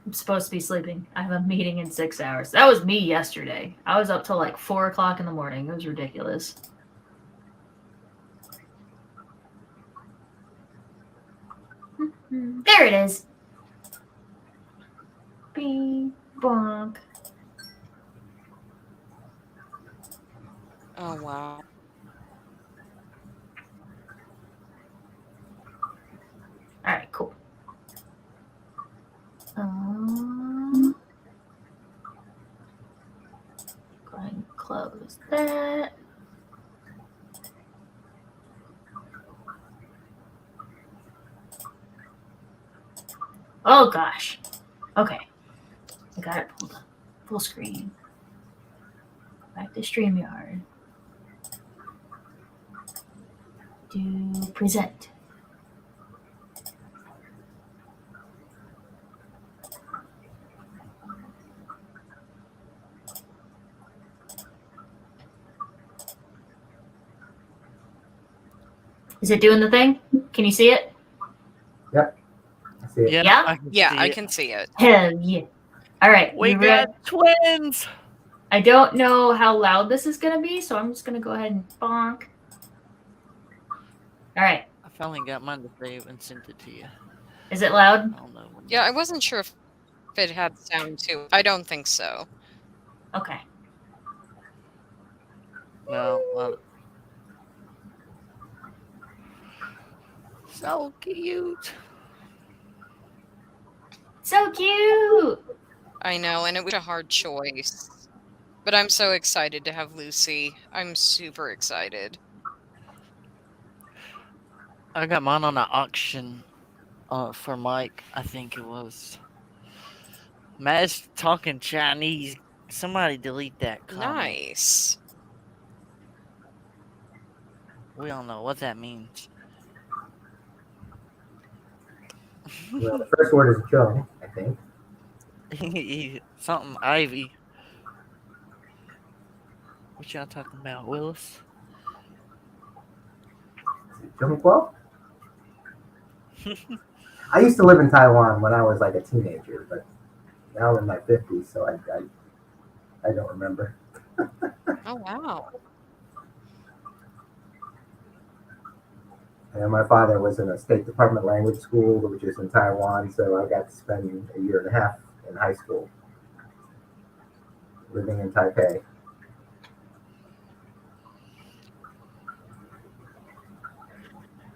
I'm supposed to be sleeping. I have a meeting in 6 hours. That was me yesterday. I was up till like 4 o'clock in the morning. It was ridiculous. There it is. Bing, bonk. Oh wow. All right, cool. Go ahead and close that. Oh gosh. Okay. I got it pulled up. Full screen. Back to StreamYard. Do present. Is it doing the thing? Can you see it? Yep. I see it. Yeah, Yeah? I can Yeah, see I it. can see it. Hell yeah. All right. We you got ready? twins. I don't know how loud this is going to be, so I'm just going to go ahead and bonk. All right. I finally got mine to save and sent it to you. Is it loud? I don't know. Yeah, I wasn't sure if it had sound too. I don't think so. Okay. No. So cute. So cute. I know, and it was a hard choice. But I'm so excited to have Lucy. I'm super excited. I got mine on an auction for Mike, I think it was. Matt's talking Chinese. Somebody delete that comment. Nice. We don't know what that means. Well, the first word is Joe, I think. Something Ivy. What y'all talking about, Willis? Well, I used to live in Taiwan when I was like a teenager, but now I'm in my 50s, so I don't remember. Oh, wow. And my father was in a State Department language school, which is in Taiwan, so I got to spend a year and a half in high school living in Taipei.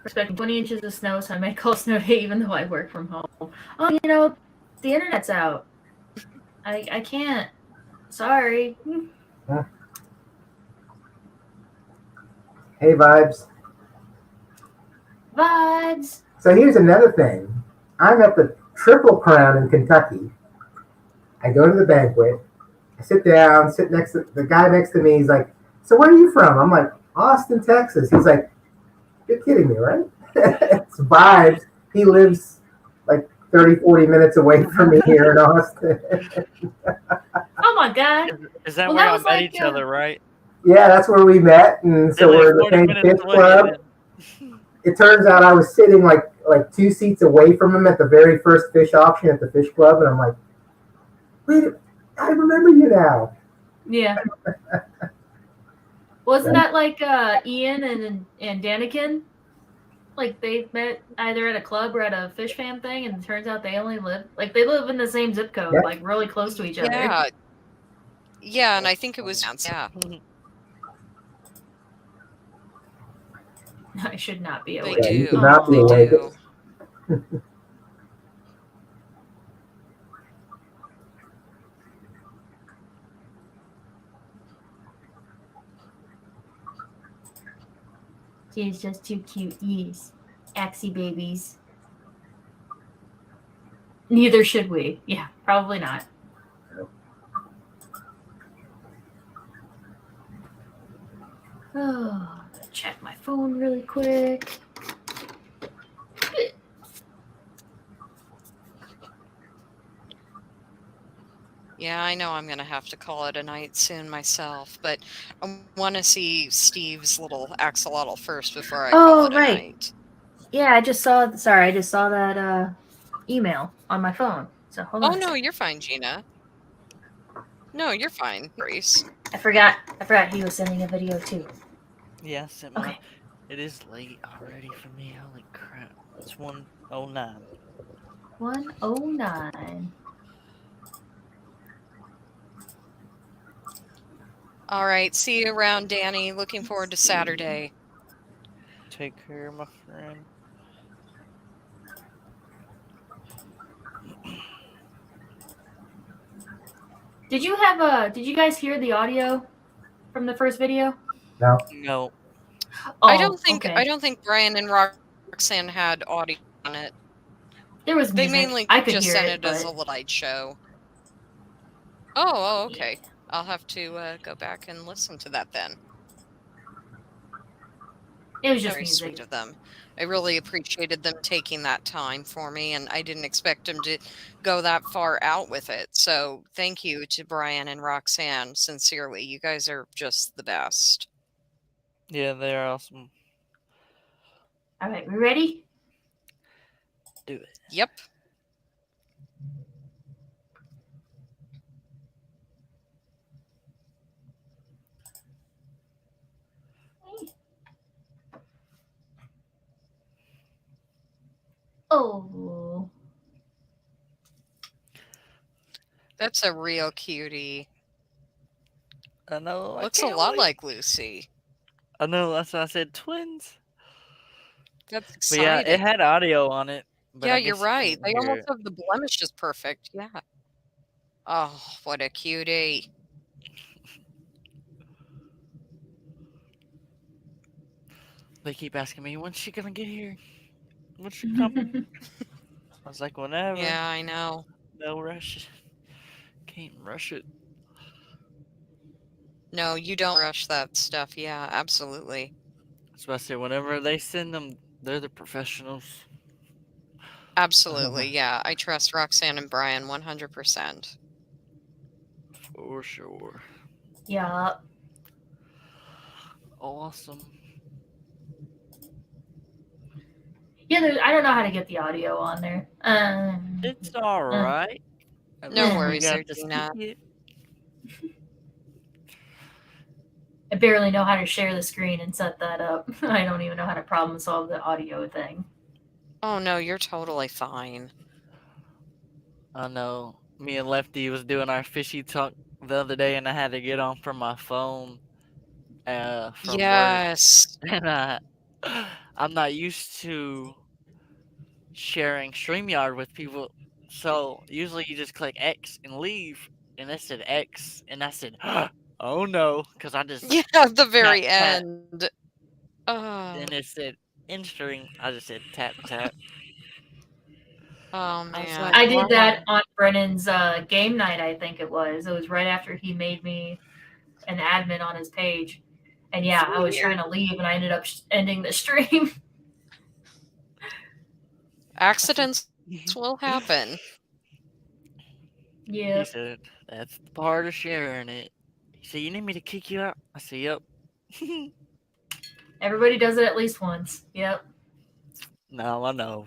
Expecting 20 inches of snow, so I may call snow day even though I work from home. Oh, the internet's out. I can't. Sorry. Huh. Hey, Vibes. Vibes. So here's another thing. I'm at the Triple Crown in Kentucky. I go to the banquet. I sit down, sit next to the guy next to me. He's like, "So where are you from?" I'm like, "Austin, Texas." He's like, "You're kidding me, right?" It's Vibes. He lives like 30, 40 minutes away from me here in Austin. Oh my God. Is that Well, where that y'all was met like, each other, right? Yeah, that's where we met, and so They live we're in the 40 same minutes fish away, club. then. It turns out I was sitting like 2 seats away from him at the very first fish auction at the fish club, and I'm like, "Wait, I remember you now." Yeah. Wasn't Right. that like Ian and Danikin? Like they met either at a club or at a fish fam thing, and it turns out they only live they live in the same zip code, Yeah. like really close to each other. Yeah. Yeah, and I think it was yeah. I should not be They awake. Yeah, you should do. not be They Aw. awake. do. She's just too cute. Yes. Axie babies. Neither should we. Yeah, probably not. Oh, check my phone really quick. Yeah, I know I'm gonna have to call it a night soon myself, but I want to see Steve's little axolotl first before I call Oh, it a right. night. Yeah, I just saw. Sorry, I just saw that email on my phone. So hold Oh on. a no, second. you're fine, Gina. No, you're fine, Grace. I forgot he was sending a video too. Yeah, I sent mine. Okay. It is late already for me. Holy crap! It's 1:09. 109. All right, see you around, Danny. Looking forward to Saturday. Take care, my friend. Did you guys hear the audio from the first video? No. No, Oh, I don't think okay. Brian and Roxanne had audio on it. There was They music. mainly I could just hear sent it, it as a but slideshow. Oh, yeah. okay. I'll have to go back and listen to that then. It was just Very music. sweet of them. I really appreciated them taking that time for me, and I didn't expect them to go that far out with it. So thank you to Brian and Roxanne. Sincerely, you guys are just the best. yeah, they're awesome. All right, we ready? Do it. Yep. Oh, That's a real cutie. I know. I Looks a can't lot wait. like Lucy. I know. That's why I said twins. That's But yeah, exciting. it had audio on it. But Yeah, I you're guess you right. couldn't They hear almost it. have the blemish just perfect. Yeah. Oh, what a cutie. They keep asking me, when's she gonna get here? When's she coming? I was like, whenever. Yeah, I know. No rush. Can't rush it. No, you don't rush that stuff. Yeah, absolutely. That's why I say whenever they send them, they're the professionals. Absolutely. Yeah, I trust Roxanne and Brian 100%. For sure. yeah. Awesome. Yeah, I don't know how to get the audio on there. It's alright. At No least we worries got there, to see Gina. it. I barely know how to share the screen and set that up. I don't even know how to problem solve the audio thing. Oh, no, you're totally fine. I know. Me and Lefty was doing our fishy talk the other day, and I had to get on from my phone from work. Yes. And I'm not used to sharing StreamYard with people. So usually you just click X and leave. And it said X. And I said, oh no. Because I just Yeah, at the tap, very tap. end. Oh, Then it said in string. I just said tap, tap. oh I was man. like, I did that wow. on Brennan's game night, I think it was. It was right after he made me an admin on his page. And yeah, I was trying to leave and I ended up ending the stream. Accidents will happen. He Yep. said, that's the part of sharing it. He said, you need me to kick you out? I said, yep. Everybody does it at least once. Yep. No, I know.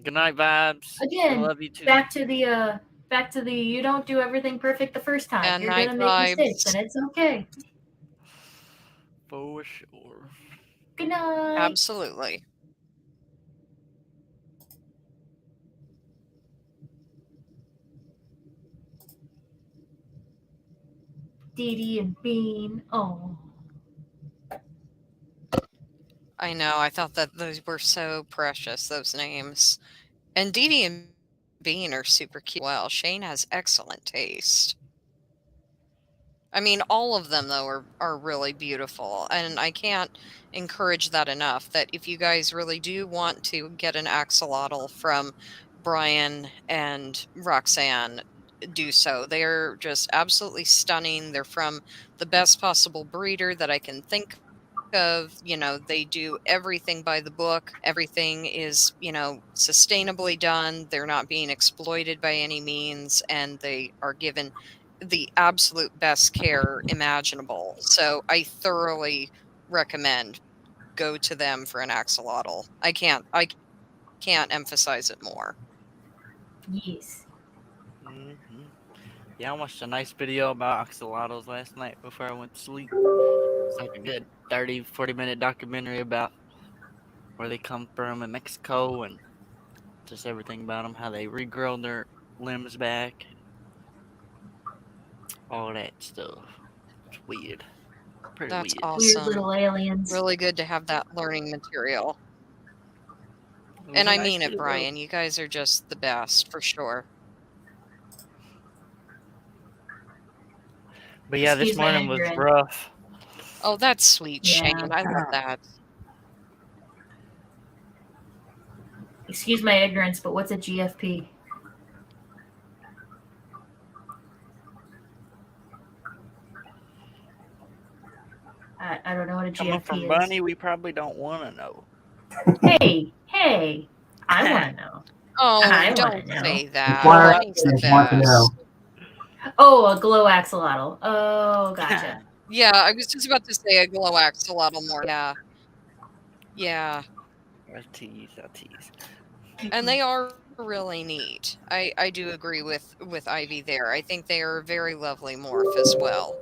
Good night, vibes. We Again, love you too. back to the back to the you don't do everything perfect the first time. And You're night gonna make mistakes, vibes. and it's okay. For sure. Good night. Absolutely. Dee Dee and Bean. Oh. I know. I thought that those were so precious, those names. And Dee Dee and Bean are super cute. Well, Shane has excellent taste. I mean, all of them though are really beautiful, and I can't encourage that enough. That if you guys really do want to get an axolotl from Brian and Roxanne, do so. They're just absolutely stunning. They're from the best possible breeder that I can think of. They do everything by the book. Everything is, sustainably done. They're not being exploited by any means, and they are given the absolute best care imaginable. So I thoroughly recommend go to them for an axolotl. I can't emphasize it more. Yes. hmm Yeah, I watched a nice video about axolotls last night before I went to sleep. It's like a good 30, 40-minute documentary about where they come from in Mexico and just everything about them, how they regrow their limbs back, and all that stuff. It's weird. Pretty That's weird. Weird awesome. little aliens. Really good to have that learning material. It was And a I nice mean it, video. Brian. You guys are just the best for sure. But yeah, this Excuse my morning was ignorance. rough. Oh, that's sweet, Yeah. Shane. I love that. Excuse my ignorance, but what's a GFP? I don't know what a Coming GFP from is. Bunny, we probably don't want to know. Hey, I want to know. Oh, I don't wanna know. say that. Inquire Bunny's the and want to know. best. Oh, a glow axolotl. Oh, gotcha. Yeah, I was just about to say a glow axolotl more. Yeah. Yeah. I tease, I tease. And they are really neat. I do agree with Ivy there. I think they are a very lovely morph as well.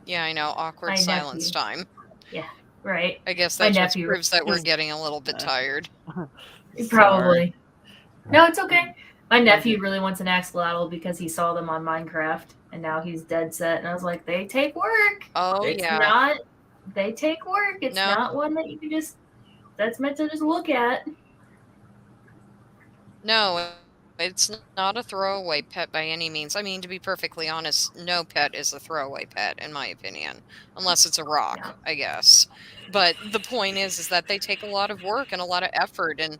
Yeah, I know. Awkward My silence nephew. time. Yeah, right. I guess My that just nephew proves that we're is getting a little bit tired. probably. No, it's okay. My Mhm. nephew really wants an axolotl because he saw them on Minecraft, and now he's dead set. And I was like, they take work. Oh, It's yeah. not. They take work. It's No. not one that you can just. That's meant to just look at. No, it's not a throwaway pet by any means. I mean, to be perfectly honest, no pet is a throwaway pet, in my opinion, unless it's a rock, Yeah. I guess. But the point is that they take a lot of work and a lot of effort. And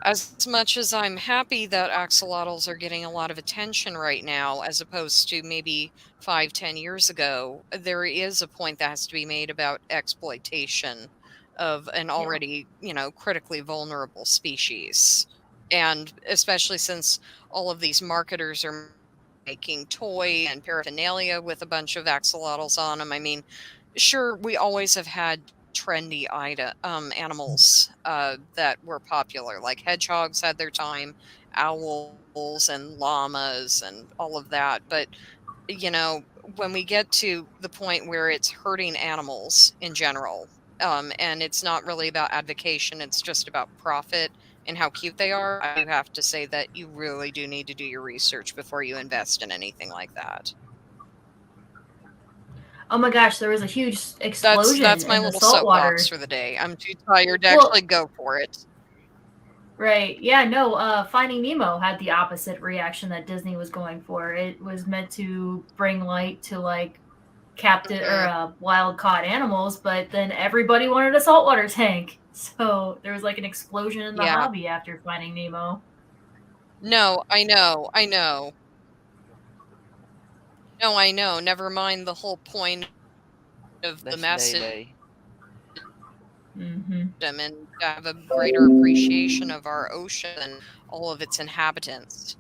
as much as I'm happy that axolotls are getting a lot of attention right now, as opposed to maybe 5, 10 years ago, there is a point that has to be made about exploitation of an already, critically vulnerable species. And especially since all of these marketers are making toy and paraphernalia with a bunch of axolotls on them. I mean, sure, we always have had trendy animals that were popular, like hedgehogs had their time, owls and llamas and all of that. But you know, when we get to the point where it's hurting animals in general, and it's not really about advocation, it's just about profit and how cute they are, I do have to say that you really do need to do your research before you invest in anything like that. Oh my gosh, there was a huge explosion That's my in the little saltwater. soapbox for the day. I'm too tired to Well- actually go for it. Right. Yeah, no, Finding Nemo had the opposite reaction that Disney was going for. It was meant to bring light to like captive or wild caught animals, but then everybody wanted a saltwater tank. So there was like an explosion in the Yeah. hobby after Finding Nemo. No, I know. No, I know. Never mind the whole point of the That's message. Day. Mm-hmm. them and to have a greater appreciation of our ocean and all of its inhabitants.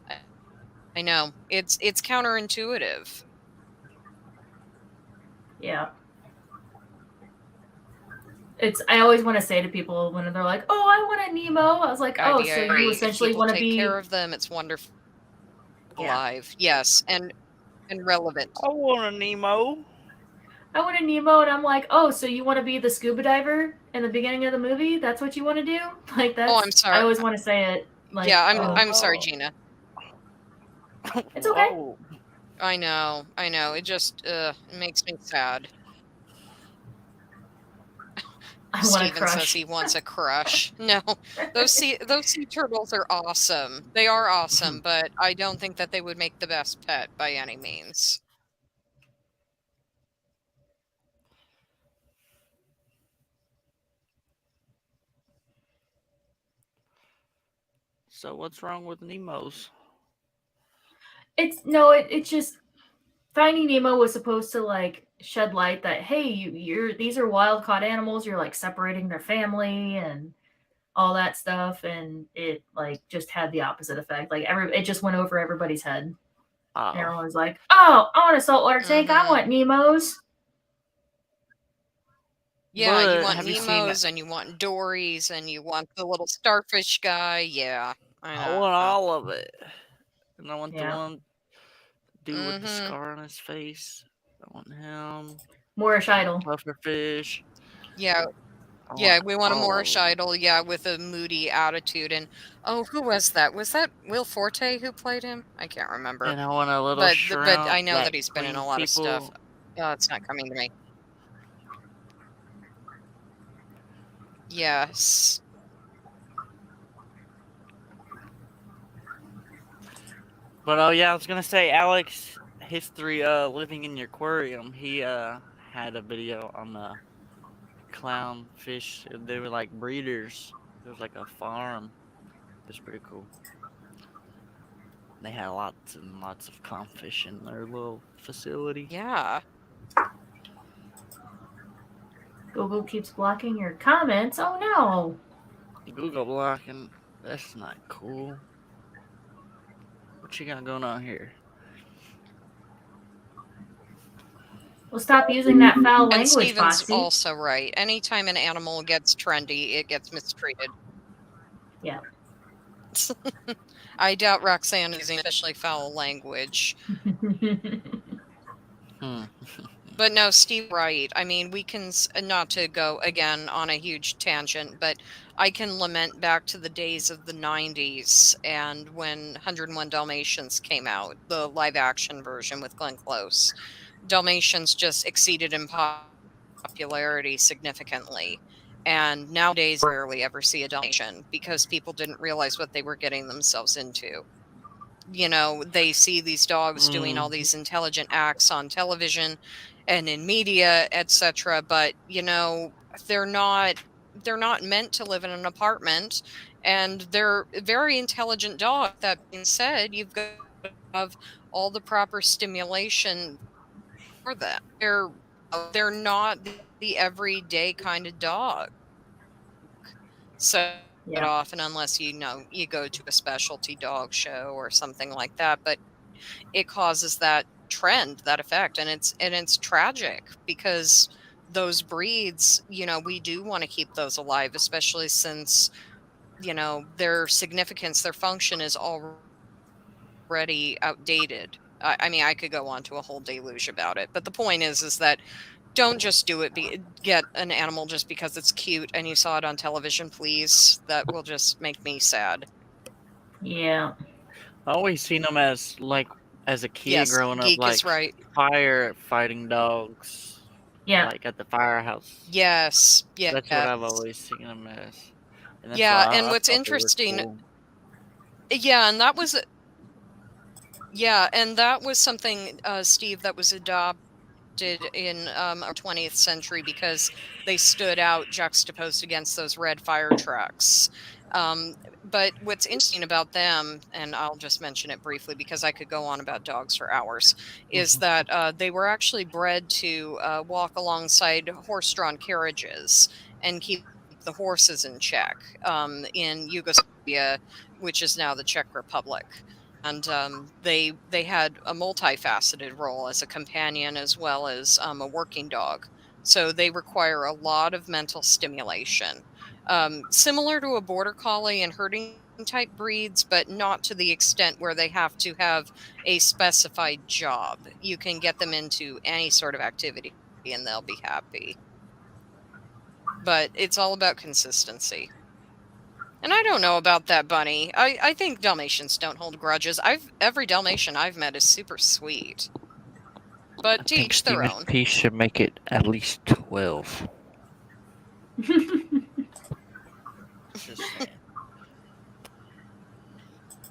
I know it's counterintuitive. Yeah. I always want to say to people when they're like, "Oh, I want a Nemo." I was like, "Oh, so you If essentially people want to take care be of them, it's wonderful. Yeah. Alive, yes, and relevant. I want a Nemo. I want a Nemo," and I'm like, "Oh, so you want to be the scuba diver in the beginning of the movie? That's what you want to do?" Like Oh, I'm that's I sorry. always want to say it like, Yeah, "Oh, I'm sorry, Oh. Gina. it's okay." Whoa. I know. It just it makes me sad. I want a Steven says he crush. wants a crush. No, those sea turtles are awesome. They are awesome, but I don't think that they would make the best pet by any means. So what's wrong with Nemos? It's just Finding Nemo was supposed to like shed light that hey, you're these are wild caught animals. You're like separating their family and all that stuff, and it like just had the opposite effect. Like it just went over everybody's head. And Oh. everyone was like, "Oh, I want a saltwater tank. I Mhm. want Nemos." Yeah, you But want have you seen? Nemos and you want Dories and you want the little starfish guy. Yeah, I I want know. all of it, and I want the Yeah, one dude with the Mhm. scar on his face. I want him. Moorish Idol. Pufferfish. Yeah, I yeah, want we want a all of Moorish them. idol, yeah, with a moody attitude. And oh, who was that? Was that Will Forte who played him? I can't remember. And I want a little But I shrimp know that that he's been in a cleans lot of stuff. people. It's not coming to me. Yes. But oh yeah, I was gonna say Alex history living in your aquarium. He had a video on the clownfish. They were like breeders. It was like a farm. It was pretty cool. They had lots and lots of clownfish in their little facility. Yeah. Google keeps blocking your comments. Oh no. Google blocking. That's not cool. What you got going on here? Well, stop using that foul And language, Steven's Foxy. also right. Anytime an animal gets trendy, it gets mistreated. Yeah. I doubt Roxanne is using especially foul language. Hmm. But no, Steve, right. I mean, we can, not to go again on a huge tangent, but I can lament back to the days of the 90s and when 101 Dalmatians came out, the live action version with Glenn Close. Dalmatians just exceeded in popularity significantly. And nowadays, you rarely ever see a Dalmatian because people didn't realize what they were getting themselves into. They see these dogs doing all these intelligent acts on television and in media, etc. But they're not they're not meant to live in an apartment, and they're very intelligent dogs. That being said, you've got to have all the proper stimulation for them. They're not the everyday kind of dog. So Yeah. often, unless you go to a specialty dog show or something like that, but it causes that trend, that effect, and it's tragic because those breeds, we do want to keep those alive, especially since their significance, their function is already outdated. I mean, I could go on to a whole deluge about it, but the point is that don't just do it. Get an animal just because it's cute and you saw it on television, please. That will just make me sad. Yeah. I always seen them as as a kid Yes, growing up, Geek is like right. firefighting dogs, Yeah. like at the firehouse. Yes, That's what I've yes. always seen them as, and that's why Yeah, and I what's thought they were interesting, cool. yeah, and that was something, Steve, that was adopted in our 20th century because they stood out juxtaposed against those red fire trucks. But what's interesting about them, and I'll just mention it briefly because I could go on about dogs for hours, is that they were actually bred to walk alongside horse-drawn carriages and keep the horses in check in Yugoslavia, which is now the Czech Republic. And they had a multifaceted role as a companion as well as a working dog. So they require a lot of mental stimulation, similar to a border collie and herding type breeds, but not to the extent where they have to have a specified job. You can get them into any sort of activity and they'll be happy. But it's all about consistency. And I don't know about that bunny. I think Dalmatians don't hold grudges. Every Dalmatian I've met is super sweet. But I to think each their Stephen own. P should make it at least 12. Just saying.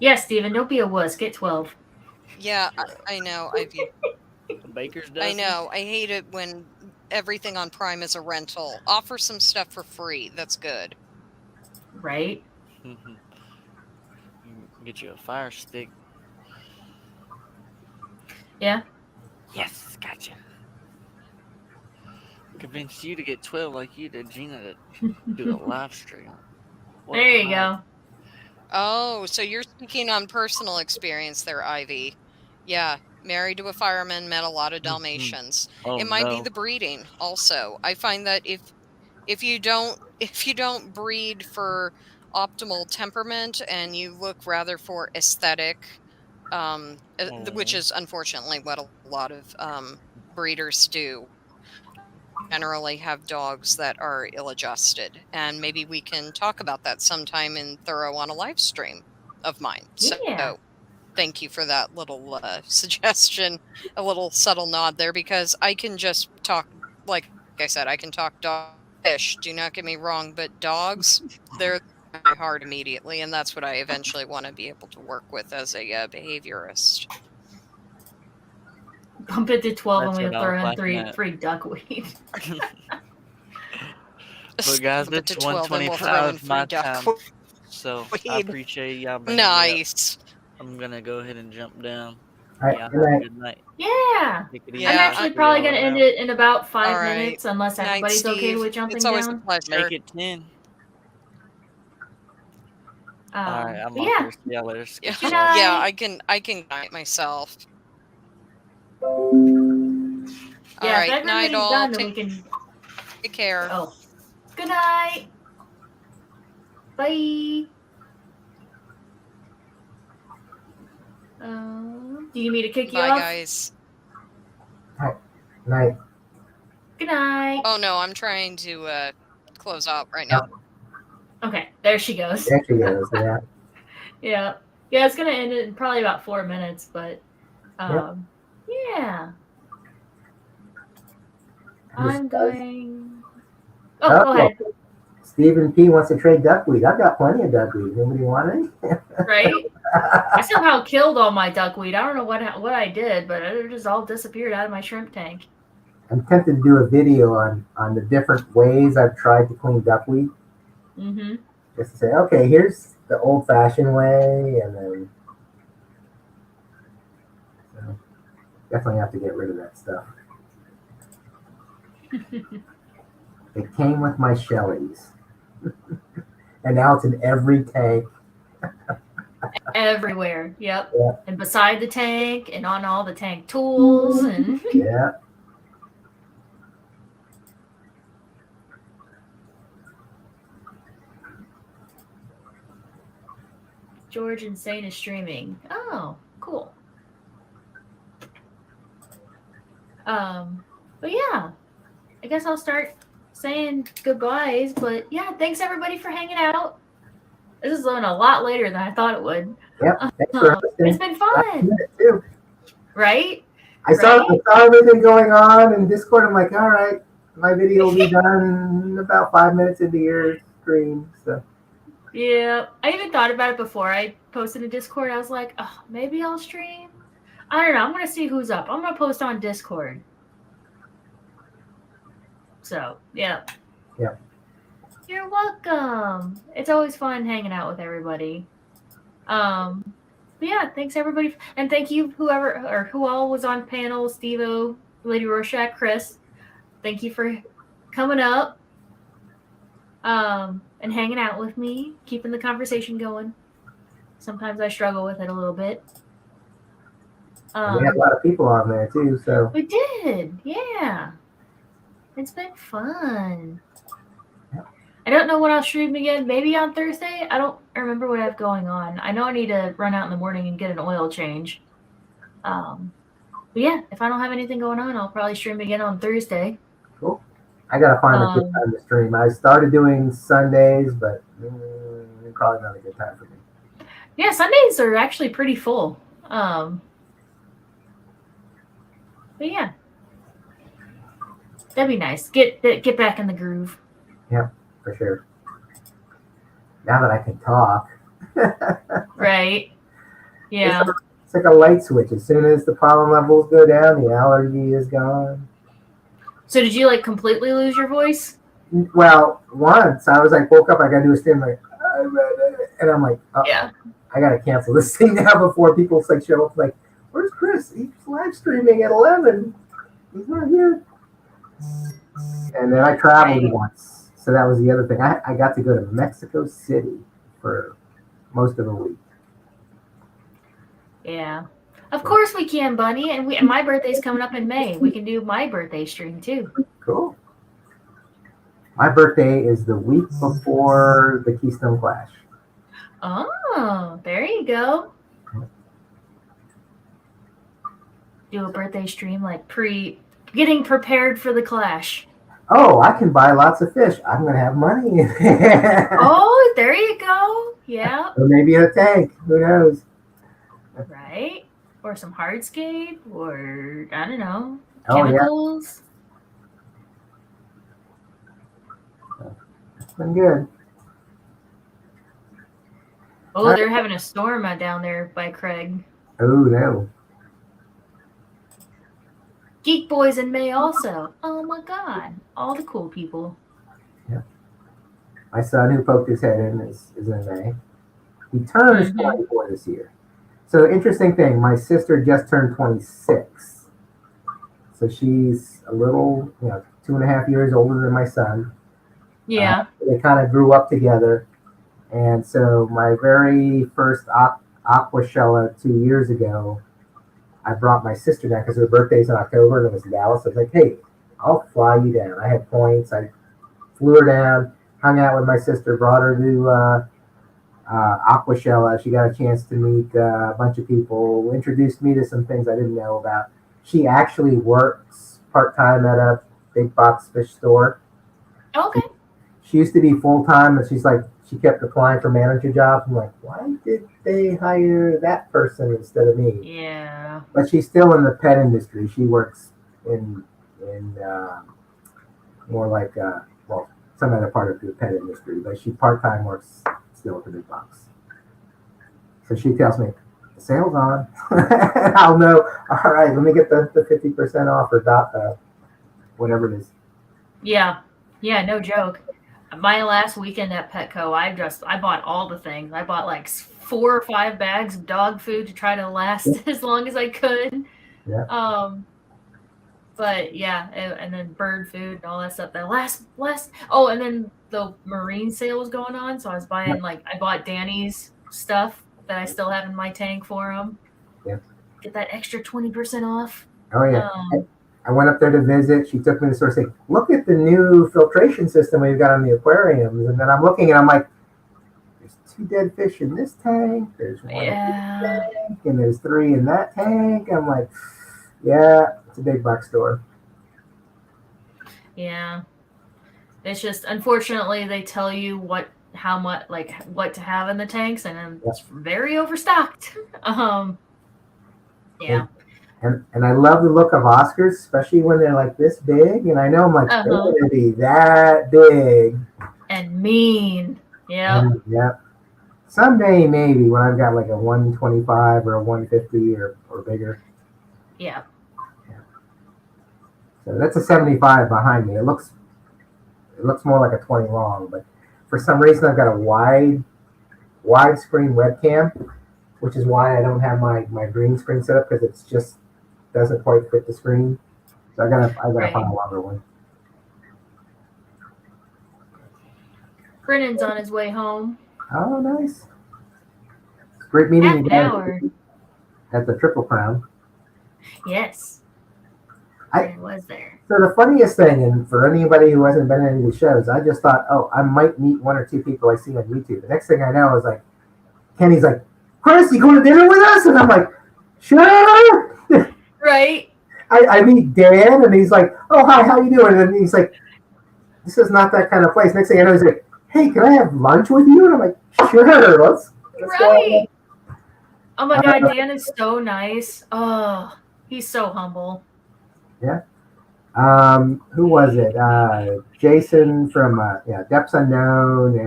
Yeah, Steven, don't be a wuss. Get 12. Yeah, I know. A baker's dozen? I know. I hate it when everything on Prime is a rental. Offer some stuff for free. That's good. Right? You can get you a fire stick. Yeah. Yes, gotcha. Convinced you to get 12 like you did, Gina, to do a live stream. What There you live- go. Oh, so you're speaking on personal experience there, Ivy. Yeah, married to a fireman, met a lot of Dalmatians. Oh, It might be no. the breeding also. I find that if you don't if you don't breed for optimal temperament and you look rather for aesthetic, which Oh. is unfortunately what a lot of breeders do, generally have dogs that are ill-adjusted, and maybe we can talk about that sometime in thorough on a live stream of mine. Yeah. So thank you for that little suggestion, a little subtle nod there, because I can just talk, like I said, I can talk dog fish. Do not get me wrong, but dogs, they're my heart immediately, and that's what I eventually want to be able to work with as a behaviorist. Bump it to 12 That's and what we'll I was throw in laughing at. free duckweed. But guys, Bump it it's to 12 and we'll throw in 1:25 my free duck time, so I weed. appreciate y'all bringing me up. Nice. I'm gonna go ahead and jump down. All right, Y'all good have a night. good night. Yeah. Take it easy. Yeah, I'm actually See probably y'all going to end around. it in about 5 All right. minutes unless Night, everybody's okay Steve. with jumping It's always a down. pleasure. Make it 10. Alright, I'm But off yeah. here. See y'all later. Yeah, Sketch Good out. yeah, night. I can guide myself. Yeah, All if right, night everybody's all. done, then we can. Take care. Oh. Good night. Bye. Do you need me to kick you Bye, off? guys. Night. Good night. Oh no, I'm trying to close out right now. Okay, there she goes. There she goes. Yeah. Yeah. Yeah, it's going to end it in probably about 4 minutes, but yeah. I'm going. Oh, go ahead. Stephen P wants to trade duckweed. I've got plenty of duckweed. Nobody want any? Right? I somehow killed all my duckweed. I don't know what I did, but it just all disappeared out of my shrimp tank. I'm tempted to do a video on the different ways I've tried to clean duckweed. Mm-hmm. Just to say, okay, here's the old-fashioned way, and then so definitely have to get rid of that stuff. It came with my Shellys, and now it's in every tank. Everywhere. Yep. Yeah. And beside the tank and on all the tank tools and Yeah. George Insane is streaming. Oh, cool. But yeah, I guess I'll start saying goodbyes. But yeah, thanks everybody for hanging out. This is going a lot later than I thought it would. Yep. Thanks for hosting. It's been fun, Too. right? I saw everything going on in Discord. I'm like, all right, my video will be done in about 5 minutes into your stream. So Yeah, I even thought about it before I posted in Discord. I was like, oh, maybe I'll stream. I don't know. I'm gonna see who's up. I'm gonna post on Discord. So yeah. Yeah. You're welcome. It's always fun hanging out with everybody. But yeah, thanks everybody, and thank you whoever or who all was on panel. Steve-O, Lady Rorschach, Chris. Thank you for coming up. and hanging out with me, keeping the conversation going. Sometimes I struggle with it a little bit. And we had a lot of people on there too, so We did, yeah. It's been fun. I don't know when I'll stream again. Maybe on Thursday. I don't remember what I have going on. I know I need to run out in the morning and get an oil change. But yeah, if I don't have anything going on, I'll probably stream again on Thursday. cool. I gotta find a good time to stream. I started doing Sundays, but probably not a good time for me. Yeah, Sundays are actually pretty full. But yeah, that'd be nice. Get back in the groove. Yeah, for sure. Now that I can talk. Right. Yeah. It's like a light switch. As soon as the pollen levels go down, the allergy is gone. So did you like completely lose your voice? Well, once I was like, woke up, I gotta do a stream, like, and I'm like, Yeah. I gotta cancel this thing now before people like show up. Like, where's Chris? He's live streaming at 11. He's not here. And then I traveled once, so that was the other thing. I got to go to Mexico City for most of the week. Yeah. Of course we can, Bunny. And my birthday's coming up in May. We can do my birthday stream too. Cool. My birthday is the week before the Keystone Clash. Oh, there you go. Do a birthday stream like getting prepared for the clash. Oh, I can buy lots of fish. I'm going to have money. Oh, there you go. Yeah. Or maybe a tank. Who knows? Right. Or some hardscape, or I don't know, Oh, chemicals. Yeah. It's been good. Oh, they're having a storm out down there by Craig. Oh, no. Geek Boys in May also. Oh my God. All the cool people. Yeah. My son who poked his head in is in May. He turns 24 this year. So interesting thing, my sister just turned 26. So she's a little, 2.5 years older than my son. Yeah. They kind of grew up together. And so my very first Aquashella 2 years ago, I brought my sister down because her birthday's in October and it was in Dallas. I was like, hey, I'll fly you down. I had points. I flew her down, hung out with my sister, brought her to Aquashella. She got a chance to meet a bunch of people, introduced me to some things I didn't know about. She actually works part-time at a big box fish store. Okay. She used to be full-time, and she's like, she kept applying for manager jobs. I'm like, why did they hire that person instead of me? Yeah. But she's still in the pet industry. She works in more like, some other part of the pet industry, but she part-time works still at the big box. So she tells me, the sale's on. I'll know, all right, let me get the 50% off or whatever it is. Yeah. Yeah, no joke. My last weekend at Petco, I bought all the things. I bought like 4 or 5 bags of dog food to try to last as long as I could. Yeah. But yeah, and then bird food and all that stuff. The last. Oh, and then the marine sale was going on, so I was buying I bought Danny's stuff that I still have in my tank for him. Yeah. Get that extra 20% off. Oh yeah. I went up there to visit. She took me to the store saying, look at the new filtration system we've got on the aquariums. And then I'm looking and I'm like, there's 2 dead fish in this tank. There's 1 in this tank. And there's 3 in that tank. I'm like, yeah, it's a big box store. Yeah. It's just, unfortunately, they tell you what to have in the tanks, and then it's very overstocked. Yeah. And I love the look of Oscars, especially when they're like this big. And I know I'm like, they're going to be that big. And mean. Yeah. Yeah. Someday, maybe, when I've got like a 125 or a 150 or bigger. Yeah. So that's a 75 behind me. It looks more like a 20 long, but for some reason I've got a widescreen webcam, which is why I don't have my green screen set up, because it's just doesn't quite fit the screen. So I gotta find a longer one. Brennan's on his way home. Oh, nice. Great meeting Half you an guys hour. at the Triple Crown. Yes. I- Brennan was there. So the funniest thing, and for anybody who hasn't been in any of these shows, I just thought, oh, I might meet one or two people I see on YouTube. The next thing I know is like, Kenny's like, Chris, you going to dinner with us? And I'm like, sure. Right? I meet Dan, and he's like, oh, hi, how you doing? And he's like, this is not that kind of place. Next thing I know, he's like, hey, can I have lunch with you? And I'm like, sure, let's go. Right. Oh my God, Dan is so nice. Oh, he's so humble. Who was it? Jason from Depths Unknown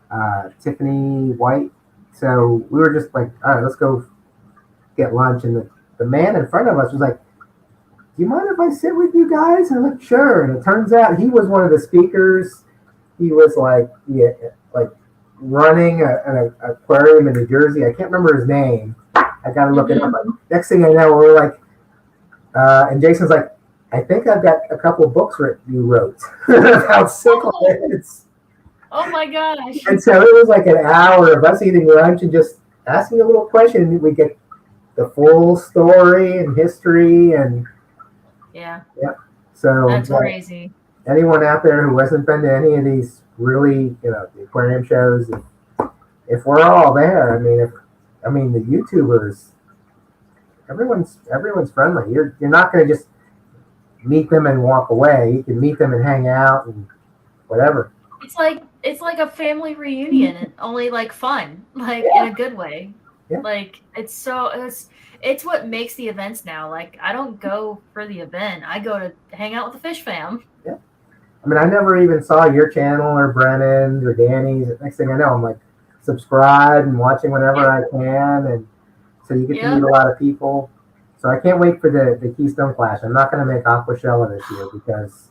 and Tiffany White. So we were just like, all right, let's go get lunch. And the man in front of us was like, do you mind if I sit with you guys? And I'm like, sure. And it turns out he was one of the speakers. He was like running an aquarium in New Jersey. I can't remember his name. I got to look it up. But next thing I know, we're like, and Jason's like, I think I've got a couple books you wrote about cichlids. Oh my gosh. And so it was like an hour of us eating lunch and just asking a little question. And we get the full story and history. And Yeah, so that's crazy. anyone out there who hasn't been to any of these really, the aquarium shows, if we're all there, I mean, the YouTubers, everyone's friendly. You're not going to just meet them and walk away. You can meet them and hang out and whatever. It's like a family reunion, and only like fun, like in a good way. Yeah. Like it's what makes the events now. Like I don't go for the event. I go to hang out with the fish fam. I mean, I never even saw your channel or Brennan's or Danny's. Next thing I know, I'm like subscribed and watching whenever I can, and so you get to meet a lot of people. So I can't wait for the Keystone Clash. I'm not going to make Aquashella this year because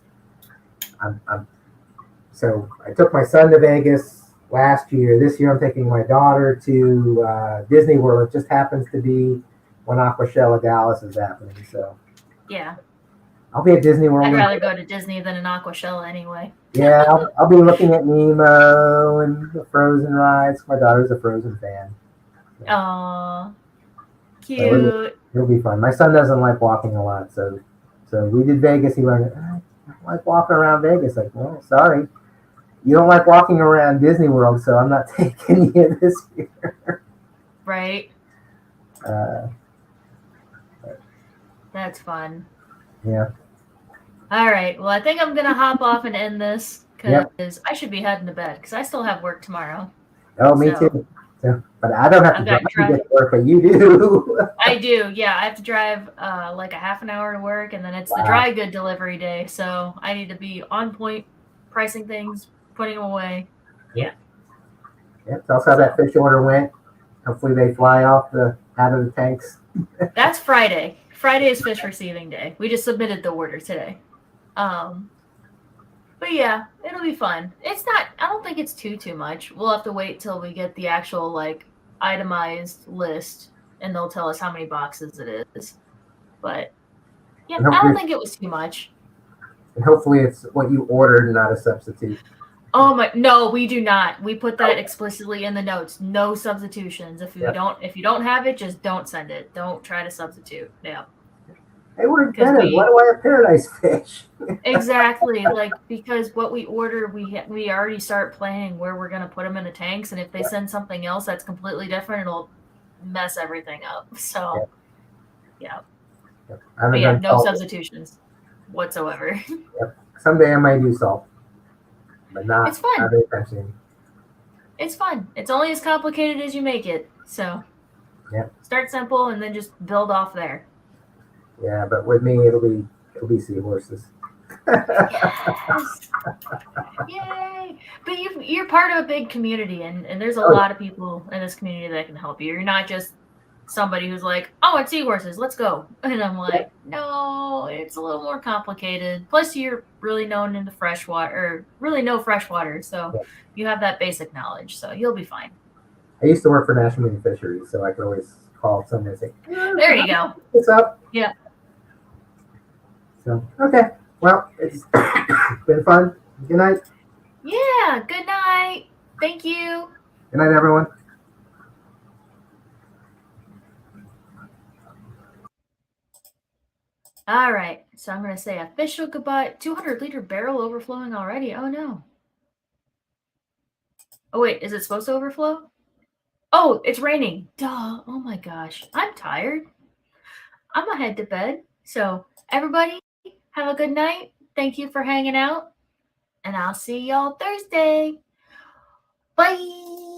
So I took my son to Vegas last year. This year I'm taking my daughter to Disney World. It just happens to be when Aquashella Dallas is happening. So Yeah, I'll be at Disney World. I'd rather go to Disney than an Aquashella anyway. Yeah, I'll be looking at Nemo and the Frozen rides. My daughter's a Frozen fan. Aw, cute. It'll be fun. My son doesn't like walking a lot, so we did Vegas. He went, I don't like walking around Vegas. Like, well, sorry. You don't like walking around Disney World, so I'm not taking you this year. Right. Uh, That's fun. yeah. All right. Well, I think I'm gonna hop off and end this because I should be heading to bed because I still have work tomorrow. Oh, me too. So, but I don't have to drive to get to work, but you do. I do. Yeah, I have to drive like a half an hour to work, and then it's the dry good delivery day, so I need to be on point, pricing things, putting them away. Yeah. Yeah. Tell us how that fish order went. Hopefully they fly off out of the tanks. That's Friday. Friday is fish receiving day. We just submitted the order today. But yeah, it'll be fun. It's not, I don't think it's too much. We'll have to wait till we get the actual like itemized list and they'll tell us how many boxes it is. But yeah, I don't think it was too much. And hopefully it's what you ordered, not a substitute. Oh my, no, we do not. We put that explicitly in the notes. No substitutions. If you don't have it, just don't send it. Don't try to substitute. Yeah. Hey, we're Dennis. Why do I have paradise fish? Exactly. Like, because what we order, we already start planning where we're going to put them in the tanks. And if they send something else that's completely different, it'll mess everything up. So, yeah. But yeah, no substitutions whatsoever. Yep. Someday I might do salt. But not, it's fun. Not anytime. It's fun. It's only as complicated as you make it. So, start simple and then just build off there. Yeah, but with me, it'll be seahorses. Yes. Yay! But you're part of a big community, and there's a lot of people in this community that can help you. You're not just somebody who's like, oh, it's seahorses, let's go. And I'm like, no, it's a little more complicated. Plus, you're really known in the freshwater, or really know freshwater, so you have that basic knowledge, so you'll be fine. I used to work for National Marine Fisheries, so I could always call someone and say, there you go. What's up? Yeah. So, okay. Well, it's been fun. Good night. Yeah, Yeah, good night. Thank you. Good night, everyone. All right, so I'm going to say official goodbye. 200-liter barrel overflowing already. Oh, no. Oh, wait, is it supposed to overflow? Oh, it's raining. Duh. Oh, my gosh. I'm tired. I'm going to head to bed. So, everybody, have a good night. Thank you for hanging out. And I'll see y'all Thursday. Bye.